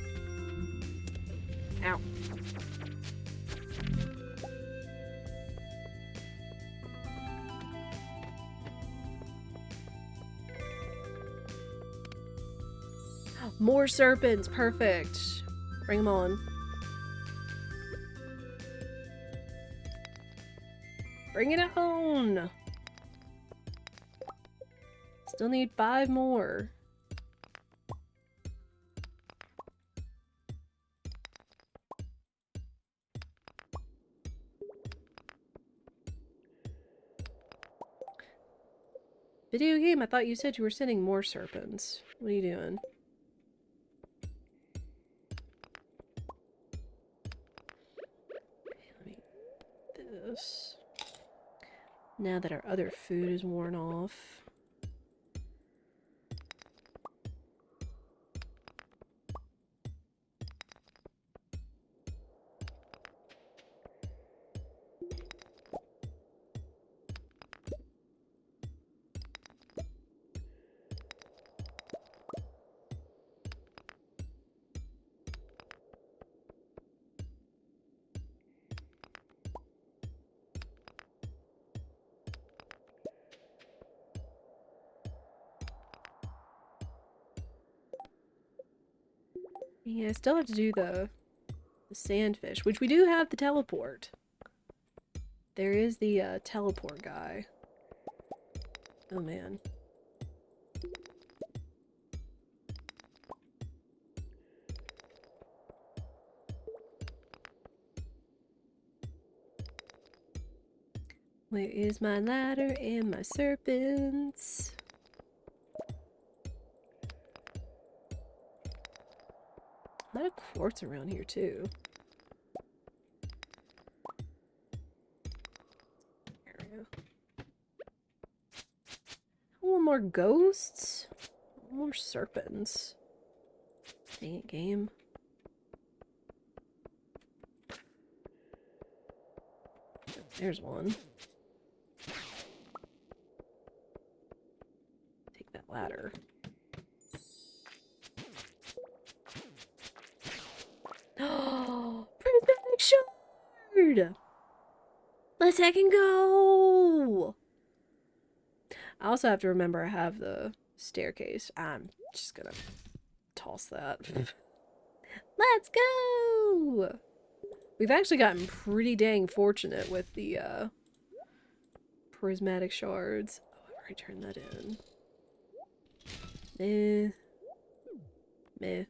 Ow. More serpents, perfect. Bring them on. Bring it on! Still need 5 more. Video game, I thought you said you were sending more serpents. What are you doing? This. Now that our other food is worn off. Yeah, I still have to do the sandfish, which we do have the teleport. There is the teleport guy. Oh man. Where is my ladder and my serpents? A lot of quartz around here too. There we go. I want more ghosts. I want more serpents. Dang it, game. There's one. Take that ladder. Oh, prismatic shard! Let's heckin' go! I also have to remember I have the staircase. I'm just gonna toss that. Let's go! We've actually gotten pretty dang fortunate with the prismatic shards. Oh, I've already turned that in. Meh.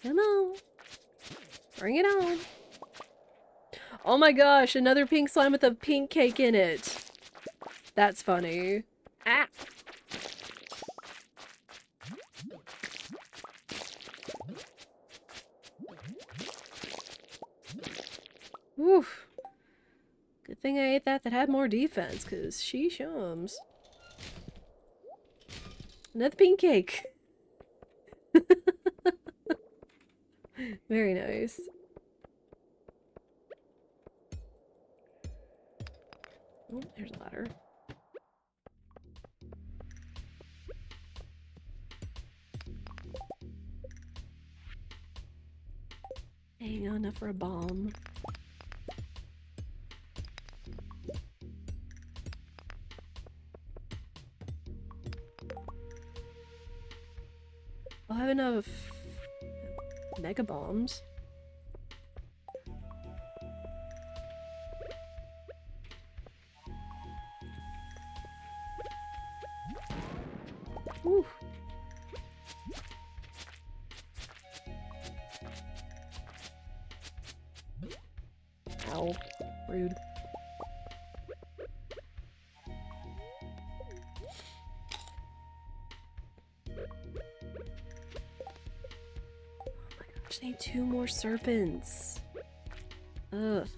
Come on. Bring it on. Oh my gosh, another pink slime with a pink cake in it. That's funny. Ah! Oof. Good thing I ate that had more defense, because she shums. Another bean cake. Very nice. Oh, there's a ladder. Dang, not enough for a bomb. I'll have enough mega bombs. Whew. Ow. Rude. I need 2 more serpents. Ugh.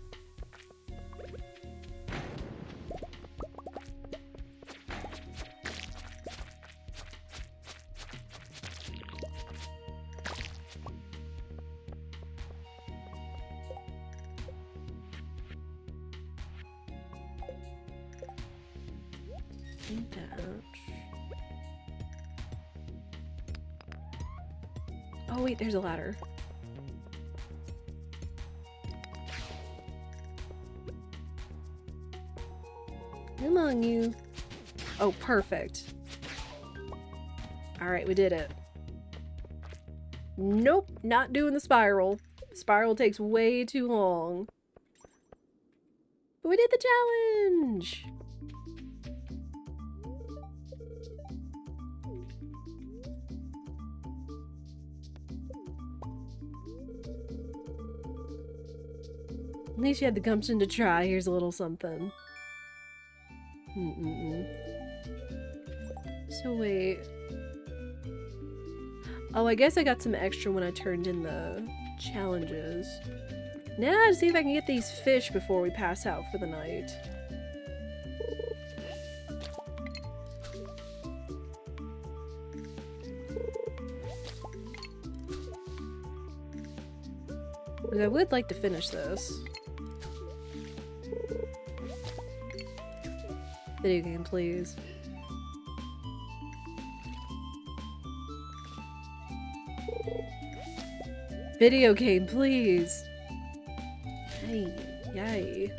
Oh wait, there's a ladder. Come on, you. Oh, perfect. Alright, we did it. Nope, not doing the spiral. Spiral takes way too long. But we did the challenge! At least you had the gumption to try. Here's a little something. So wait. Oh, I guess I got some extra when I turned in the challenges. Now to see if I can get these fish before we pass out for the night. Because I would like to finish this. Video game, please. Video game, please. Hey, yay.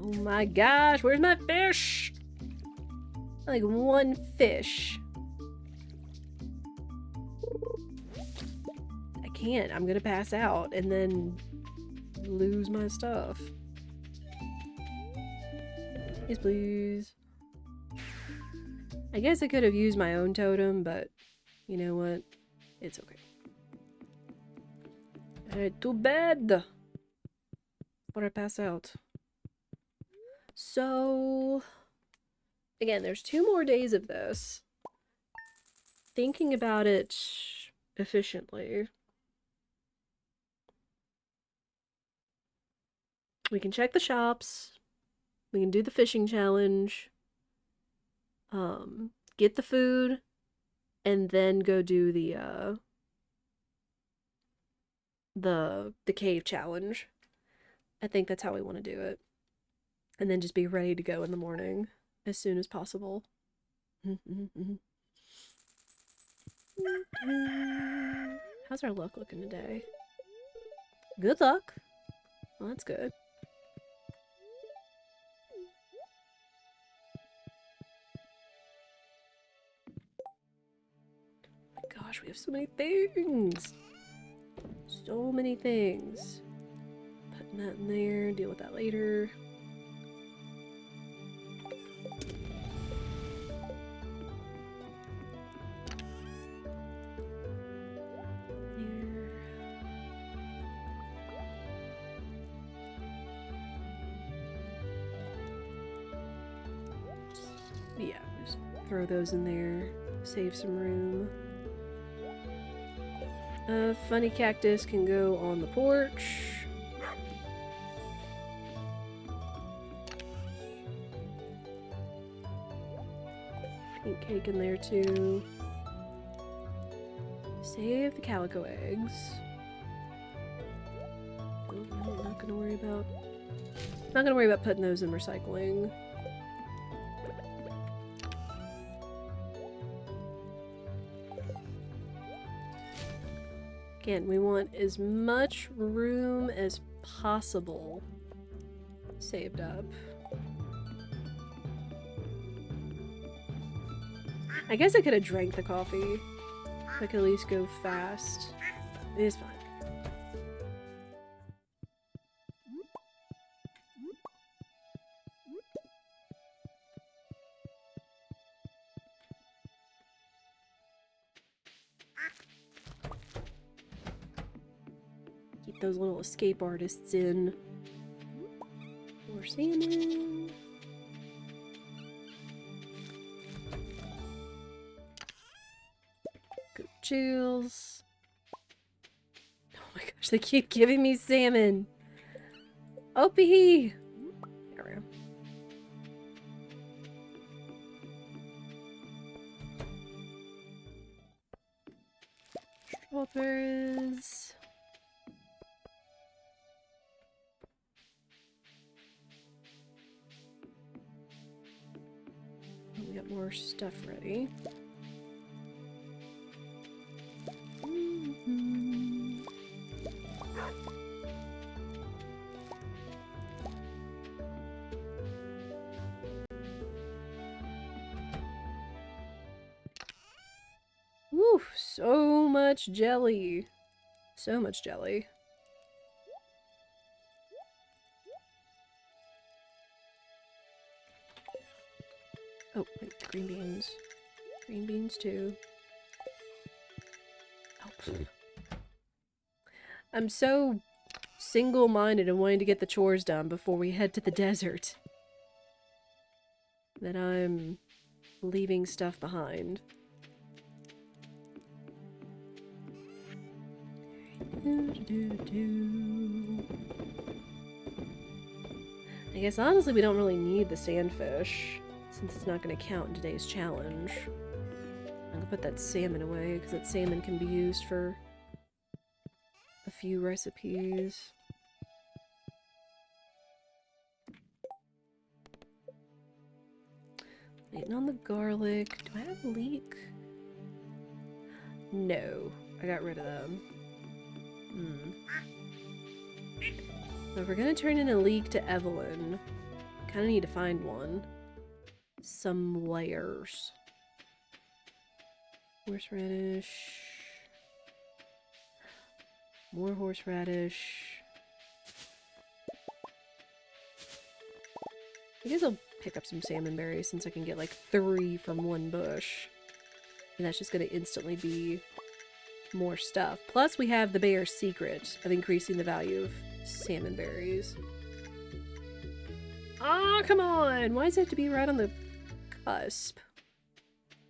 Oh my gosh, where's my fish? Like 1 fish. I can't. I'm gonna pass out and then lose my stuff. Yes, please. I guess I could have used my own totem, but you know what? It's okay. Too bad. Before I pass out. So, again, there's 2 more days of this. Thinking about it efficiently. We can check the shops. We can do the fishing challenge. Get the food. And then go do the cave challenge. I think that's how we want to do it. And then just be ready to go in the morning as soon as possible. How's our luck looking today? Good luck. Well, that's good. Oh my gosh, we have so many things. So many things. Putting that in there, deal with that later. Yeah, just throw those in there. Save some room. Funny cactus can go on the porch. Pink cake in there too. Save the calico eggs. Oh, no, I'm not gonna worry about. Not gonna worry about putting those in recycling. Again, we want as much room as possible saved up. I guess I could have drank the coffee. I could at least go fast. It is fine. Keep those little escape artists in. More salmon. Good chills. Oh my gosh, they keep giving me salmon. Opie! There we go. Strawberries. Oh, we got more stuff ready. Woo! So much jelly. So much jelly. Oh, wait, green beans. Green beans too. Oh. I'm so single-minded and wanting to get the chores done before we head to the desert that I'm leaving stuff behind. I guess honestly we don't really need the sandfish since it's not going to count in today's challenge. I'm gonna put that salmon away because that salmon can be used for a few recipes. Waiting on the garlic. Do I have a leek? No, I got rid of them. So if we're gonna turn in a leek to Evelyn, kinda need to find one. Some layers. Horseradish. More horseradish. I guess I'll pick up some salmon berries since I can get like 3 from one bush. And that's just gonna instantly be more stuff. Plus we have the bear's secret of increasing the value of salmon berries. Ah, come on! Why does it have to be right on the cusp?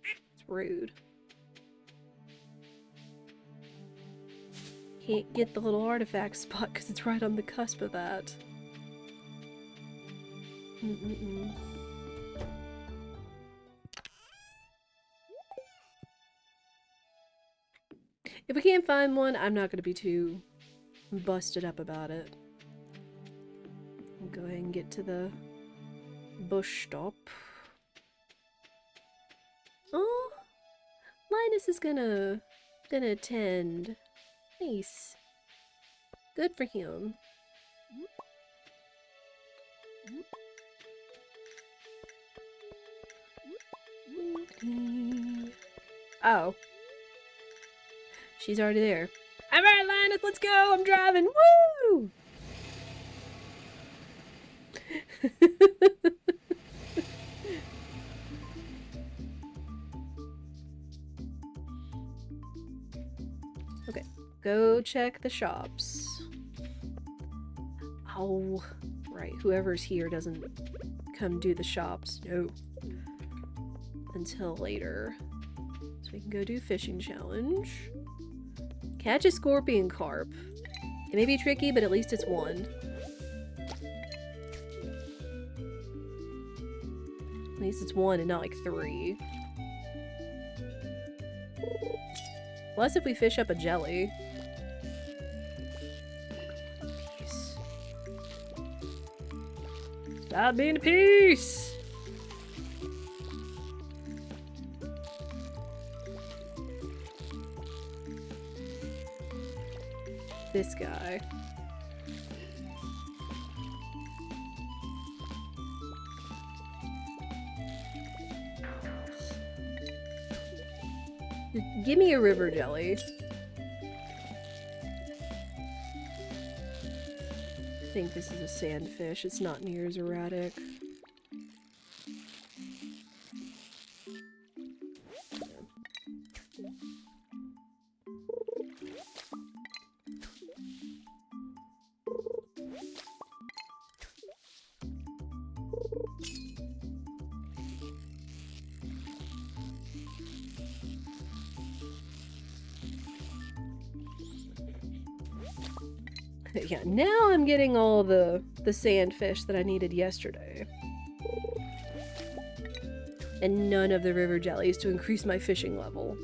It's rude. Can't get the little artifact spot because it's right on the cusp of that. If we can't find one, I'm not going to be too busted up about it. I'll go ahead and get to the bush stop. Oh, Linus is gonna attend. Nice. Good for him. Oh. She's already there. Alright, Linus, let's go! I'm driving! Woo! Okay, go check the shops. Oh, right, whoever's here doesn't come do the shops. No. until later. So we can go do fishing challenge. Catch a scorpion carp. It may be tricky, but at least it's one. At least it's one and not like 3. Plus if we fish up a jelly. Peace. Stop being a piece! This guy. Give me a river jelly. I think this is a sandfish. It's not near as erratic. Yeah, now I'm getting all the sandfish that I needed yesterday. And none of the river jellies to increase my fishing level.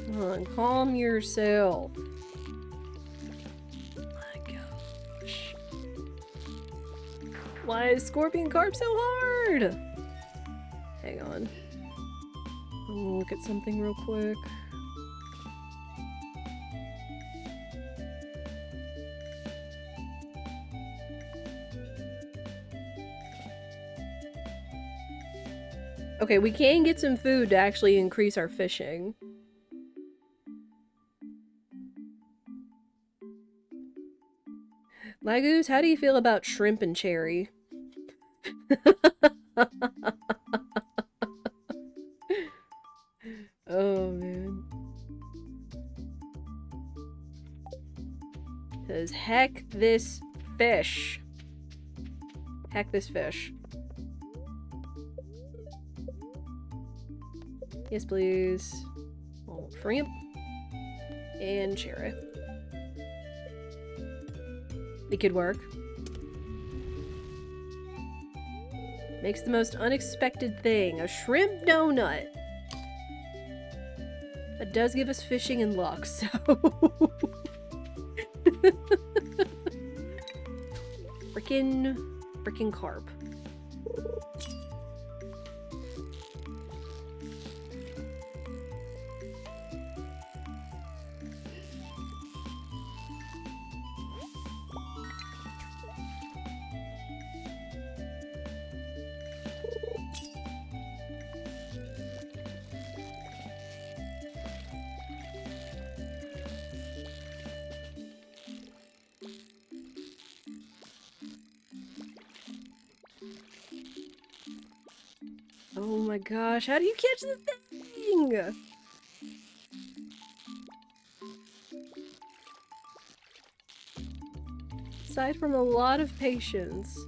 Come on, calm yourself. Why is scorpion carp so hard? Hang on. I'm gonna look at something real quick. Okay, we can get some food to actually increase our fishing. Laguz, how do you feel about shrimp and cherry? Oh, man. Because heck this fish. Heck this fish. Yes, please. Oh, shrimp. And cherry. It could work. Makes the most unexpected thing. A shrimp donut. That does give us fishing and luck, so... Frickin' carp. Oh my gosh, how do you catch the thing? Aside from a lot of patience.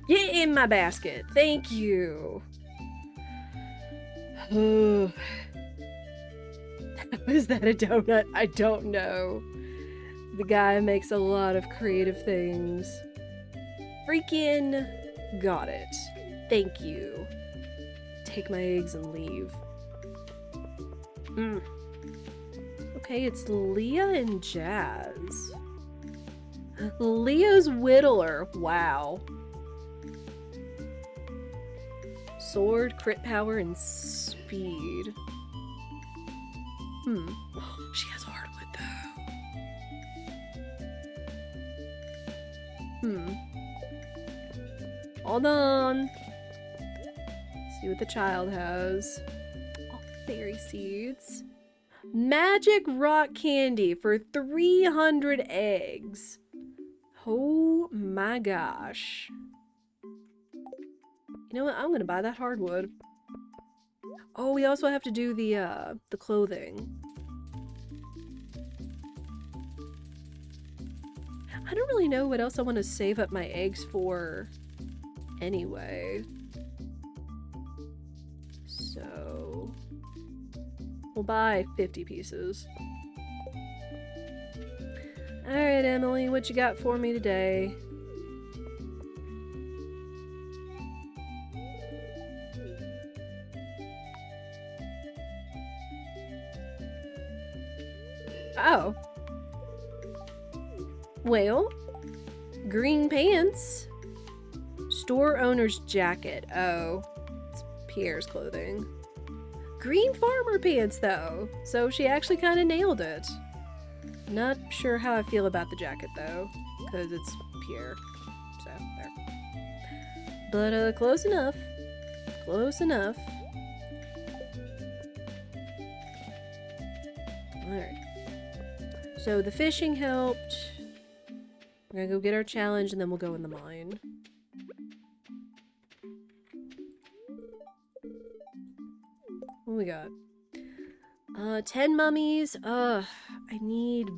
Get in my basket. Thank you. Is that a donut? I don't know. The guy makes a lot of creative things. Freaking got it. Thank you. Take my eggs and leave. Okay, it's Leah and Jazz. Leah's Whittler. Wow. Sword, crit power, and speed. She has hardwood though. Hold on. See what the child has. Oh, fairy seeds. Magic rock candy for 300 eggs. Oh my gosh. You know what? I'm gonna buy that hardwood. Oh, we also have to do the clothing. I don't really know what else I want to save up my eggs for anyway. So we'll buy 50 pieces. Alright, Emily, what you got for me today? Oh. Well, green pants. Store owner's jacket. Oh, it's Pierre's clothing. Green farmer pants, though. So she actually kind of nailed it. Not sure how I feel about the jacket, though, because it's Pierre. So, there. But, close enough. Close enough. Alright. So, the fishing helped. We're gonna go get our challenge, and then we'll go in the mine. What we got? 10 mummies. I need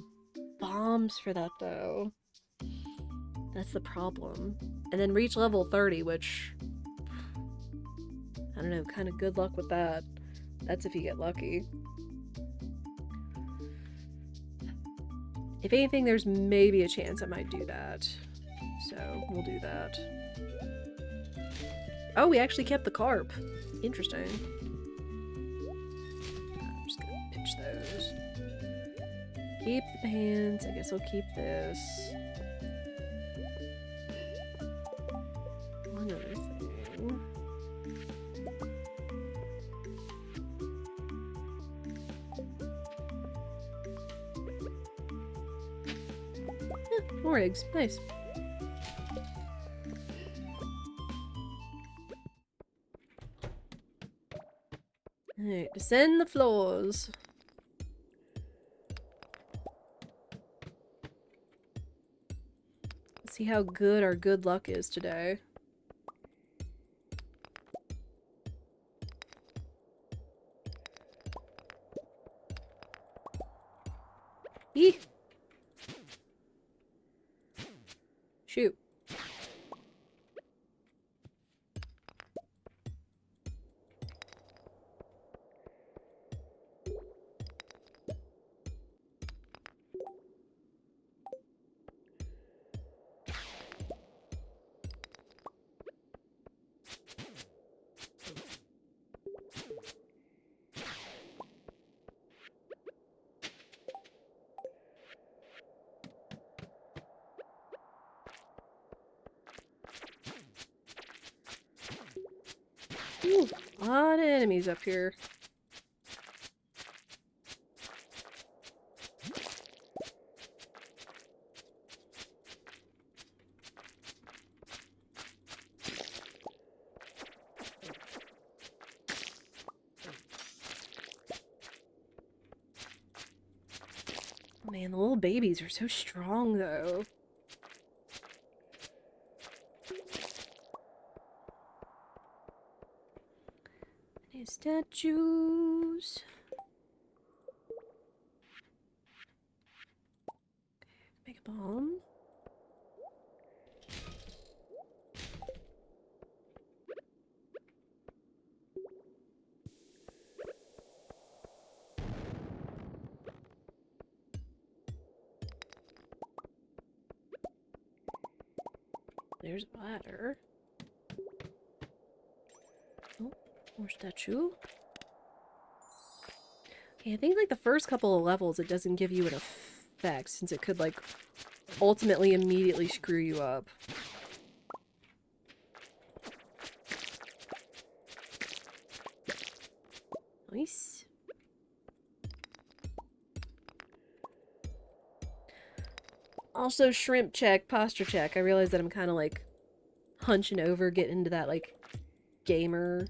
bombs for that, though. That's the problem. And then reach level 30, which... I don't know, kind of good luck with that. That's if you get lucky. If anything, there's maybe a chance I might do that. So, we'll do that. Oh, we actually kept the carp. Interesting. I'm just gonna pitch those. Keep the pants. I guess I'll keep this. One other thing. More eggs. Nice. Alright, descend the floors. Let's see how good our good luck is today. Eek! Shoot. Ooh, a lot of enemies up here. Man, the little babies are so strong, though. Any statues? Okay, make a bomb. There's a ladder. Oh, more statue. Okay, I think like the first couple of levels it doesn't give you an effect since it could like ultimately immediately screw you up. Nice. Also, shrimp check, posture check. I realize that I'm kind of like hunching over, getting into that like gamer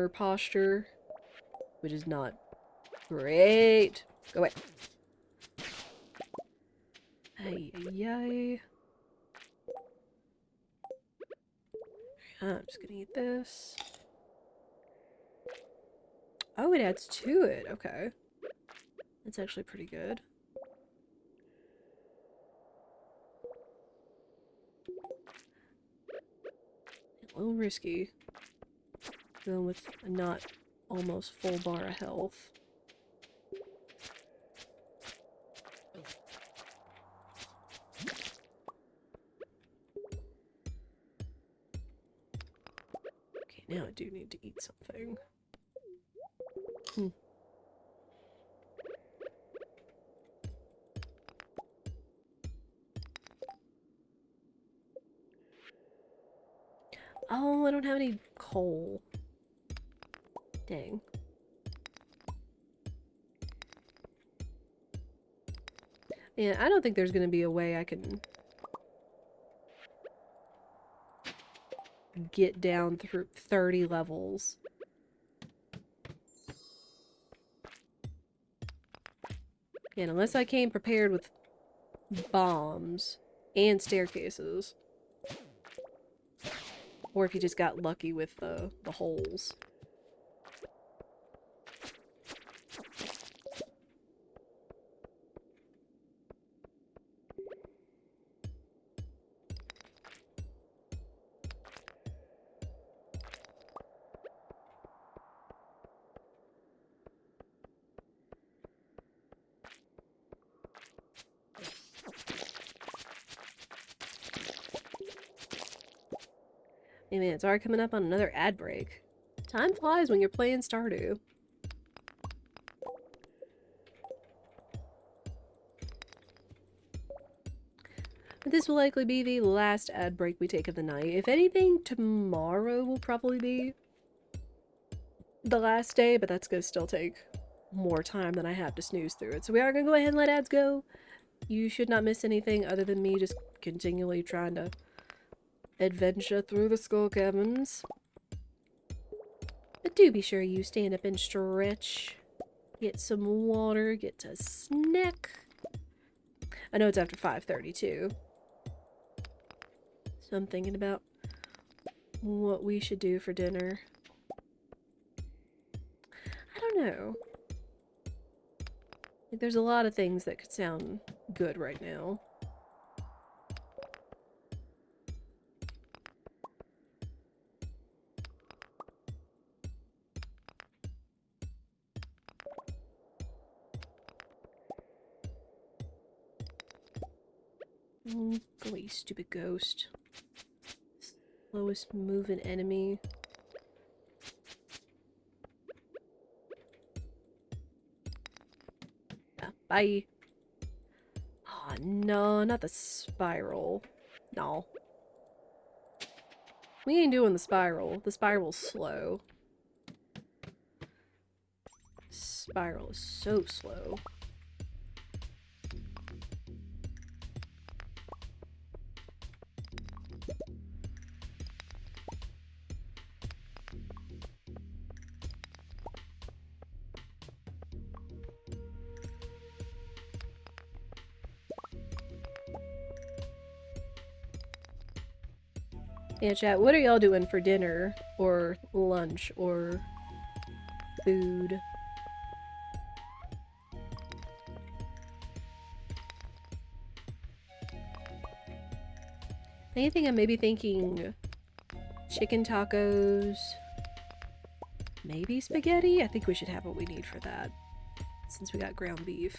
posture. which is not great. Go away. Ay, ay, ay. I'm just gonna eat this. Oh, it adds to it. Okay. That's actually pretty good. A little risky. Going with a not almost full bar of health. Okay, now I do need to eat something. Oh, I don't have any coal. Dang. Yeah, I don't think there's gonna be a way I can get down through 30 levels. And unless I came prepared with bombs and staircases. Or if you just got lucky with the holes. Hey man, it's already coming up on another ad break. Time flies when you're playing Stardew. But this will likely be the last ad break we take of the night. If anything, tomorrow will probably be the last day, but that's gonna still take more time than I have to snooze through it. So we are gonna go ahead and let ads go. You should not miss anything other than me just continually trying to adventure through the skull caverns. But do be sure you stand up and stretch. Get some water, get a snack. I know it's after 5:30 too. So I'm thinking about what we should do for dinner. I don't know. Like, there's a lot of things that could sound good right now. Go away, you stupid ghost. Slowest moving enemy. Ah, bye. Oh, no, not the spiral. No. We ain't doing the spiral. The spiral's slow. Spiral is so slow. Yeah, chat, what are y'all doing for dinner, or lunch, or food? Anything I'm maybe thinking chicken tacos, maybe spaghetti? I think we should have what we need for that, since we got ground beef.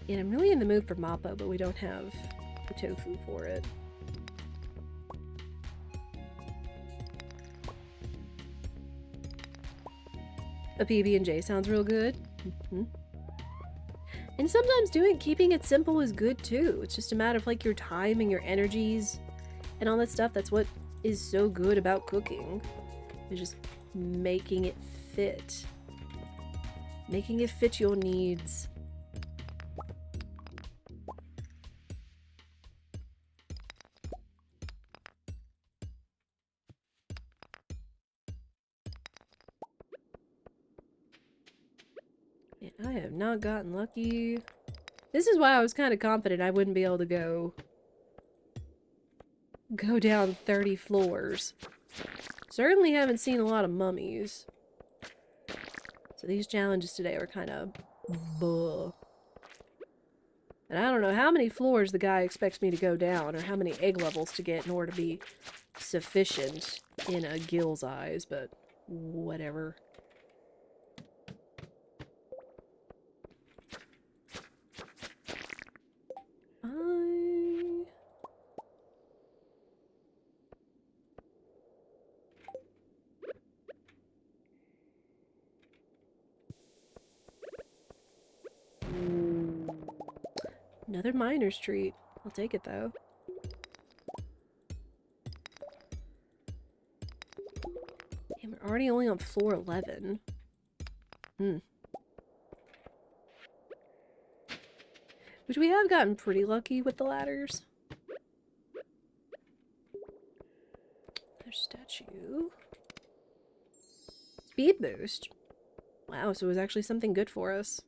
And I'm really in the mood for mappa, but we don't have the tofu for it. A PB&J sounds real good. And sometimes keeping it simple is good too. It's just a matter of like your time and your energies and all that stuff. That's what is so good about cooking. It's just making it fit. Making it fit your needs. Man, I have not gotten lucky. This is why I was kind of confident I wouldn't be able to go down 30 floors. Certainly haven't seen a lot of mummies. So these challenges today were kind of buh. And I don't know how many floors the guy expects me to go down or how many egg levels to get in order to be sufficient in a Gill's eyes, but whatever. Another miner's treat. I'll take it though. Damn, we're already only on floor 11. Which we have gotten pretty lucky with the ladders. There's statue. Speed boost. Wow, so it was actually something good for us.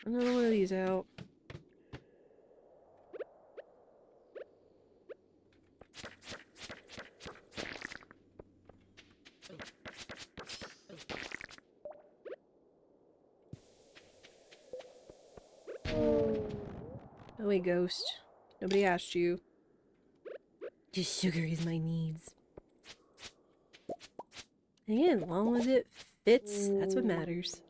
Another one of these out. Oh, wait, ghost. Nobody asked you. Just sugar is my needs. And as long as it fits, that's what matters.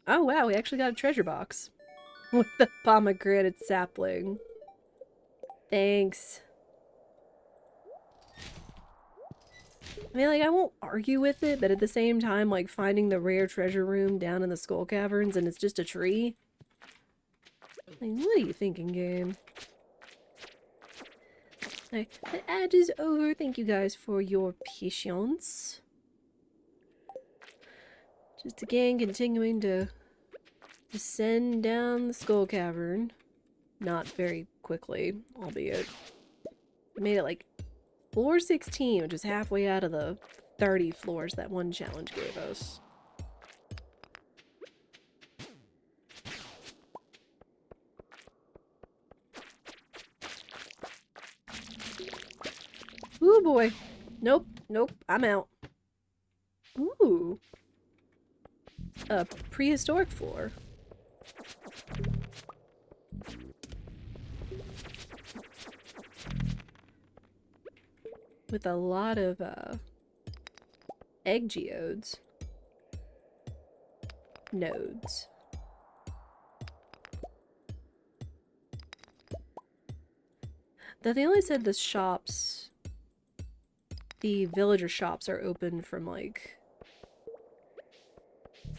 Oh wow, we actually got a treasure box. With the pomegranate sapling. Thanks. I mean, like, I won't argue with it, but at the same time, like, finding the rare treasure room down in the Skull Caverns and it's just a tree. Like, what are you thinking, game? Alright, the ad is over. Thank you guys for your patience. Just again, continuing to descend down the Skull Cavern. Not very quickly, albeit. I made it like floor 16, which is halfway out of the 30 floors that one challenge gave us. Ooh boy. Nope, nope, I'm out. Ooh. A prehistoric floor. With a lot of, egg geodes. Nodes. Though they only said the shops, the villager shops are open from, like,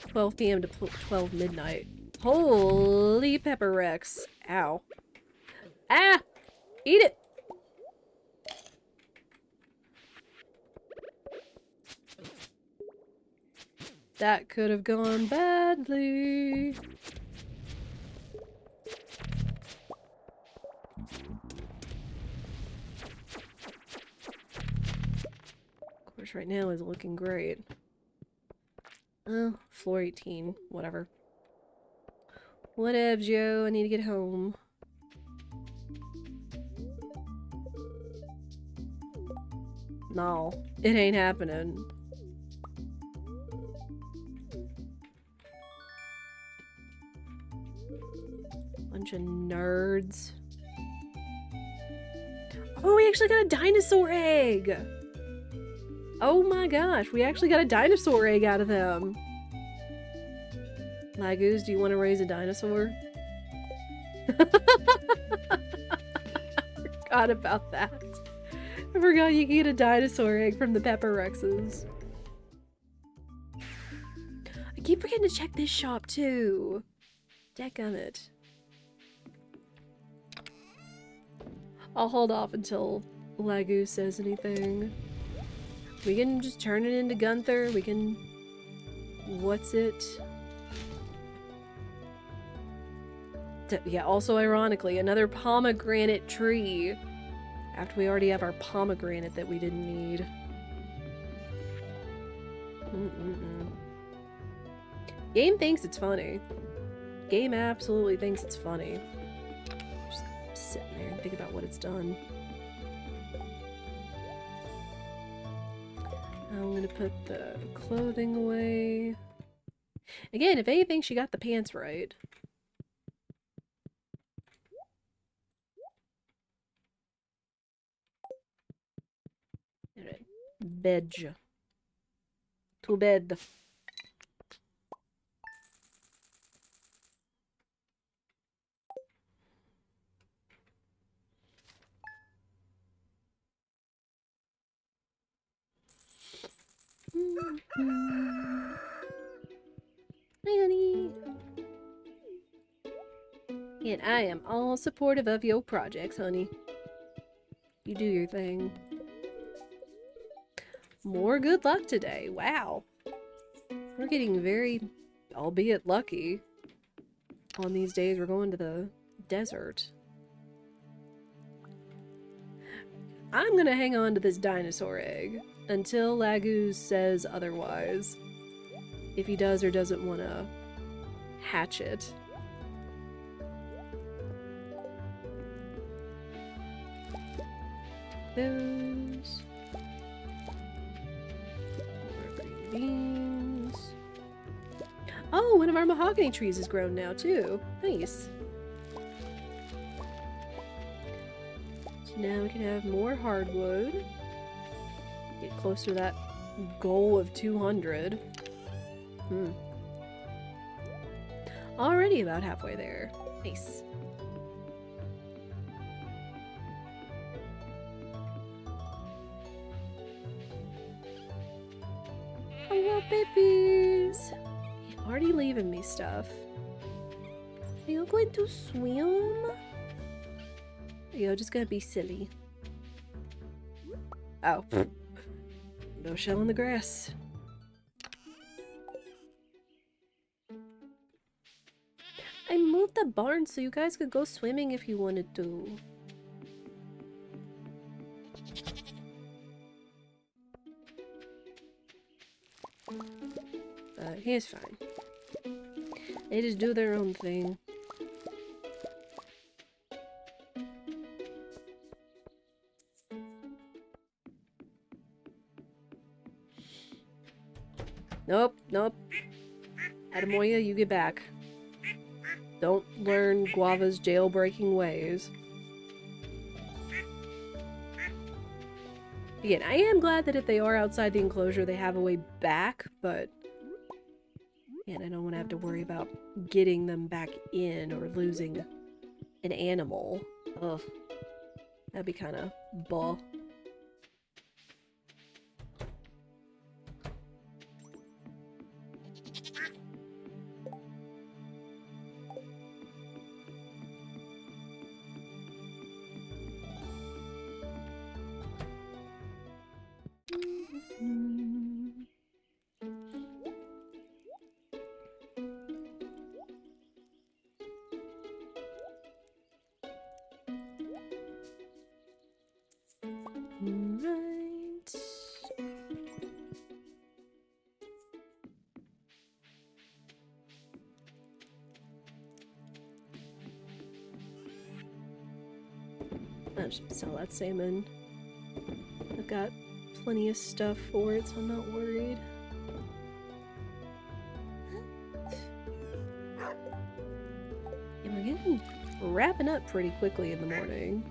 12 p.m. to 12 midnight. Holy pepper Rex. Ow. Ah! Eat it! That could have gone badly. Of course, right now is looking great. Oh, floor 18. Whatever. Whatevs, yo. I need to get home. No, it ain't happening. Bunch Bunch of nerds. Oh, we actually got a dinosaur egg! Oh my gosh, we actually got a dinosaur egg out of them. Laguz, do you want to raise a dinosaur? Forgot about that. I forgot you can get a dinosaur egg from the Pepper Rexes. I keep forgetting to check this shop too. Dadgummit. I'll hold off until Laguz says anything. We can just turn it into Gunther. We can... What's it? Yeah, also ironically, another pomegranate tree. After we already have our pomegranate that we didn't need. Game thinks it's funny. Game absolutely thinks it's funny. Just sitting there and think about what it's done. I'm gonna put the clothing away. Again, if anything, she got the pants right. Alright. Bed. To bed. Hi, honey. And I am all supportive of your projects, honey. You do your thing. More good luck today. Wow. We're getting very, albeit lucky, on these days we're going to the desert. I'm gonna hang on to this dinosaur egg until Laguz says otherwise. If he does or doesn't want to hatch it. Those. More green beans. Oh, one of our mahogany trees is grown now too. Nice. So now we can have more hardwood. Get closer to that goal of 200. Already about halfway there. Nice. Hello, babies! You're already leaving me stuff. Are you going to swim? You're just gonna be silly. Oh. No shell in the grass. I moved the barn so you guys could go swimming if you wanted to. He's fine. They just do their own thing. Nope, nope. Adamoya, you get back. Don't learn Guava's jailbreaking ways. Again, I am glad that if they are outside the enclosure, they have a way back, but... And I don't want to have to worry about getting them back in or losing an animal. Ugh. That'd be kind of bull. I'll just sell that salmon. I've got plenty of stuff for it, so I'm not worried. Am I getting wrapping up pretty quickly in the morning,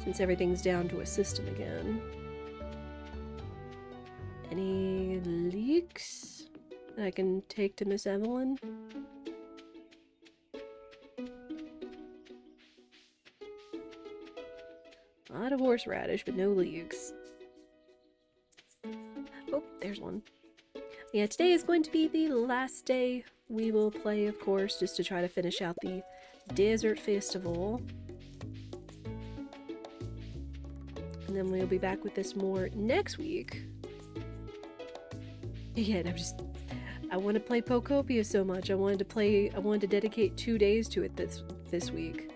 since everything's down to a system again. Any leeks that I can take to Miss Evelyn? A lot of horseradish, but no leeks. Oh, there's one. Yeah, today is going to be the last day we will play, of course, just to try to finish out the Desert Festival. And then we'll be back with this more next week. Yeah, and I want to play Pokopia so much. I wanted to dedicate 2 days to it this week.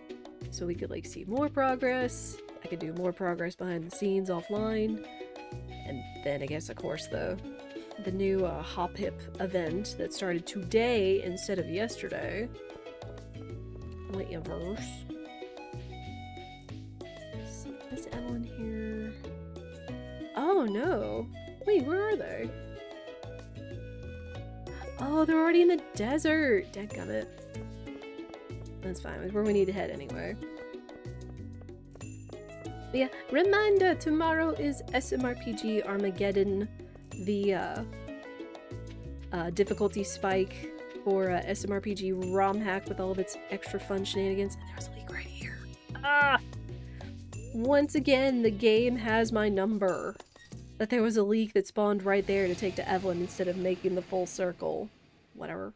So we could, like, see more progress. I could do more progress behind the scenes offline. And then, I guess, of course, the new Hop Hip event that started today instead of yesterday. Whatever. Is Evelyn here? Oh no! Wait, where are they? Oh, they're already in the desert! Dadgummit. That's fine. It's where we need to head anyway. But yeah, reminder, tomorrow is SMRPG Armageddon. The difficulty spike for SMRPG ROM hack with all of its extra fun shenanigans. And there's a leak right here. Ah! Once again, the game has my number. That there was a leak that spawned right there to take to Evelyn instead of making the full circle. Whatever.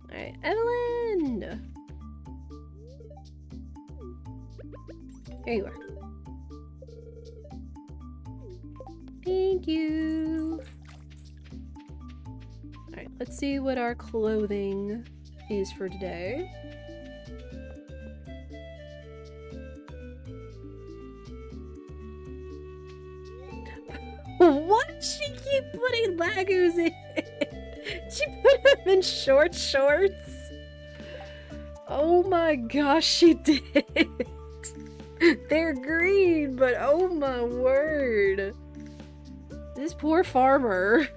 Alright, Evelyn! Here you are. Thank you! Alright, let's see what our clothing is for today. What did she keep putting Laguz in? She put him in shorts? Oh my gosh, she did! They're green, but oh my word. This poor farmer.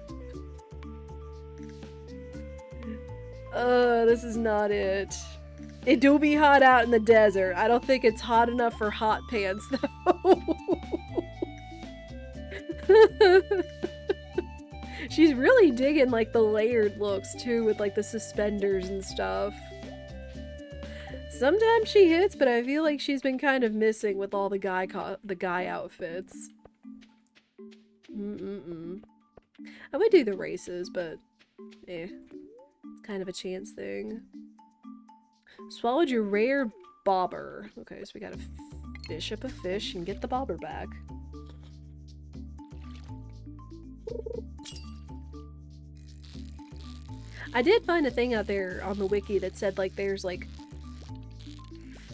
This is not it. It do be hot out in the desert. I don't think it's hot enough for hot pants, though. She's really digging, like, the layered looks, too, with, like, the suspenders and stuff. Sometimes she hits, but I feel like she's been kind of missing with all the guy outfits. I would do the races, but it's kind of a chance thing. Swallowed your rare bobber. Okay, so we gotta fish up a fish and get the bobber back. I did find a thing out there on the wiki that said, like, there's, like,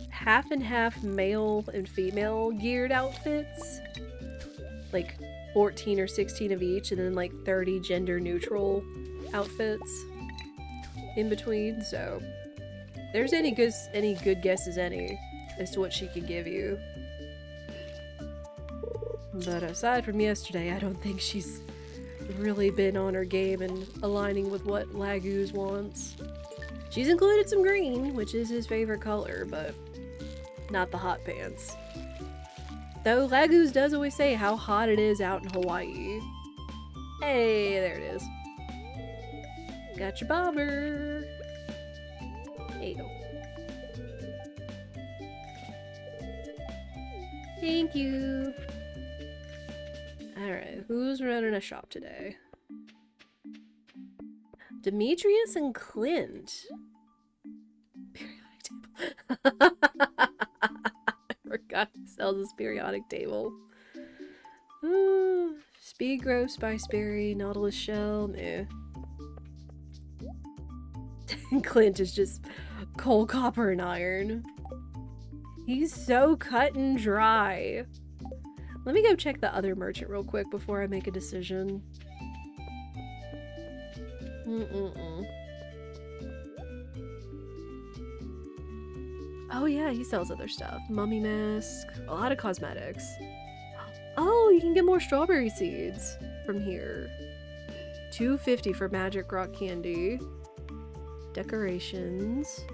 half and half male and female geared outfits. Like, 14 or 16 of each, and then, like, 30 gender neutral outfits in between, so there's any good guess as any as to what she could give you. But aside from yesterday, I don't think she's really been on her game and aligning with what Laguz wants. She's included some green, which is his favorite color, but not the hot pants. Though Laguz does always say how hot it is out in Hawaii. Hey, there it is. Got your bobber. There you go. Thank you. Alright, who's running a shop today? Demetrius and Clint. Periodic table. I forgot he sells this periodic table. Speed Grove, Spiceberry, Nautilus Shell, nah. Clint is just coal, copper, and iron. He's so cut and dry. Let me go check the other merchant real quick before I make a decision. Oh yeah, he sells other stuff. Mummy mask, a lot of cosmetics. Oh you can get more strawberry seeds from here. $2.50 for magic rock candy. Decorations.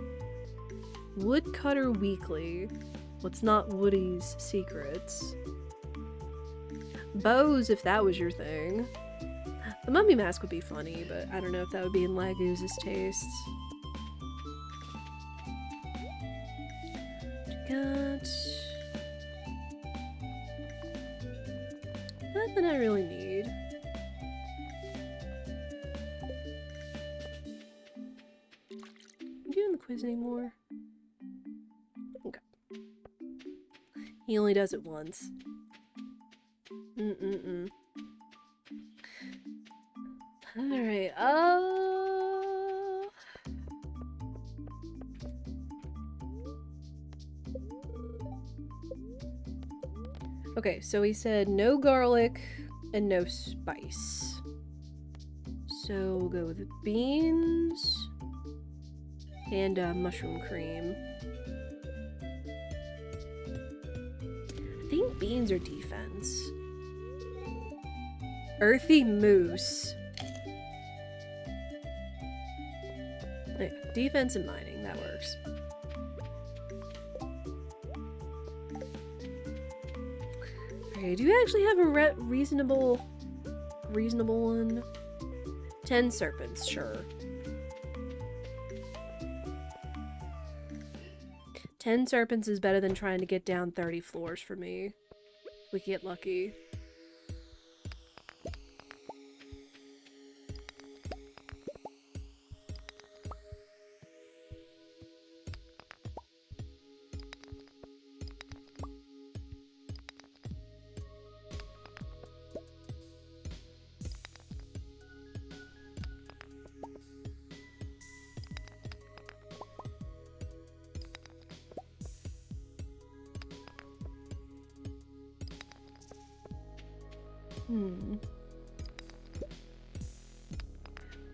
Woodcutter Weekly. What's not Woody's secrets? Bows, if that was your thing. The mummy mask would be funny, but I don't know if that would be in Laguz's tastes. Got nothing I really need. You doing the quiz anymore? Okay. He only does it once. Alright, okay, so he said no garlic and no spice. So we'll go with beans and mushroom cream. I think beans are defense. Earthy moose. Yeah, defense and mining, that works. Okay, do you actually have a reasonable one? 10 serpents, sure. 10 serpents is better than trying to get down 30 floors for me. We can get lucky.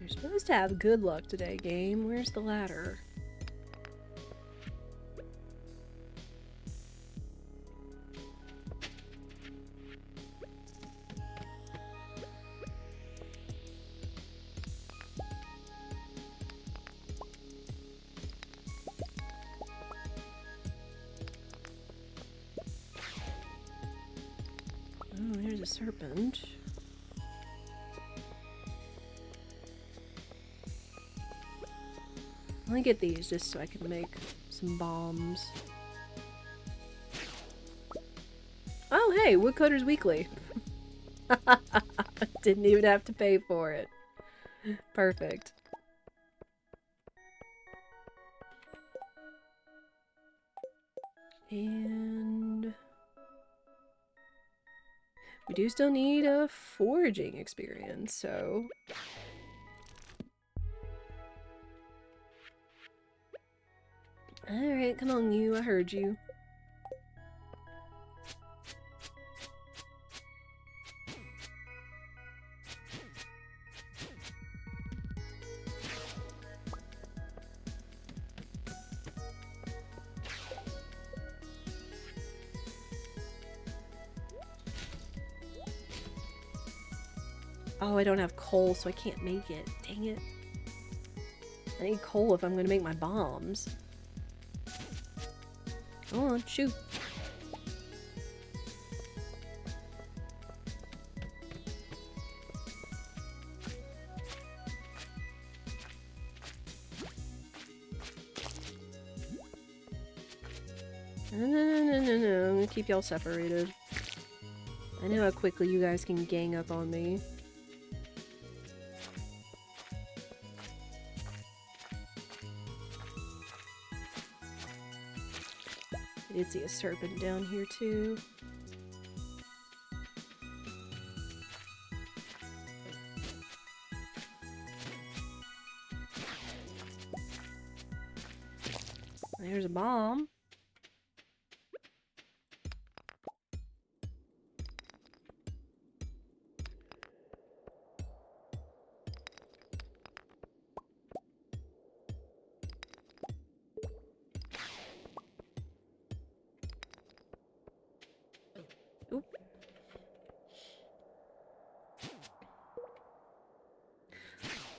You're supposed to have good luck today, game. Where's the ladder? Oh, there's a serpent. Let me get these just so I can make some bombs. Oh, hey, Woodcutter's Weekly. Didn't even have to pay for it. Perfect. And we do still need a foraging experience, so alright, come on you, I heard you. Oh, I don't have coal, so I can't make it. Dang it. I need coal if I'm gonna make my bombs. Go on, shoot. No. I'm gonna keep y'all separated. I know how quickly you guys can gang up on me. I did see a serpent down here too. There's a bomb. Oop.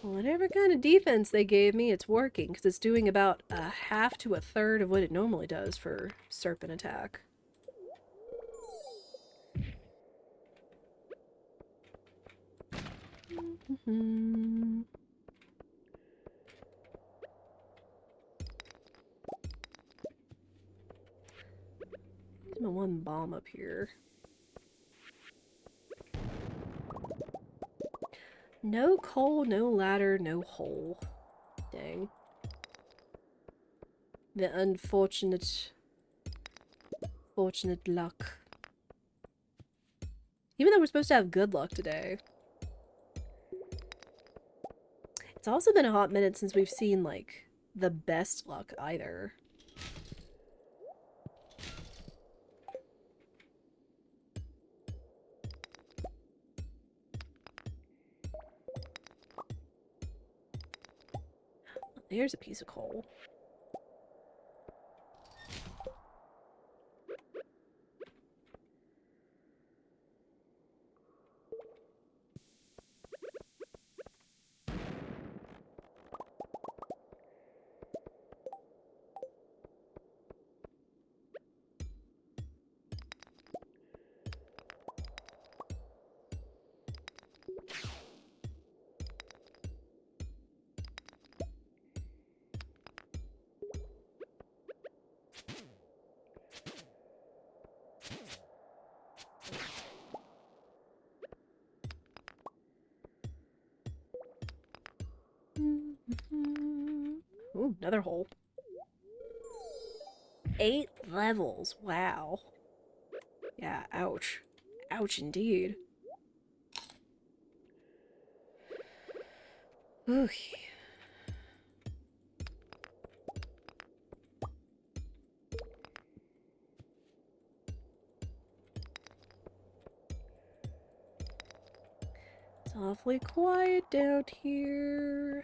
Whatever kind of defense they gave me, it's working, because it's doing about a half to a third of what it normally does for serpent attack. Mm-hmm. There's my one bomb up here. No coal, no ladder, no hole. Dang. The unfortunate... fortunate luck. Even though we're supposed to have good luck today. It's also been a hot minute since we've seen, like, the best luck either. There's a piece of coal. Ooh, another hole. 8 levels. Wow. Yeah, ouch. Ouch indeed. Okay. It's awfully quiet down here.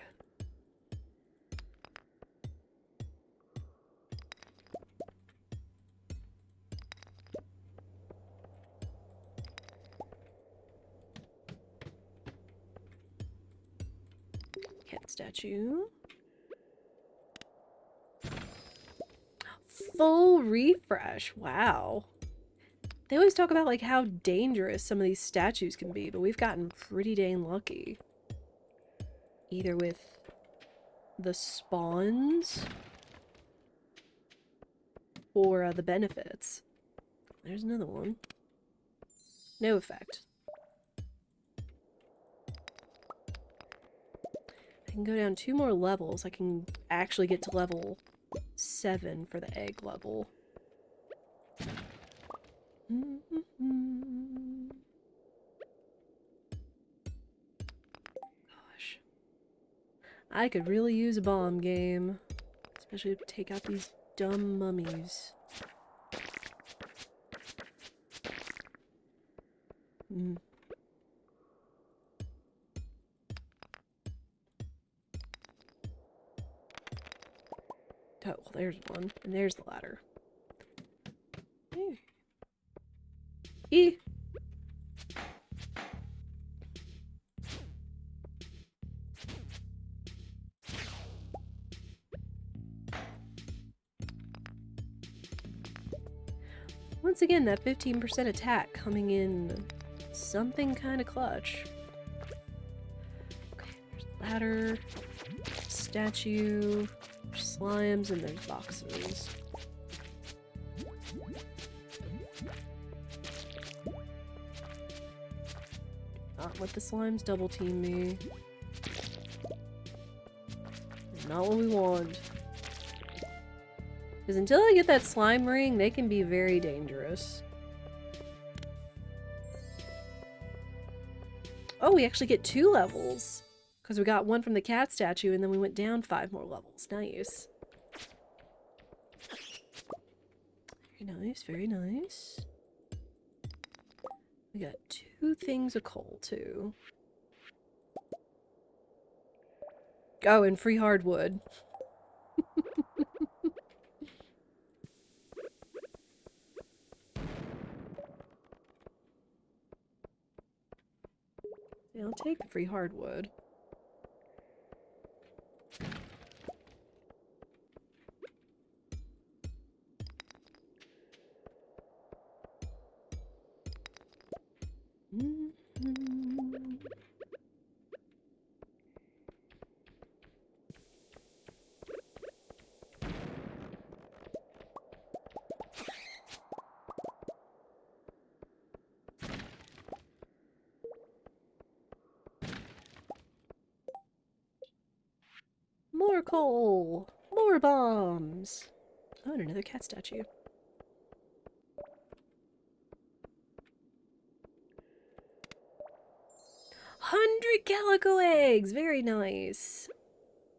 Cat statue. Full refresh. Wow. They always talk about like how dangerous some of these statues can be, but we've gotten pretty dang lucky. Either with the spawns or the benefits. There's another one. No effect. I can go down 2 more levels. I can actually get to level 7 for the egg level. Gosh. I could really use a bomb game. Especially to take out these dumb mummies. Oh, well, there's one. And there's the ladder. E. Once again, that 15% attack coming in something kind of clutch. Okay, there's a ladder, statue, slimes, and there's boxes. Not let the slimes double team me. Not what we want. Because until I get that slime ring, they can be very dangerous. Oh, we actually get 2 levels. Because we got 1 from the cat statue, and then we went down 5 more levels. Nice. Very nice, very nice. We got 2 things of coal, too. Oh, and free hardwood. Yeah, I'll take the free hardwood. More coal! More bombs! Oh, and another cat statue. 100 calico eggs! Very nice.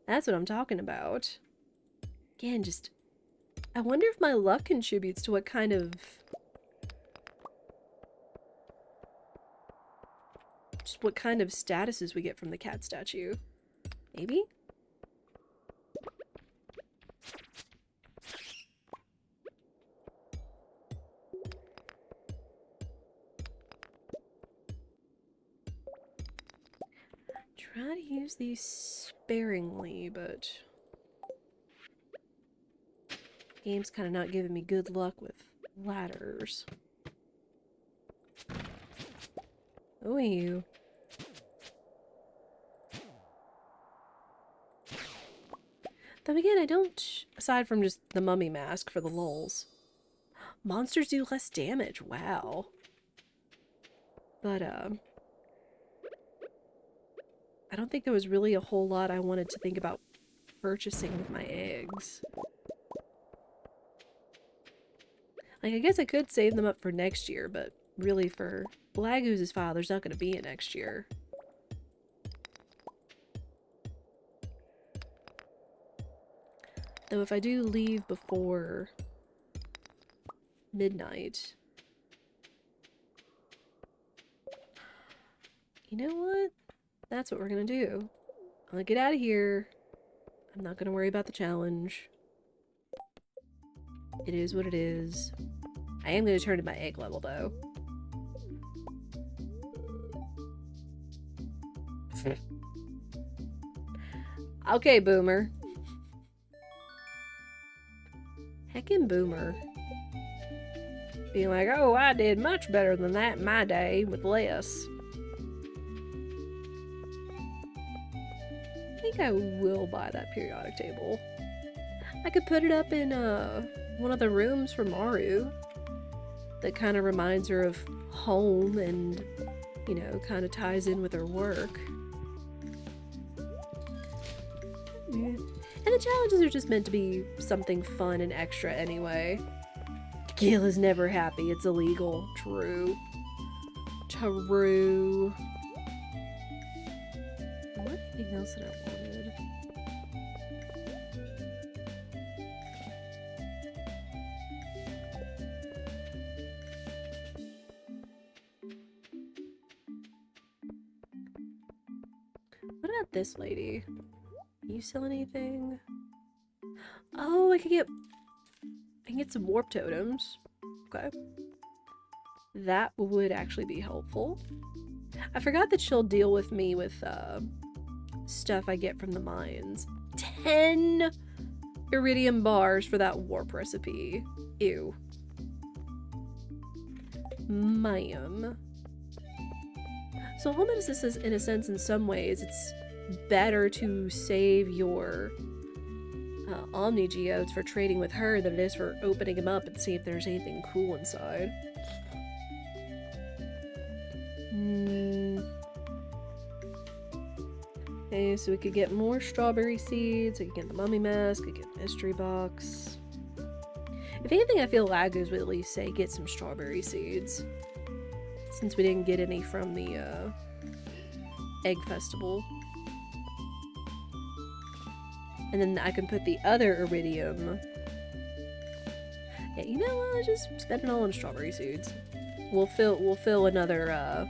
That's what I'm talking about. Again, just... I wonder if my luck contributes to what kind of... just what kind of statuses we get from the cat statue. Maybe? Try to use these sparingly, but... game's kind of not giving me good luck with ladders. Oh, you. Then again, I don't... aside from just the mummy mask for the lulz. Monsters do less damage, wow. But, I don't think there was really a whole lot I wanted to think about purchasing with my eggs. Like, I guess I could save them up for next year, but really for Laguz's file, there's not going to be a next year. Though if I do leave before midnight... you know what? That's what we're gonna do. I'm gonna get out of here. I'm not gonna worry about the challenge. It is what it is. I am gonna turn to my egg level, though. Okay, Boomer. Heckin' Boomer. Being like, oh, I did much better than that in my day with less. I think I will buy that periodic table. I could put it up in one of the rooms for Maru. That kind of reminds her of home and, you know, kind of ties in with her work. And the challenges are just meant to be something fun and extra anyway. Gil is never happy. It's illegal. True. True. What anything else that I wanted? What about this lady? Can you sell anything? Oh, I can get some warp totems. Okay. That would actually be helpful. I forgot that she'll deal with me with stuff I get from the mines. 10 iridium bars for that warp recipe. Ew. Ma'am. So Hominus is, in a sense, in some ways, it's better to save your Omni Geodes for trading with her than it is for opening them up and see if there's anything cool inside. Okay, so we could get more strawberry seeds, we could get the mummy mask, we could get mystery box. If anything, I feel Laguz would at least say get some strawberry seeds. Since we didn't get any from the egg festival. And then I can put the other iridium. Yeah, you know what? Just spend it all on strawberry seeds. We'll fill another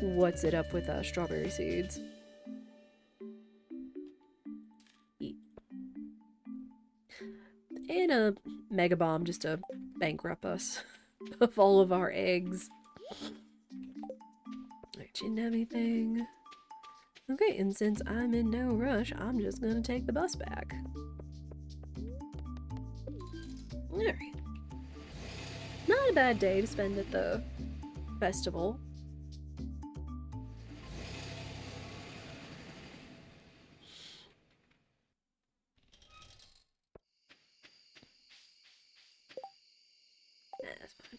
what's it up with strawberry seeds. Eat. And a mega bomb just to bankrupt us of all of our eggs. Alright, didn't have anything. Okay, and since I'm in no rush, I'm just gonna take the bus back. Alright. Not a bad day to spend at the festival. That's fine.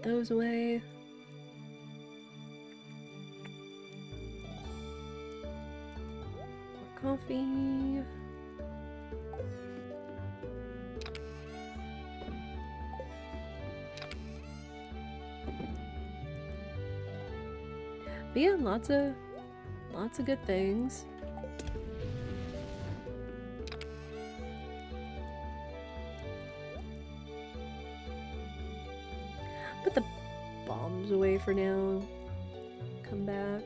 Those away. More coffee. But yeah, lots of good things. Put the bombs away for now. Come back.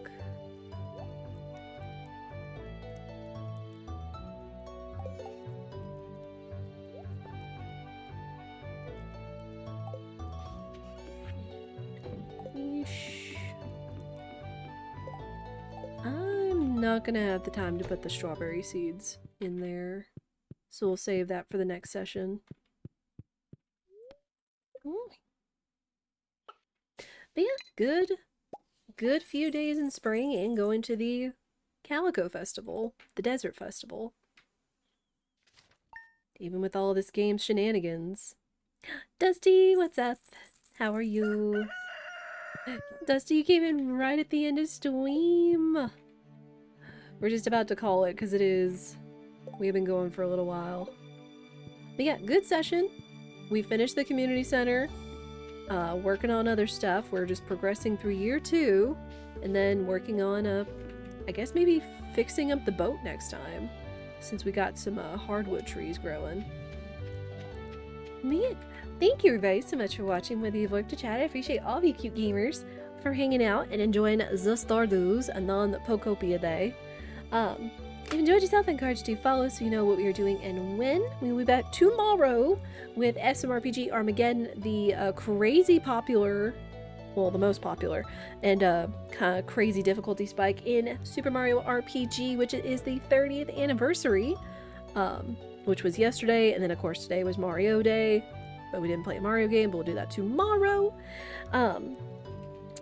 I'm not gonna have the time to put the strawberry seeds in there, so we'll save that for the next session. But yeah, good few days in spring and going to the Calico Festival, the Desert Festival. Even with all this game shenanigans. Dusty, what's up? How are you? Dusty, you came in right at the end of stream. We're just about to call it because it is. We've been going for a little while. But yeah, good session. We finished the community center. Working on other stuff. We're just progressing through year 2 and then working on I guess maybe fixing up the boat next time since we got some hardwood trees growing. Man, thank you everybody so much for watching. Whether you've worked to chat, I appreciate all of you cute gamers for hanging out and enjoying the Stardews, a non-Pokopia day. If you enjoyed yourself, I encourage you to follow so you know what we are doing and when. We will be back tomorrow with SMRPG Armageddon, the crazy popular, well, the most popular, and kind of crazy difficulty spike in Super Mario RPG, which is the 30th anniversary, which was yesterday, and then of course today was Mario Day, but we didn't play a Mario game, but we'll do that tomorrow. And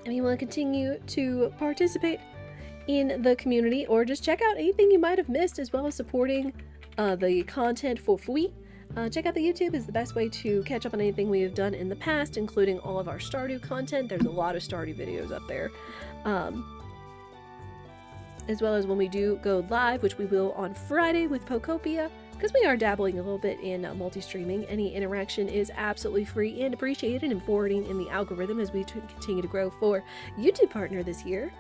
you want to continue to participate in the community or just check out anything you might have missed, as well as supporting the content for free. Check out the YouTube is the best way to catch up on anything we have done in the past, including all of our Stardew content. There's a lot of Stardew videos up there. As well as when we do go live, which we will on Friday with Pokopia, because we are dabbling a little bit in multi-streaming. Any interaction is absolutely free and appreciated and forwarding in the algorithm as we continue to grow for YouTube partner this year.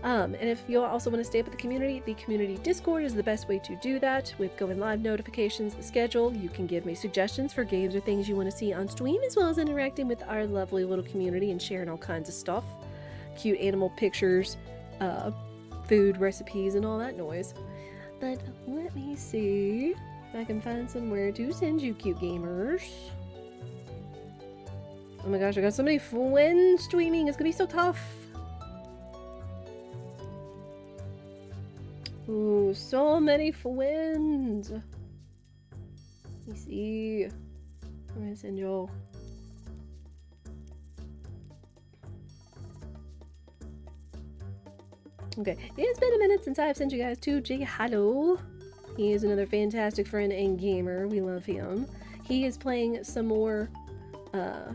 And if you also want to stay up with the community Discord is the best way to do that, with going live notifications, the schedule. You can give me suggestions for games or things you want to see on stream, as well as interacting with our lovely little community and sharing all kinds of stuff. Cute animal pictures, food recipes, and all that noise. But let me see if I can find somewhere to send you cute gamers. Oh my gosh, I got so many friends streaming, it's gonna be so tough. Ooh, so many friends. Let me see. I'm gonna send y'all. Okay, it's been a minute since I've sent you guys to Jay Hallow. He is another fantastic friend and gamer. We love him. He is playing some more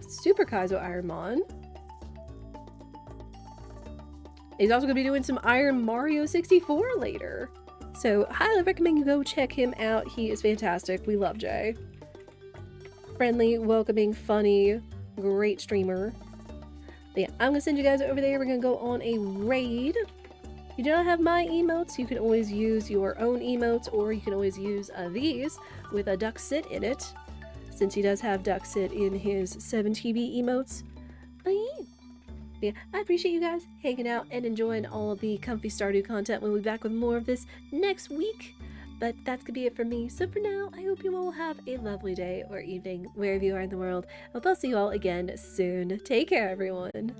Super Kaizo Ironmon. He's also going to be doing some Iron Mario 64 later. So, highly recommend you go check him out. He is fantastic. We love Jay. Friendly, welcoming, funny, great streamer. But yeah, I'm going to send you guys over there. We're going to go on a raid. If you do not have my emotes, you can always use your own emotes, or you can always use these with a Duck Sit in it, since he does have Duck Sit in his 7TB emotes. But yeah, I appreciate you guys hanging out and enjoying all of the comfy Stardew content. We'll be back with more of this next week, but that's gonna be it for me. So for now, I hope you all have a lovely day or evening wherever you are in the world. I hope I'll see you all again soon. Take care, everyone.